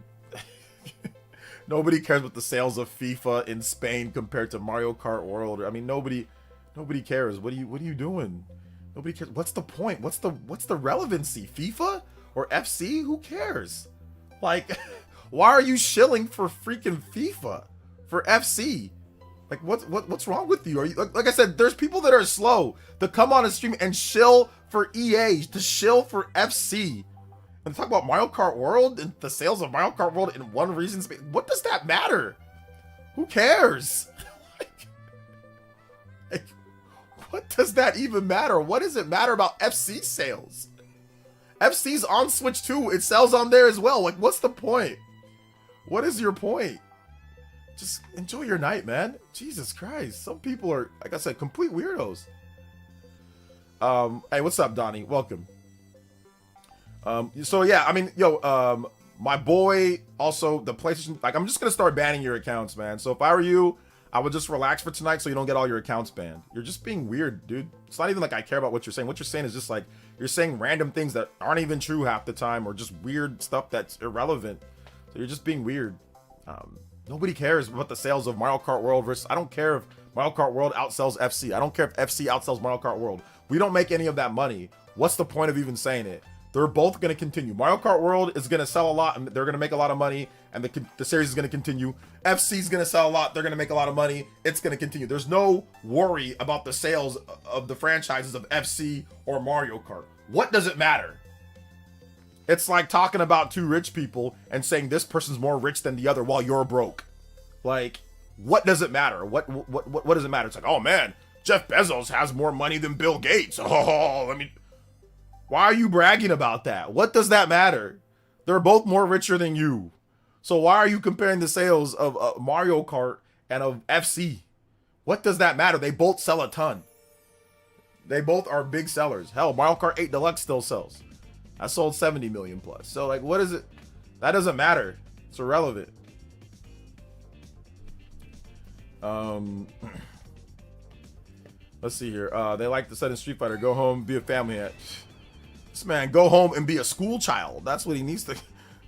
Nobody cares about the sales of FIFA in Spain compared to Mario Kart World. I mean, nobody cares. What are you doing? Nobody cares. What's the point? What's the relevancy? FIFA or FC? Who cares? Like, why are you shilling for freaking FIFA? For FC? Like, what's wrong with you? Are you like I said? There's people that are slow to come on a stream and shill for EA, to shill for FC, and talk about Mario Kart World and the sales of Mario Kart World in one region. What does that matter? Who cares? like, what does that even matter? What does it matter about FC sales? FC's on Switch too. It sells on there as well. Like, what's the point? What is your point? Just enjoy your night, man. Jesus Christ. Some people are, like I said, complete weirdos. Hey, what's up, Donnie? Welcome. So yeah, I mean, my boy, also the PlayStation, like, I'm just gonna start banning your accounts, man. So if I were you, I would just relax for tonight so you don't get all your accounts banned. You're just being weird, dude. It's not even like I care about what you're saying. What you're saying is just like, you're saying random things that aren't even true half the time, or just weird stuff that's irrelevant. So you're just being weird. Nobody cares about the sales of Mario Kart World versus, I don't care if Mario Kart World outsells FC. I don't care if FC outsells Mario Kart World. We don't make any of that money. What's the point of even saying it? They're both going to continue. Mario Kart World is going to sell a lot, and they're going to make a lot of money, and the series is going to continue. FC is going to sell a lot. They're going to make a lot of money. It's going to continue. There's no worry about the sales of the franchises of FC or Mario Kart. What does it matter? It's like talking about two rich people and saying this person's more rich than the other while you're broke. Like, what does it matter? What does it matter? It's like, oh man, Jeff Bezos has more money than Bill Gates. Oh, I mean, why are you bragging about that? What does that matter? They're both more richer than you. So why are you comparing the sales of Mario Kart and of FC? What does that matter? They both sell a ton. They both are big sellers. Hell, Mario Kart 8 Deluxe still sells. I sold 70 million plus. So like, what is it? That doesn't matter. It's irrelevant. Let's see here. They like the set in Street Fighter. Go home, be a family at. This man, go home and be a school child. That's what he needs to.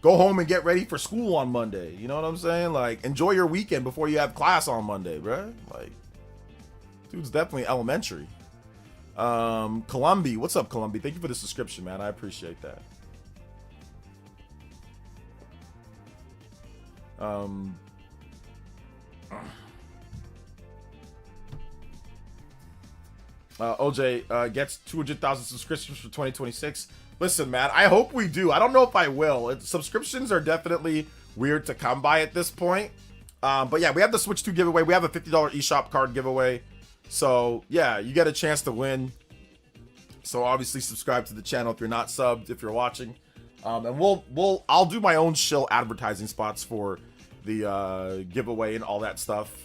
Go home and get ready for school on Monday. You know what I'm saying? Like, enjoy your weekend before you have class on Monday, bruh. Like, dude's definitely elementary. Columbi, what's up, Columbi? Thank you for the subscription, man. I appreciate that. OJ gets 200,000 subscriptions for 2026. Listen, man, I hope we do. I don't know if I will. Subscriptions are definitely weird to come by at this point. But yeah, we have the Switch 2 giveaway. We have a $50 eShop card giveaway. So yeah, you get a chance to win. So obviously subscribe to the channel if you're not subbed, if you're watching. And I'll do my own shill advertising spots for the giveaway and all that stuff.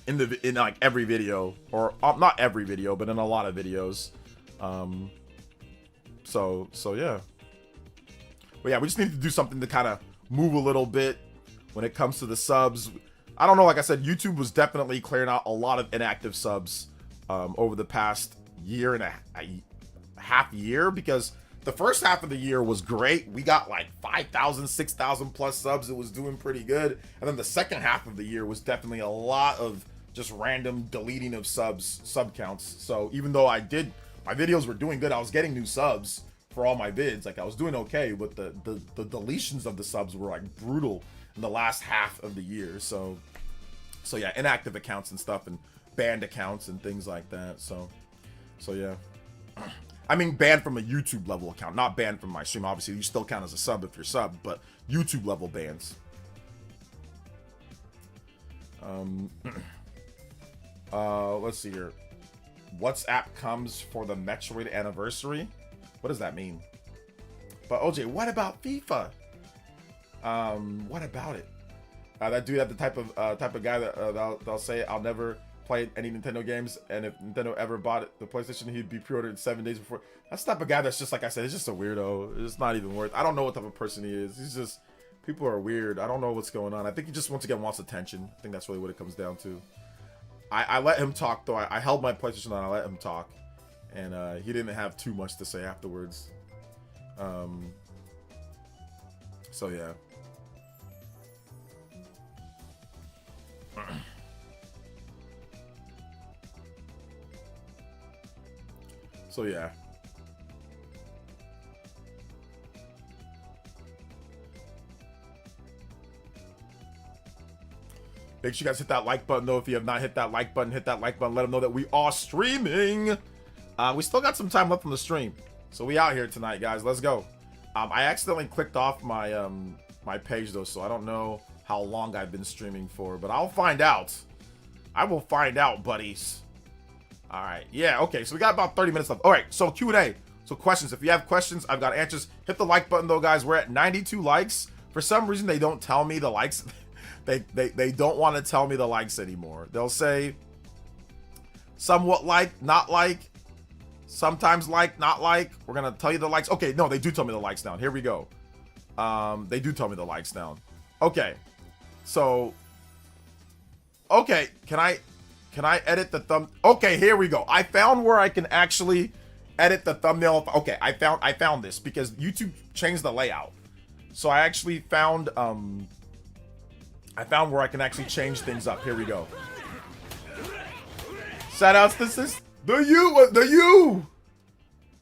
In like every video, or not every video, but in a lot of videos. So yeah. But yeah, we just need to do something to kind of move a little bit when it comes to the subs. I don't know, like I said, YouTube was definitely clearing out a lot of inactive subs over the past year and a half year, because the first half of the year was great. We got like 5,000, 6,000 plus subs. It was doing pretty good. And then the second half of the year was definitely a lot of just random deleting of sub counts. So even though my videos were doing good, I was getting new subs for all my vids. Like, I was doing okay, but the deletions of the subs were like brutal in the last half of the year. So yeah, inactive accounts and stuff, and banned accounts and things like that. So yeah. I mean, banned from a YouTube level account, not banned from my stream. Obviously, you still count as a sub if you're sub, but YouTube level bans. Let's see here. WhatsApp comes for the Metroid anniversary. What does that mean? But OJ, what about FIFA? What about it? That dude had the type of guy that they'll say, I'll never play any Nintendo games, and if Nintendo ever bought the PlayStation, he'd be pre-ordered 7 days before. That's the type of guy that's just, like I said, it's just a weirdo. It's not even worth. I don't know what type of person he is. He's just, people are weird. I don't know what's going on. I think he just once again wants attention. I think that's really what it comes down to. I let him talk though. I held my PlayStation on. I let him talk, and he didn't have too much to say afterwards. So yeah. So yeah. Make sure you guys hit that like button though. If you have not hit that like button, hit that like button. Let them know that we are streaming. We still got some time left on the stream, so we out here tonight, guys. Let's go. I accidentally clicked off my my page though, so I don't know how long I've been streaming for, but I'll find out. I will find out, buddies. All right. Yeah. Okay. So we got about 30 minutes left. All right. So Q&A. So questions. If you have questions, I've got answers. Hit the like button though, guys. We're at 92 likes. For some reason, they don't tell me the likes. They don't want to tell me the likes anymore. They'll say somewhat like, not like, sometimes like, not like. We're gonna tell you the likes. Okay. No, they do tell me the likes down. Here we go. They do tell me the likes down. Okay. So. Okay. Can I edit the thumb? Okay, here we go. I found where I can actually edit the thumbnail. Okay, I found this because YouTube changed the layout. So I actually found where I can actually change things up. Here we go. Shout outs to the you.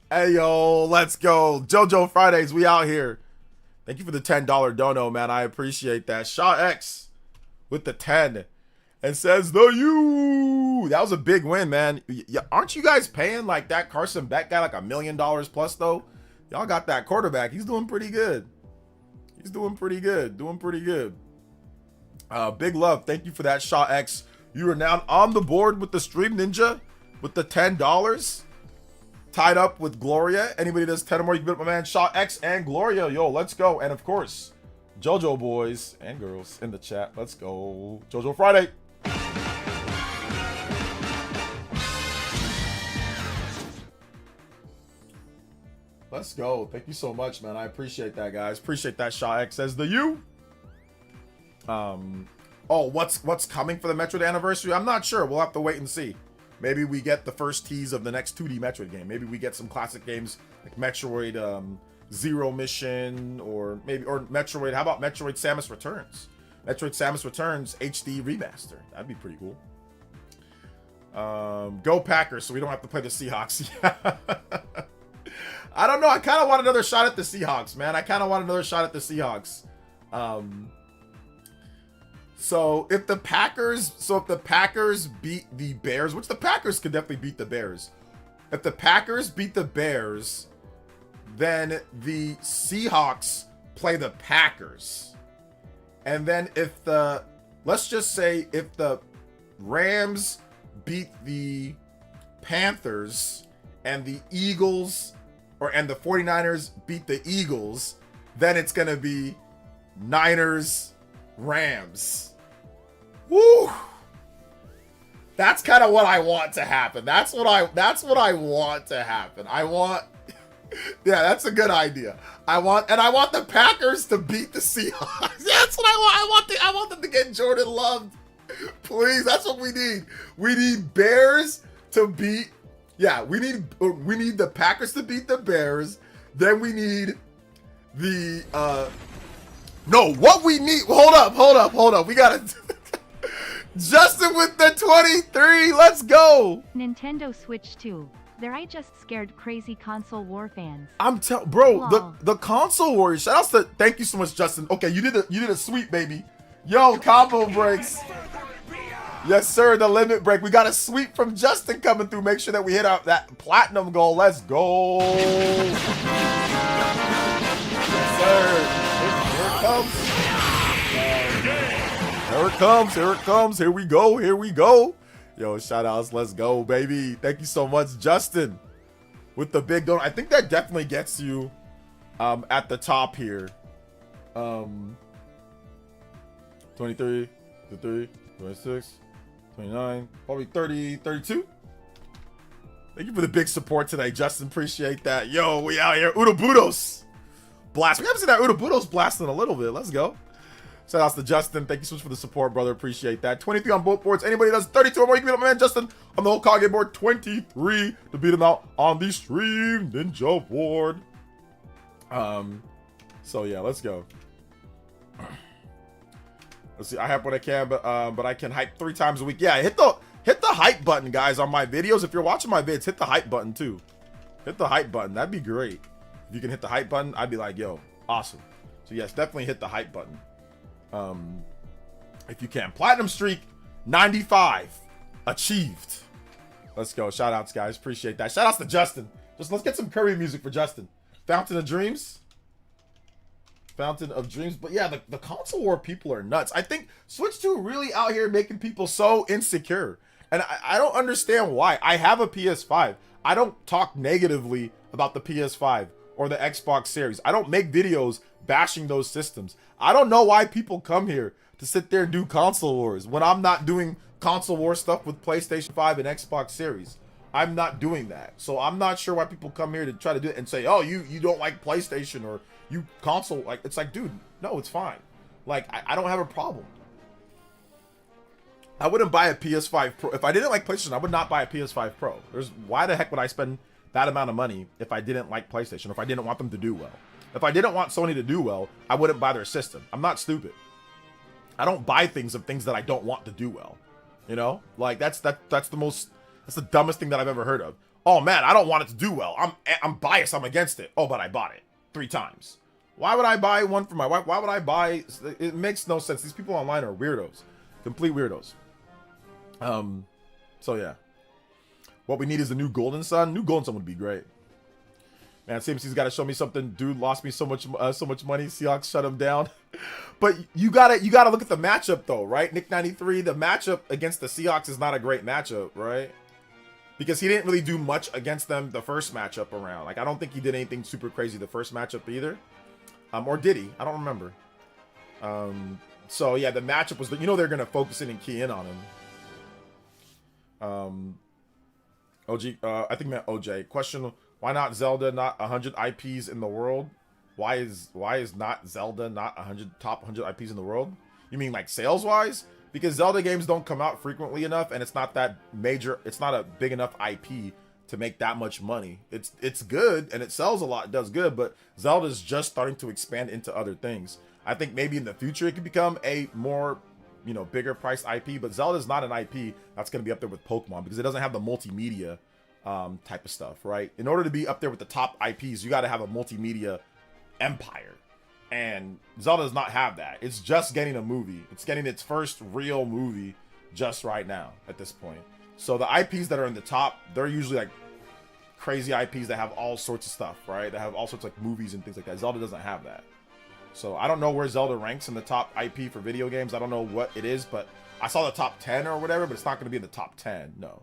Hey yo, let's go. JoJo Fridays, we out here. Thank you for the $10 dono, man. I appreciate that. Shaw X with the 10. And says the you. That was a big win, man. Aren't you guys paying like that Carson Beck guy like $1 million plus though Y'all got that quarterback. He's doing pretty good. He's doing pretty good. Doing pretty good. Big love. Thank you for that, Shaw X. You are now on the board with the Stream Ninja with the $10. Tied up with Gloria. Anybody does 10 or more, you can beat up my man Shaw X and Gloria. Yo, let's go. And of course, JoJo boys and girls in the chat. Let's go. JoJo Friday. Let's go. Thank you so much, man. I appreciate that, guys. Appreciate that. Shaw X says the you. Oh, what's coming for the Metroid anniversary? I'm not sure. We'll have to wait and see. Maybe we get the first tease of the next 2D Metroid game. Maybe we get some classic games like Metroid Zero Mission, or Metroid. How about Metroid Samus Returns? Metroid Samus Returns HD remaster. That'd be pretty cool. Go Packers, so we don't have to play the Seahawks. I don't know. I kind of want another shot at the Seahawks, man. So if the Packers beat the Bears, which the Packers could definitely beat the Bears. If the Packers beat the Bears, then the Seahawks play the Packers. And then let's just say if the Rams beat the Panthers and the Eagles and the 49ers beat the Eagles, then it's going to be Niners, Rams. Woo! That's kind of what I want to happen. That's what I want to happen. Yeah, that's a good idea. I want the Packers to beat the Seahawks. That's what I want. I want them to get Jordan loved. Please, that's what we need. We need Bears to beat. Yeah, we need the Packers to beat the Bears. Then we need the no, what we need. Hold up. We gotta Justin with the 23. Let's go. Nintendo Switch 2. There, I just scared crazy console war fans. Bro, the console warriors. Shout outs to, thank you so much, Justin. Okay, you did a sweep, baby. Yo, combo breaks. Yes, sir, the limit break. We got a sweep from Justin coming through. Make sure that we hit out that platinum goal. Let's go. Yes, sir. Here it comes. Here we go. Yo, shout outs. Let's go, baby. Thank you so much, Justin, with the big donut. I think that definitely gets you at the top here. 23, 23, 26, 29, probably 30, 32. Thank you for the big support today, Justin. Appreciate that. Yo, we out here. Udobudos blast. We haven't seen that Udobudos blast in a little bit. Let's go. Shout outs to Justin. Thank you so much for the support, brother. Appreciate that. 23 on both boards. Anybody does 32 or more, you can beat up my man Justin on the whole Kage board. 23 to beat him out on the Stream Ninja board. So yeah, let's go. Let's see. I hype what I can, but I can hype 3 times a week. Yeah, hit the hype button, guys, on my videos. If you're watching my vids, hit the hype button too. Hit the hype button. That'd be great. If you can hit the hype button, I'd be like, yo, awesome. So yes, definitely hit the hype button. If you can. Platinum streak 95 achieved. Let's go. Shout outs, guys. Appreciate that. Shout outs to Justin. Just let's get some Curry music for Justin. Fountain of Dreams. But yeah, the console war people are nuts. I think Switch 2 really out here making people so insecure, and I don't understand why. I have a PS5. I don't talk negatively about the PS5 or the Xbox Series. I don't make videos bashing those systems. I don't know why people come here to sit there and do console wars when I'm not doing console war stuff with PlayStation 5 and Xbox Series. I'm not doing that. So I'm not sure why people come here to try to do it and say, oh, you don't like PlayStation or you console. Like, it's like, dude, no, it's fine. Like, I don't have a problem. I wouldn't buy a PS5 Pro. If I didn't like PlayStation, I would not buy a PS5 Pro. Why the heck would I spend that amount of money if I didn't like PlayStation, or if I didn't want them to do well? If I didn't want Sony to do well, I wouldn't buy their system. I'm not stupid. I don't buy things that I don't want to do well. You know? Like, that's the dumbest thing that I've ever heard of. Oh man, I don't want it to do well. I'm biased. I'm against it. Oh, but I bought it 3 times. Why would I buy one for my wife? Why would I buy? It makes no sense. These people online are weirdos, complete weirdos. So yeah, what we need is a new Golden Sun. New Golden Sun would be great. Man, CMC's got to show me something. Dude lost me so much money. Seahawks shut him down. But you gotta look at the matchup though, right? Nick 93, the matchup against the Seahawks is not a great matchup, right? Because he didn't really do much against them the first matchup around. Like I don't think he did anything super crazy the first matchup either. Or did he? I don't remember. So yeah, the matchup was, you know, they're gonna focus in and key in on him. OG, I think meant OJ. Question: why not Zelda? Not 100 IPs in the world. Why is not Zelda not 100 top 100 IPs in the world? You mean like sales wise? Because Zelda games don't come out frequently enough, and it's not that major. It's not a big enough IP to make that much money. It's good and it sells a lot. It does good, but Zelda's just starting to expand into other things. I think maybe in the future it could become a more, you know, bigger priced IP. But Zelda's not an IP that's going to be up there with Pokemon because it doesn't have the multimedia type of stuff, right? In order to be up there with the top IPs, you got to have a multimedia empire, and Zelda does not have that. It's just getting a movie. It's getting its first real movie just right now at this point. So the IPs that are in the top, they're usually like crazy IPs that have all sorts of stuff, right? That have all sorts of like movies and things like that. Zelda doesn't have that. So I don't know where Zelda ranks in the top IP for video games. I don't know what it is, but I saw the top 10 or whatever, but it's not going to be in the top 10. No.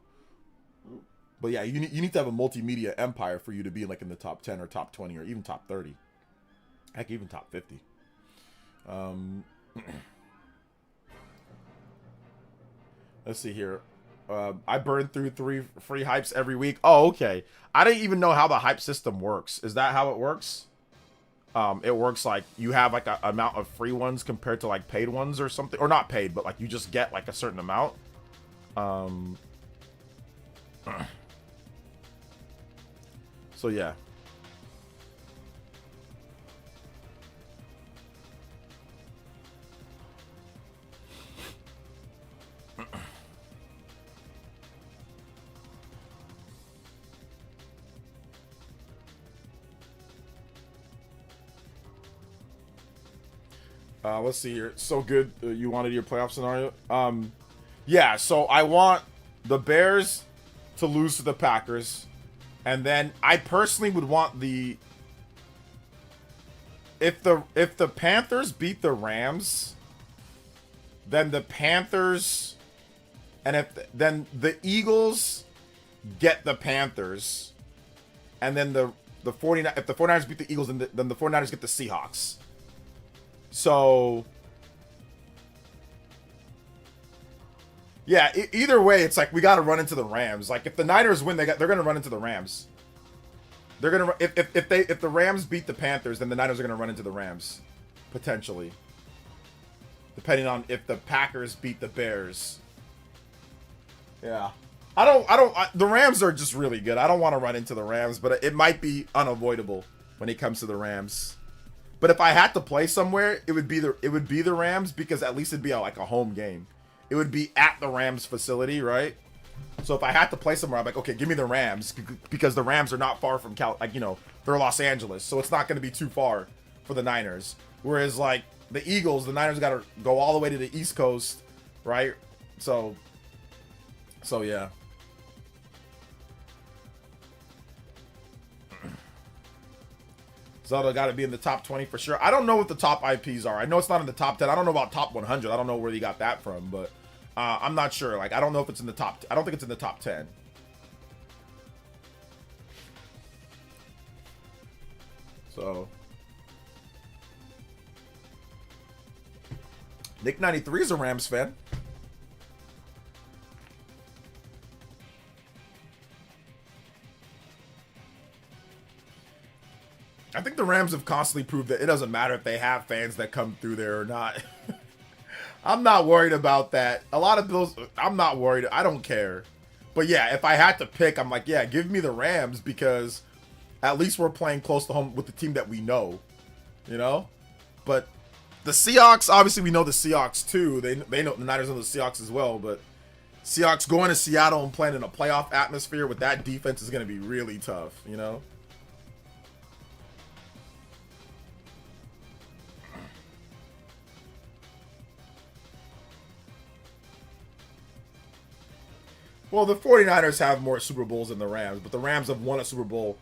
But yeah, you need to have a multimedia empire for you to be like in the top 10 or top 20 or even top 30. Heck, even top 50. Let's see here. I burn through 3 free hypes every week. Oh, okay. I didn't even know how the hype system works. Is that how it works? It works like you have like a amount of free ones compared to like paid ones or something, or not paid, but like you just get like a certain amount. So yeah. Let's see here. So good. You wanted your playoff scenario? Yeah, so I want the Bears to lose to the Packers. And then I personally would want the... If the Panthers beat the Rams, then the Panthers... And then the Eagles get the Panthers. And then the 49, if the 49ers beat the Eagles, then the 49ers get the Seahawks. So, yeah, either way, it's like we got to run into the Rams. Like if the Niners win, they're going to run into the Rams. They're going to if the Rams beat the Panthers, then the Niners are going to run into the Rams potentially. Depending on if the Packers beat the Bears. Yeah. The Rams are just really good. I don't want to run into the Rams, but it might be unavoidable when it comes to the Rams. But if I had to play somewhere, it would be the Rams, because at least it'd be like a home game. It would be at the Rams facility, right? So if I had to play somewhere, I'm like, okay, give me the Rams, because the Rams are not far from they're Los Angeles, so it's not going to be too far for the Niners. Whereas like the Eagles, the Niners got to go all the way to the East Coast, right? So yeah. Zelda got to be in the top 20 for sure. I don't know what the top IPs are. I know it's not in the top 10. I don't know about top 100. I don't know where you got that from, but I'm not sure. Like, I don't know if it's in the top. I don't think it's in the top 10. So, Nick 93 is a Rams fan. I think the Rams have constantly proved that it doesn't matter if they have fans that come through there or not. I'm not worried about that. A lot of those, I'm not worried. I don't care. But yeah, if I had to pick, I'm like, yeah, give me the Rams, because at least we're playing close to home with the team that we know, you know? But the Seahawks, obviously we know the Seahawks too. They know, the Niners know the Seahawks as well, but Seahawks going to Seattle and playing in a playoff atmosphere with that defense is going to be really tough, you know? Well, the 49ers have more Super Bowls than the Rams, but the Rams have won a Super Bowl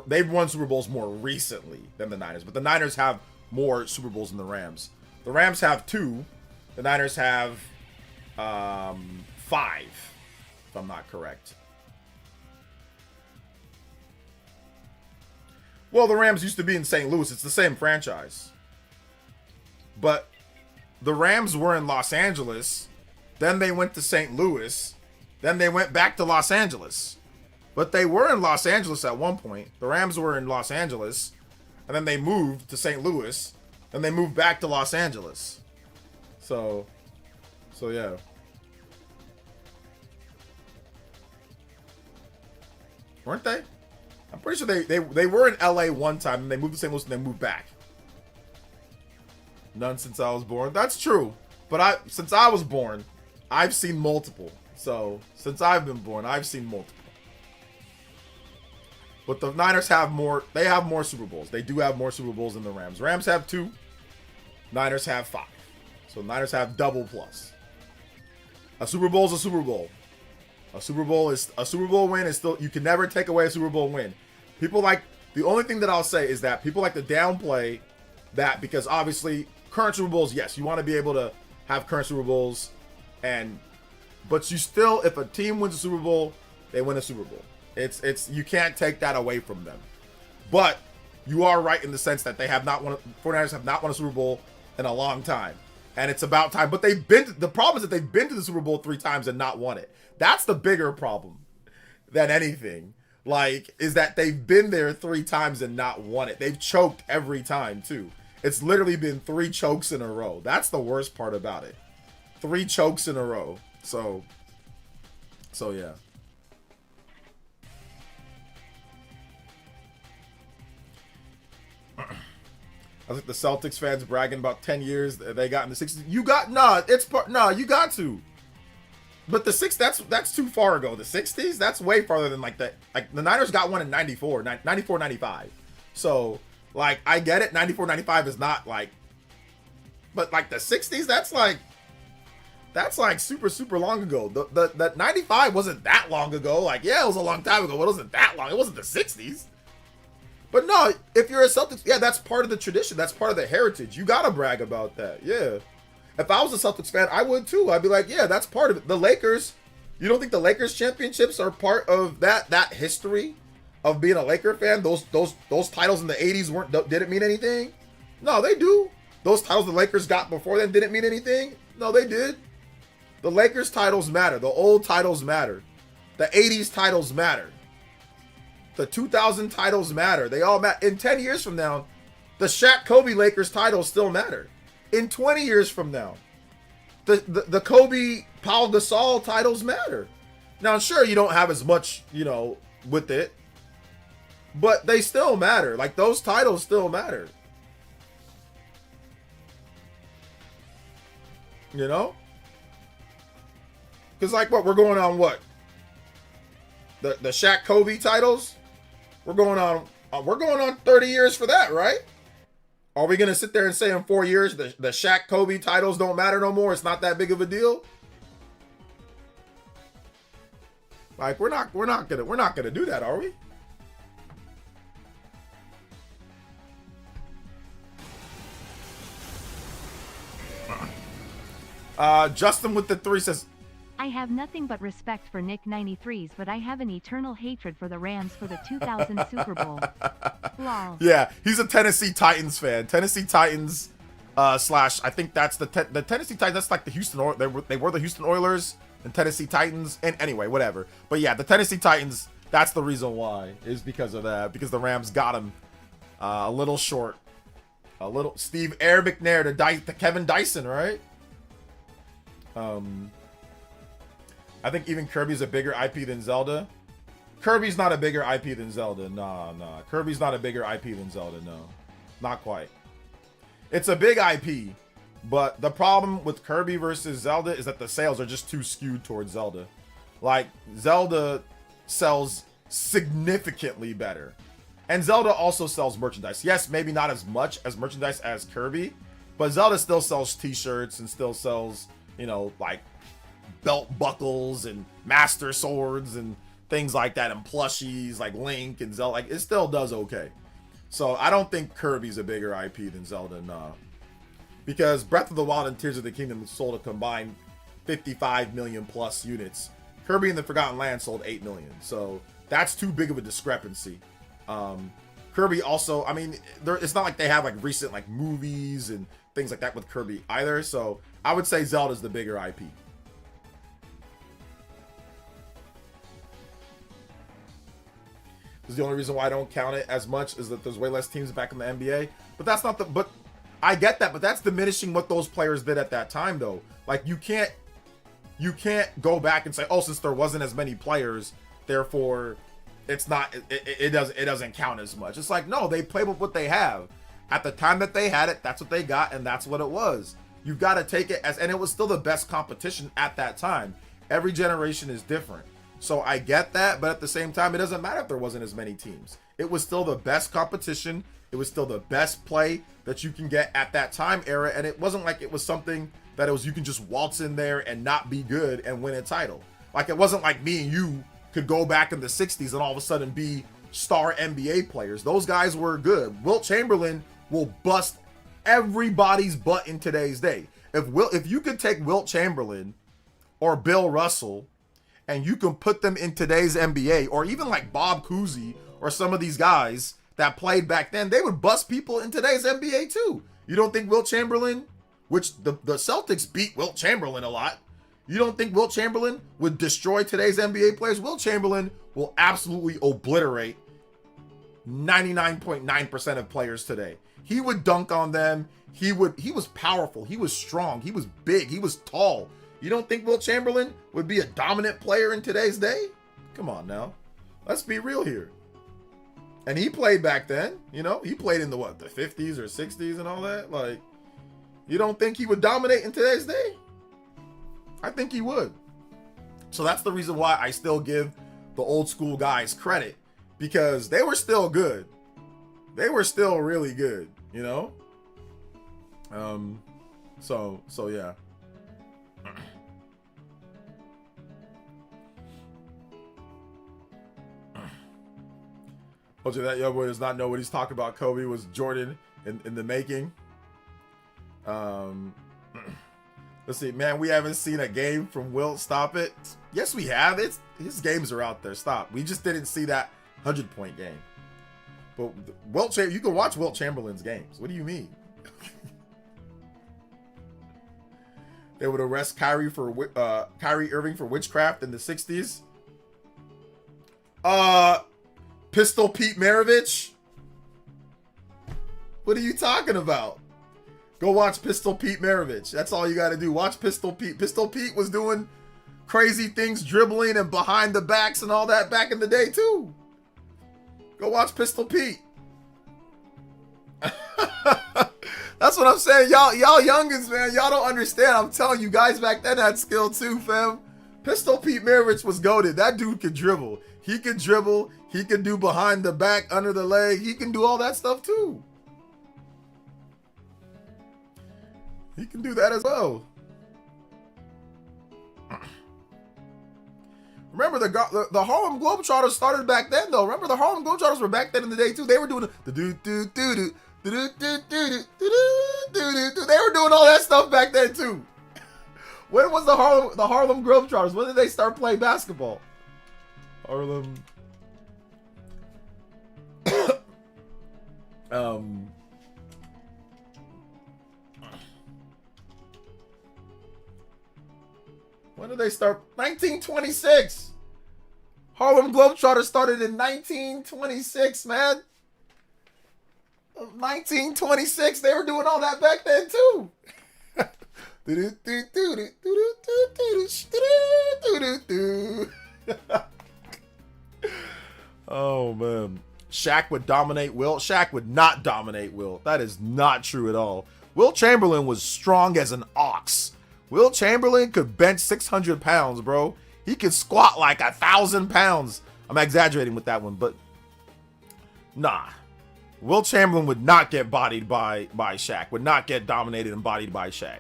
they've won Super Bowls more recently than the Niners, but the Niners have more Super Bowls than the Rams. The Rams have 2. The Niners have 5, if I'm not correct. Well, the Rams used to be in St. Louis. It's the same franchise. But the Rams were in Los Angeles. Then they went to St. Louis. Then they went back to Los Angeles. But they were in Los Angeles at one point. The Rams were in Los Angeles. And then they moved to St. Louis. Then they moved back to Los Angeles. So yeah. Weren't they? I'm pretty sure they were in LA one time and they moved to St. Louis and they moved back. None since I was born. That's true. But since I was born, I've seen multiple. So since I've been born, I've seen multiple. But the Niners have more. They have more Super Bowls. They do have more Super Bowls than the Rams. Rams have 2. Niners have 5. So Niners have double plus. A Super Bowl is a Super Bowl. A Super Bowl win is still, you can never take away a Super Bowl win. The only thing that I'll say is that people like to downplay that because obviously current Super Bowls, yes, you want to be able to have current Super Bowls, but you still, if a team wins a Super Bowl, they win a Super Bowl. It's you can't take that away from them. But you are right in the sense that 49ers have not won a Super Bowl in a long time. And it's about time. But the problem is that they've been to the Super Bowl 3 times and not won it. That's the bigger problem than anything. Is that they've been there 3 times and not won it. They've choked every time too. It's literally been 3 chokes in a row. That's the worst part about it. 3 chokes in a row. So yeah. I think the Celtics fans bragging about 10 years they got in the 60s. You got you got to. But that's too far ago. The 60s, that's way farther than that. The Niners got one in 94, 95. So I get it. 94, 95 is not but the 60s, that's super, super long ago. The 95 wasn't that long ago. Yeah, it was a long time ago, but it wasn't that long. It wasn't the 60s. But no, if you're a Celtics, yeah, that's part of the tradition. That's part of the heritage. You gotta brag about that. Yeah. If I was a Celtics fan, I would too. I'd be like, yeah, that's part of it. The Lakers, you don't think the Lakers championships are part of that history of being a Laker fan? Those titles in the 80s didn't mean anything? No, they do. Those titles the Lakers got before then didn't mean anything? No, they did. The Lakers titles matter. The old titles matter. The 80s titles matter. The 2000 titles matter. They all matter. In 10 years from now, the Shaq Kobe Lakers titles still matter. In 20 years from now, the Kobe Paul Gasol titles matter. Now, sure, you don't have as much, with it, but they still matter. Those titles still matter. Because we're going on what? The Shaq Kobe titles? We're going on 30 years for that, right? Are we gonna sit there and say in 4 years the Shaq Kobe titles don't matter no more? It's not that big of a deal. We're not gonna do that, are we? Justin with the 3 says, I have nothing but respect for Nick 93s, but I have an eternal hatred for the Rams for the 2000 Super Bowl. Lol. Yeah, he's a Tennessee Titans fan. Tennessee Titans slash, I think that's the Tennessee Titans. That's the Houston Oilers. They were the Houston Oilers and Tennessee Titans. And anyway, whatever. But yeah, the Tennessee Titans. That's the reason why, is because of that. Because the Rams got him a little short. A little Steve Air McNair to Kevin Dyson, right? I think even Kirby's a bigger IP than Zelda. Kirby's not a bigger IP than Zelda. Nah. Kirby's not a bigger IP than Zelda. No, not quite. It's a big IP, but the problem with Kirby versus Zelda is that the sales are just too skewed towards Zelda. Zelda sells significantly better. And Zelda also sells merchandise. Yes, maybe not as much as merchandise as Kirby, but Zelda still sells t-shirts and still sells, belt buckles and master swords and things like that and plushies like Link and Zelda. Like, it still does okay. So I don't think Kirby's a bigger IP than Zelda, nah. Because Breath of the Wild and Tears of the Kingdom sold a combined 55 million plus units. Kirby and the Forgotten Land sold 8 million. So that's too big of a discrepancy. Kirby also, I mean, it's not like they have like recent like movies and things like that with Kirby either. So I would say Zelda's the bigger IP. The only reason why I don't count it as much is that there's way less teams back in the NBA. But that's not the, but I get that, but that's diminishing what those players did at that time though. Like you can't go back and say, oh, since there wasn't as many players, therefore it's not, it doesn't count as much. It's like, no, they played with what they have. At the time that they had it, that's what they got, and that's what it was. You've got to take it as, and it was still the best competition at that time. Every generation is different. So I get that, but at the same time, it doesn't matter if there wasn't as many teams. It was still the best competition. It was still the best play that you can get at that time era. And it wasn't like it was something that it was, you can just waltz in there and not be good and win a title. Like it wasn't like me and you could go back in the 60s and all of a sudden be star NBA players. Those guys were good. Wilt Chamberlain will bust everybody's butt in today's day. If you could take Wilt Chamberlain or Bill Russell and you can put them in today's NBA, or even like Bob Cousy or some of these guys that played back then, they would bust people in today's NBA too. You don't think Wilt Chamberlain, which the Celtics beat Wilt Chamberlain a lot, you don't think Wilt Chamberlain would destroy today's NBA players? Wilt Chamberlain will absolutely obliterate 99.9% of players today. He would dunk on them. He was powerful. He was strong. He was big. He was tall. You don't think Wilt Chamberlain would be a dominant player in today's day? Come on now. Let's be real here. And he played back then, you know, he played in the 50s or 60s and all that. Like, you don't think he would dominate in today's day? I think he would. So that's the reason why I still give the old school guys credit, because they were still good. They were still really good, you know? So yeah. Told you that young boy does not know what he's talking about. Kobe was Jordan in the making. Let's see, man, we haven't seen a game from Wilt. Stop it. Yes, we have. His games are out there. Stop. We just didn't see that 100-point game. But you can watch Wilt Chamberlain's games. What do you mean? They would arrest Kyrie Irving for witchcraft in the 60s. Pistol Pete Maravich? What are you talking about? Go watch Pistol Pete Maravich. That's all you got to do. Watch Pistol Pete. Pistol Pete was doing crazy things, dribbling and behind the backs and all that back in the day too. Go watch Pistol Pete. That's what I'm saying. Y'all youngins, man. Y'all don't understand. I'm telling you, guys back then had skill too, fam. Pistol Pete Maravich was goated. That dude could dribble. He could dribble. He could do behind the back, under the leg. He can do all that stuff too. He can do that as well. Remember the Harlem Globetrotters started back then though. Remember the Harlem Globetrotters were back then in the day too. They were doing the do do do do do do do do do do. They were doing all that stuff back then too. When was the Harlem Globetrotters? When did they start playing basketball? Harlem. When did they start? 1926. Harlem Globetrotters started in 1926, man. 1926. They were doing all that back then too. Oh man. Shaq would dominate Wilt. Shaq would not dominate Wilt. That is not true at all. Wilt Chamberlain was strong as an ox. Wilt Chamberlain could bench 600 pounds, bro. He could squat like 1,000 pounds. I'm exaggerating with that one, but nah. Wilt Chamberlain would not get bodied by Shaq. Would not get dominated and bodied by Shaq.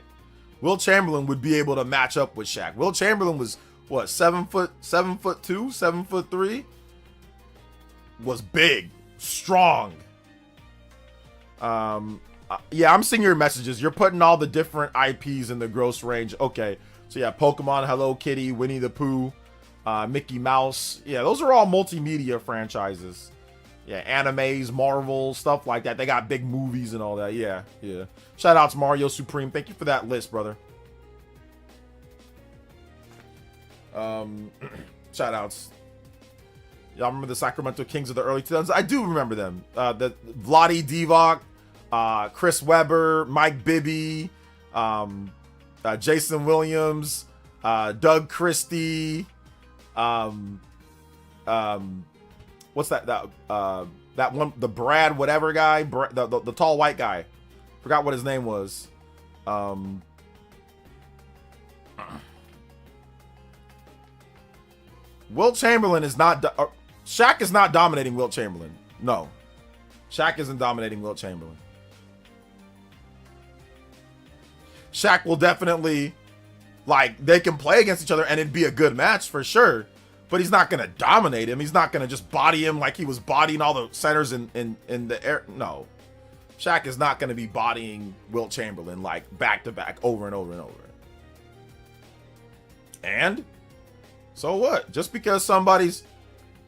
Wilt Chamberlain would be able to match up with Shaq. Wilt Chamberlain was what, 7'2", 7'3", was big, strong. Yeah, I'm seeing your messages. You're putting all the different IPs in the gross range. Okay, so yeah, Pokemon, Hello Kitty, Winnie the Pooh, Mickey Mouse. Yeah, those are all multimedia franchises. Yeah, animes, Marvel, stuff like that. They got big movies and all that. Yeah, yeah. Shout out to Mario Supreme. Thank you for that list, brother. Shout outs. Y'all remember the Sacramento Kings of the early 2000s? I do remember them. The Vladi Divac, Chris Webber, Mike Bibby, Jason Williams, Doug Christie, what's that that one, the Brad whatever guy, the tall white guy, forgot what his name was. Wilt Chamberlain is not Shaq is not dominating Wilt Chamberlain. No, Shaq isn't dominating Wilt Chamberlain. Shaq will definitely, like, they can play against each other and it'd be a good match for sure. But he's not going to dominate him. He's not going to just body him like he was bodying all the centers in the air. No. Shaq is not going to be bodying Wilt Chamberlain like back to back over and over and over. And so what? Just because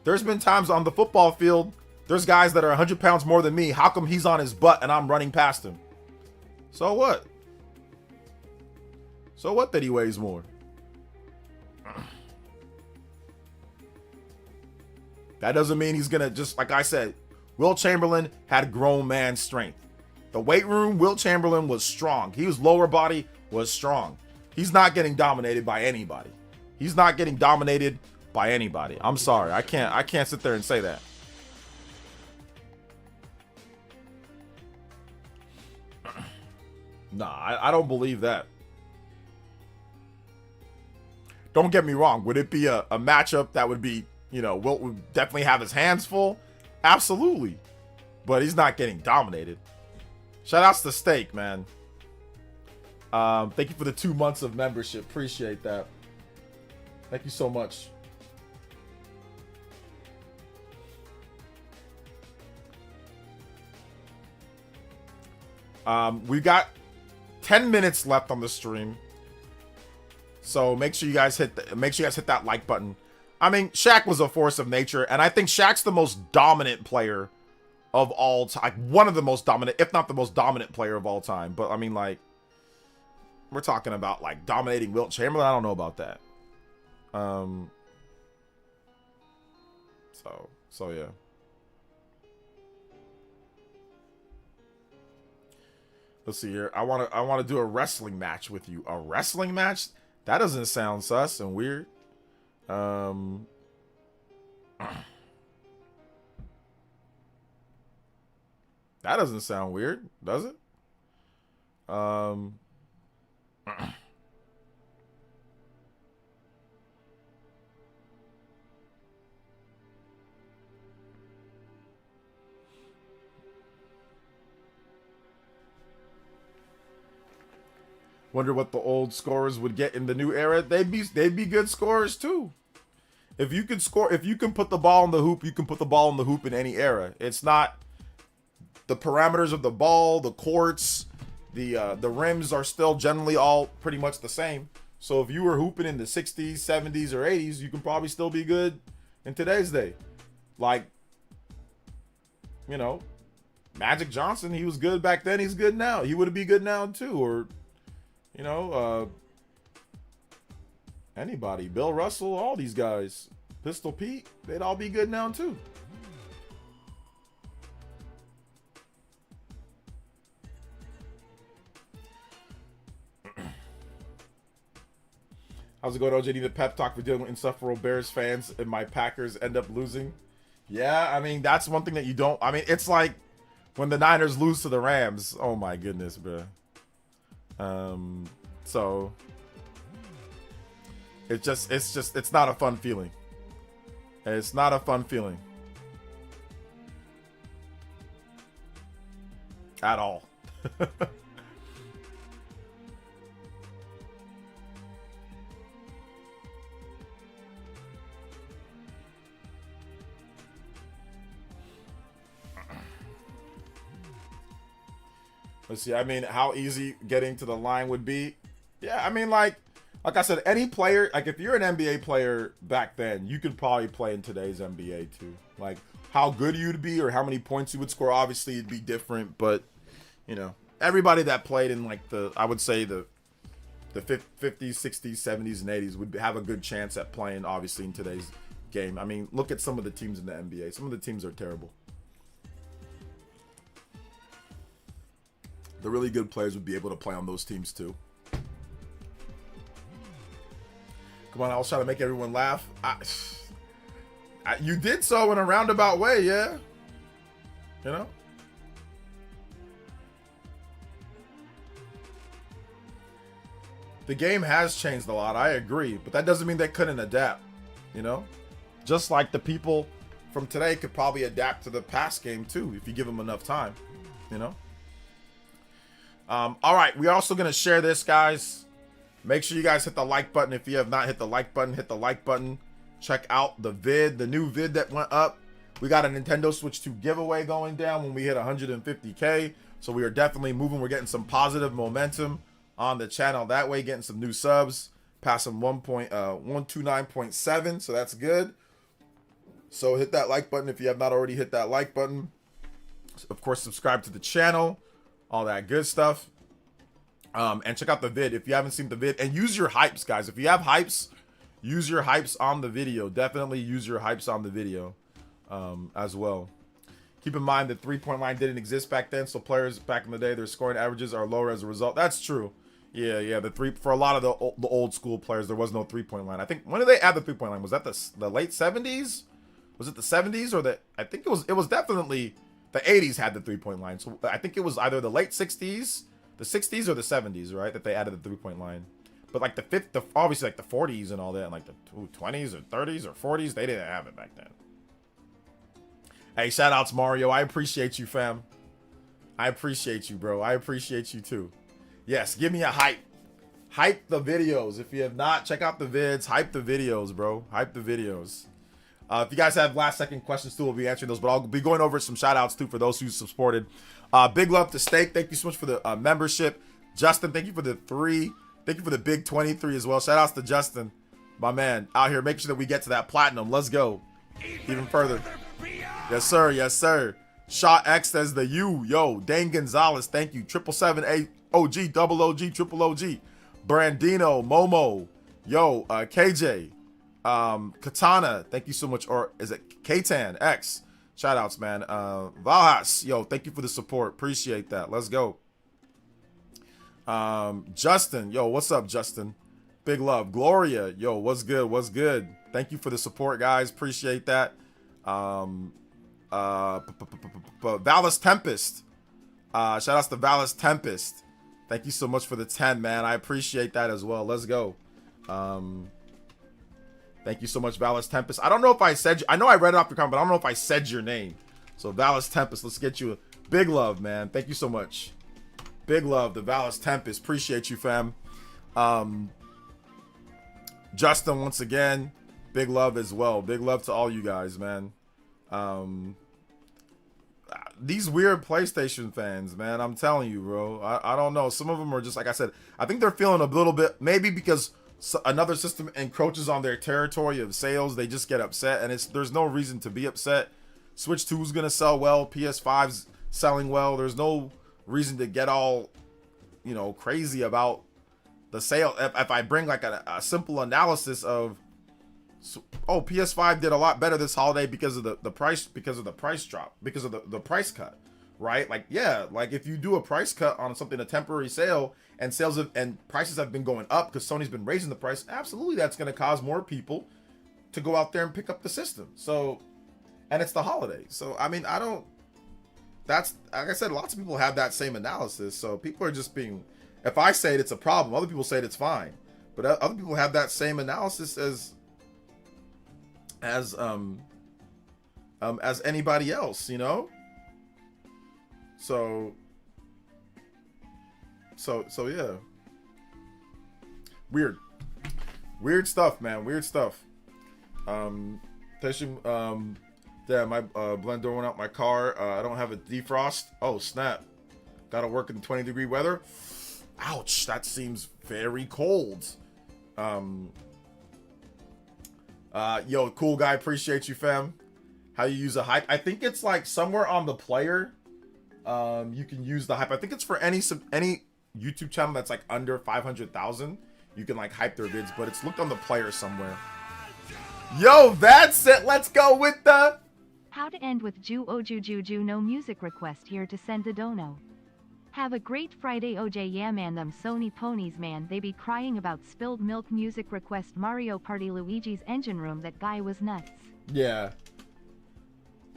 there's been times on the football field, there's guys that are 100 pounds more than me. How come he's on his butt and I'm running past him? So what? So what that he weighs more? That doesn't mean he's gonna, just like I said, Wilt Chamberlain had grown man strength. The weight room, Wilt Chamberlain was strong. His lower body was strong. He's not getting dominated by anybody. He's not getting dominated by anybody. I'm sorry. I can't sit there and say that. Nah, I don't believe that. Don't get me wrong. Would it be a matchup that would be, you know, Wilt would definitely have his hands full? Absolutely. But he's not getting dominated. Shout outs to Steak, man. Thank you for the 2 months of membership. Appreciate that. Thank you so much. We've got 10 minutes left on the stream. So make sure you guys hit that like button. I mean, Shaq was a force of nature, and I think Shaq's the most dominant player of all time. Like, one of the most dominant, if not the most dominant player of all time. But I mean, like, we're talking about like dominating Wilt Chamberlain. I don't know about that. So yeah. Let's see here. I want to do a wrestling match with you. A wrestling match? That doesn't sound sus and weird. That doesn't sound weird, does it? Wonder what the old scorers would get in the new era. They'd be good scorers too. If you can score, if you can put the ball in the hoop, you can put the ball in the hoop in any era. It's not the parameters of the ball, the courts, the rims are still generally all pretty much the same. So if you were hooping in the 60s, 70s, or 80s, you can probably still be good in today's day. Like, you know, Magic Johnson, he was good back then, he's good now. He would be good now too. Or, you know, anybody, Bill Russell, all these guys, Pistol Pete, they'd all be good now too. How's it going, OJ? Need a pep talk for dealing with insufferable Bears fans and my Packers end up losing? Yeah, I mean, that's one thing that you don't... I mean, it's like when the Niners lose to the Rams. Oh my goodness, bro. So... It's not a fun feeling. It's not a fun feeling. At all. Let's see. I mean, how easy getting to the line would be. Yeah, I mean, like I said, any player, like if you're an NBA player back then, you could probably play in today's NBA too. Like how good you'd be or how many points you would score, obviously it'd be different. But you know, everybody that played in like I would say the 50s, 60s, 70s, and 80s would have a good chance at playing, obviously, in today's game. I mean, look at some of the teams in the NBA. Some of the teams are terrible. The really good players would be able to play on those teams too. Come on, I was trying to make everyone laugh. You did so in a roundabout way, yeah. You know? The game has changed a lot, I agree. But that doesn't mean they couldn't adapt, you know? Just like the people from today could probably adapt to the past game too, if you give them enough time, you know? All right, we're also going to share this, guys. Make sure you guys hit the like button. If you have not hit the like button, hit the like button. Check out the new vid that went up. We got a Nintendo Switch 2 giveaway going down when we hit 150K. So we are definitely moving. We're getting some positive momentum on the channel that way, getting some new subs, passing 129.7. So that's good. So hit that like button if you have not already hit that like button. Of course, subscribe to the channel, all that good stuff. And check out the vid if you haven't seen the vid, and use your hypes, guys. If you have hypes, use your hypes on the video. Definitely use your hypes on the video as well. Keep in mind that 3-point line didn't exist back then, so players back in the day, their scoring averages are lower as a result. That's true. Yeah. For a lot of the old school players, there was no 3-point line. I think, when did they add the 3-point line? Was that the late 70s? Was it the 70s or I think it was definitely the 80s had the 3-point line. So I think it was either the late 60s. The 60s or the 70s, right? That they added the 3-point line. But like obviously like the 40s and all that, and like the 20s or 30s or 40s, they didn't have it back then. Hey, shout outs Mario. I appreciate you, fam. I appreciate you, bro. I appreciate you too. Yes, give me a hype. Hype the videos. If you have not, check out the vids. Hype the videos, bro. Hype the videos. If you guys have last second questions too, we'll be answering those, but I'll be going over some shout outs too for those who supported. Big love to Steak. Thank you so much for the membership. Justin, thank you for the 3. Thank you for the big 23 as well. Shout outs to Justin, my man, out here making sure that we get to that platinum. Let's go even further. Yes, sir. Yes, sir. Shot X says the U. Yo, Dane Gonzalez, thank you. 777 OG, double OG, triple OG. Brandino, Momo, yo, KJ. Katana, thank you so much. Or is it Katan X? Shout outs, man. Valhas, yo, thank you for the support. Appreciate that. Let's go. Justin, yo, what's up, Justin? Big love. Gloria, yo, what's good? What's good? Thank you for the support, guys. Appreciate that. Valis Tempest. Shout outs to Valis Tempest. Thank you so much for the 10, man. I appreciate that as well. Let's go. Thank you so much, Valis Tempest. I don't know if I said, I know I read it off your comment, but I don't know if I said your name. So Valis Tempest, let's get you a big love, man. Thank you so much. Big love to Valis Tempest. Appreciate you, fam. Justin, once again, big love as well. Big love to all you guys, man. These weird PlayStation fans, man, I'm telling you, bro. I don't know. Some of them are just, like I said, I think they're feeling a little bit, maybe because another system encroaches on their territory of sales, they just get upset, and there's no reason to be upset. Switch 2 is going to sell well. PS5's selling well. There's no reason to get all, you know, crazy about the sale. If I bring like a simple analysis of, oh, PS5 did a lot better this holiday because of the price drop, because of the price cut, right? Like, yeah, like if you do a price cut on something, a temporary sale, and prices have been going up because Sony's been raising the price, absolutely that's going to cause more people to go out there and pick up the system. So, and it's the holiday. So, I mean, that's, like I said, lots of people have that same analysis. So people are just being, if I say it's a problem, other people say it's fine. But other people have that same analysis as anybody else, you know? So yeah. Weird stuff, man. Weird stuff. Damn, my blender went out my car. I don't have a defrost. Oh, snap. Gotta work in 20-degree weather. Ouch, that seems very cold. Yo, cool guy, appreciate you, fam. How you use a hype? I think it's like somewhere on the player. You can use the hype. I think it's for any YouTube channel that's like under 500,000. You can like hype their vids, but it's looked on the player somewhere. Yo, that's it. Let's go with the how to end with JOJO. No music request here to send the dono. Have a great Friday, OJ. Yeah, man, them Sony ponies, man, they be crying about spilled milk. Music request Mario Party Luigi's Engine Room. That guy was nuts. Yeah.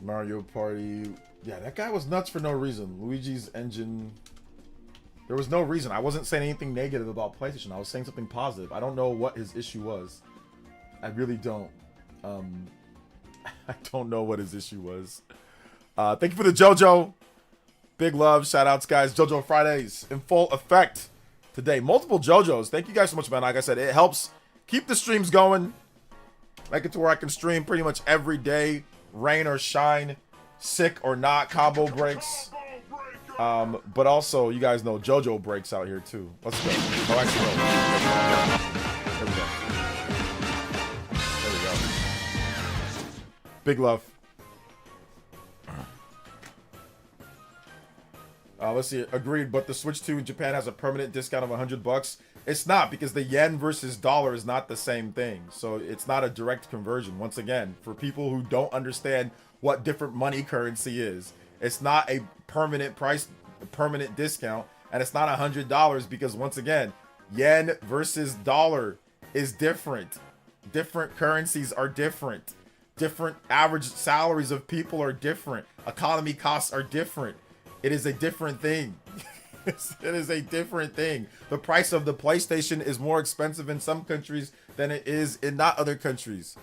Mario Party. Yeah, that guy was nuts for no reason. Luigi's Engine. There was no reason. I wasn't saying anything negative about PlayStation. I was saying something positive. I don't know what his issue was. I really don't. I don't know what his issue was. Thank you for the JoJo. Big love. Shout outs, guys. JoJo Fridays in full effect today. Multiple JoJos. Thank you guys so much, man. Like I said, it helps keep the streams going. Make it to where I can stream pretty much every day. Rain or shine. Sick or not. Combo breaks. But also, you guys know JoJo breaks out here too. Let's go. Oh, actually, no. There we go. There we go. Big love. Let's see. Agreed, but the Switch 2 in Japan has a permanent discount of $100. It's not, because the yen versus dollar is not the same thing. So it's not a direct conversion. Once again, for people who don't understand what different money currency is, it's not a permanent price, a permanent discount, and it's not $100 because, once again, yen versus dollar is different. Different currencies are different. Different average salaries of people are different. Economy costs are different. It is a different thing. It is a different thing. The price of the PlayStation is more expensive in some countries than it is in not other countries.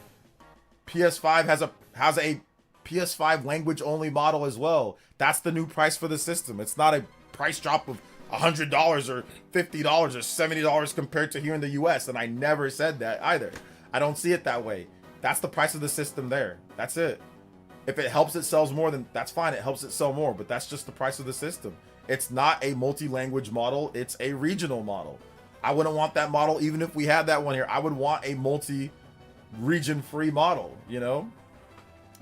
PS5 has a PS5 language only model as well. That's the new price for the system. It's not a price drop of $100 or $50 or $70 compared to here in the US. And I never said that either. I don't see it that way. That's the price of the system there. That's it. If it helps it sells more, then that's fine. It helps it sell more, but that's just the price of the system. It's not a multi-language model. It's a regional model. I wouldn't want that model even if we had that one here. I would want a multi-region free model, you know?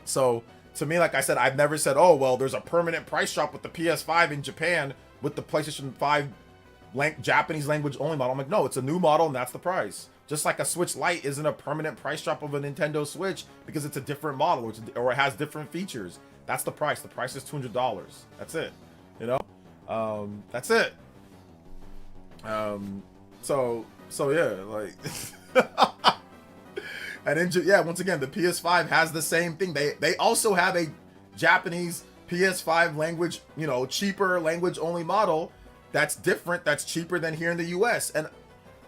So to me, like I said, I've never said, oh, well, there's a permanent price drop with the PS5 in Japan with the PlayStation 5 Japanese language only model. I'm like, no, it's a new model and that's the price. Just like a Switch Lite isn't a permanent price drop of a Nintendo Switch because it's a different model or it has different features. That's the price. The price is $200. That's it. You know? That's it. So yeah, like, and yeah, once again, the PS5 has the same thing. They also have a Japanese PS5 language, you know, cheaper language only model that's different, that's cheaper than here in the US. And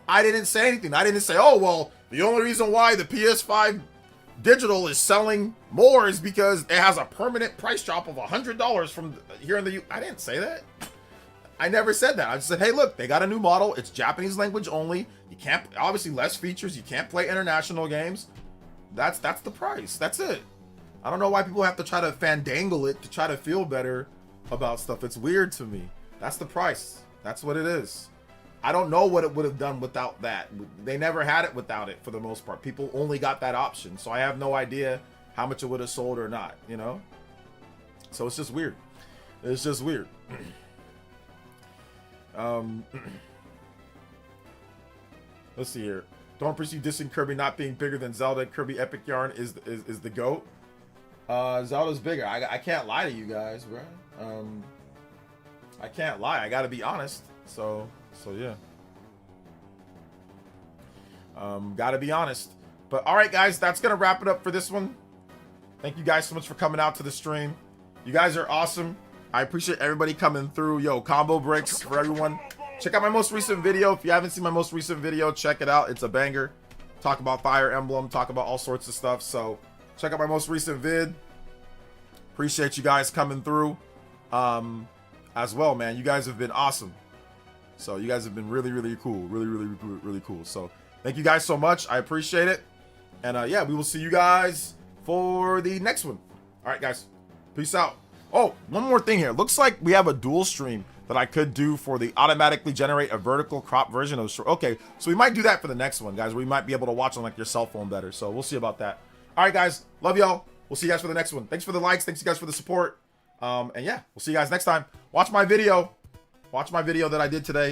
I didn't say anything. I didn't say, oh, well, the only reason why the PS5 digital is selling more is because it has a permanent price drop of $100 from here in the I didn't say that. I never said that. I just said, hey, look, they got a new model. It's Japanese language only. You can't, obviously less features. You can't play international games. That's the price. That's it. I don't know why people have to try to fandangle it to try to feel better about stuff. It's weird to me. That's the price. That's what it is. I don't know what it would have done without that. They never had it without it for the most part. People only got that option. So I have no idea how much it would have sold or not, you know? So it's just weird. It's just weird. Let's see here. Don't appreciate dissing Kirby not being bigger than Zelda. Kirby Epic Yarn is the GOAT. Zelda's bigger. I can't lie to you guys, bro. I can't lie. I gotta be honest. So yeah. Gotta be honest. But all right, guys, that's gonna wrap it up for this one. Thank you guys so much for coming out to the stream. You guys are awesome. I appreciate everybody coming through. Yo, combo breaks for everyone. Check out my most recent video. If you haven't seen my most recent video, check it out. It's a banger. Talk about Fire Emblem, talk about all sorts of stuff. So check out my most recent vid. Appreciate you guys coming through as well, man. You guys have been awesome. So you guys have been really, really cool. Really cool. So thank you guys so much. I appreciate it. And yeah, we will see you guys for the next one. All right, guys. Peace out. Oh, one more thing here. Looks like we have a dual stream. that I could do for the automatically generate a vertical crop version of short. Okay, so we might do that for the next one, guys. We might be able to watch on like your cell phone better. So we'll see about that. All right, guys. Love y'all. We'll see you guys for the next one. Thanks for the likes. Thanks you guys for the support. And yeah, we'll see you guys next time. Watch my video. Watch my video that I did today.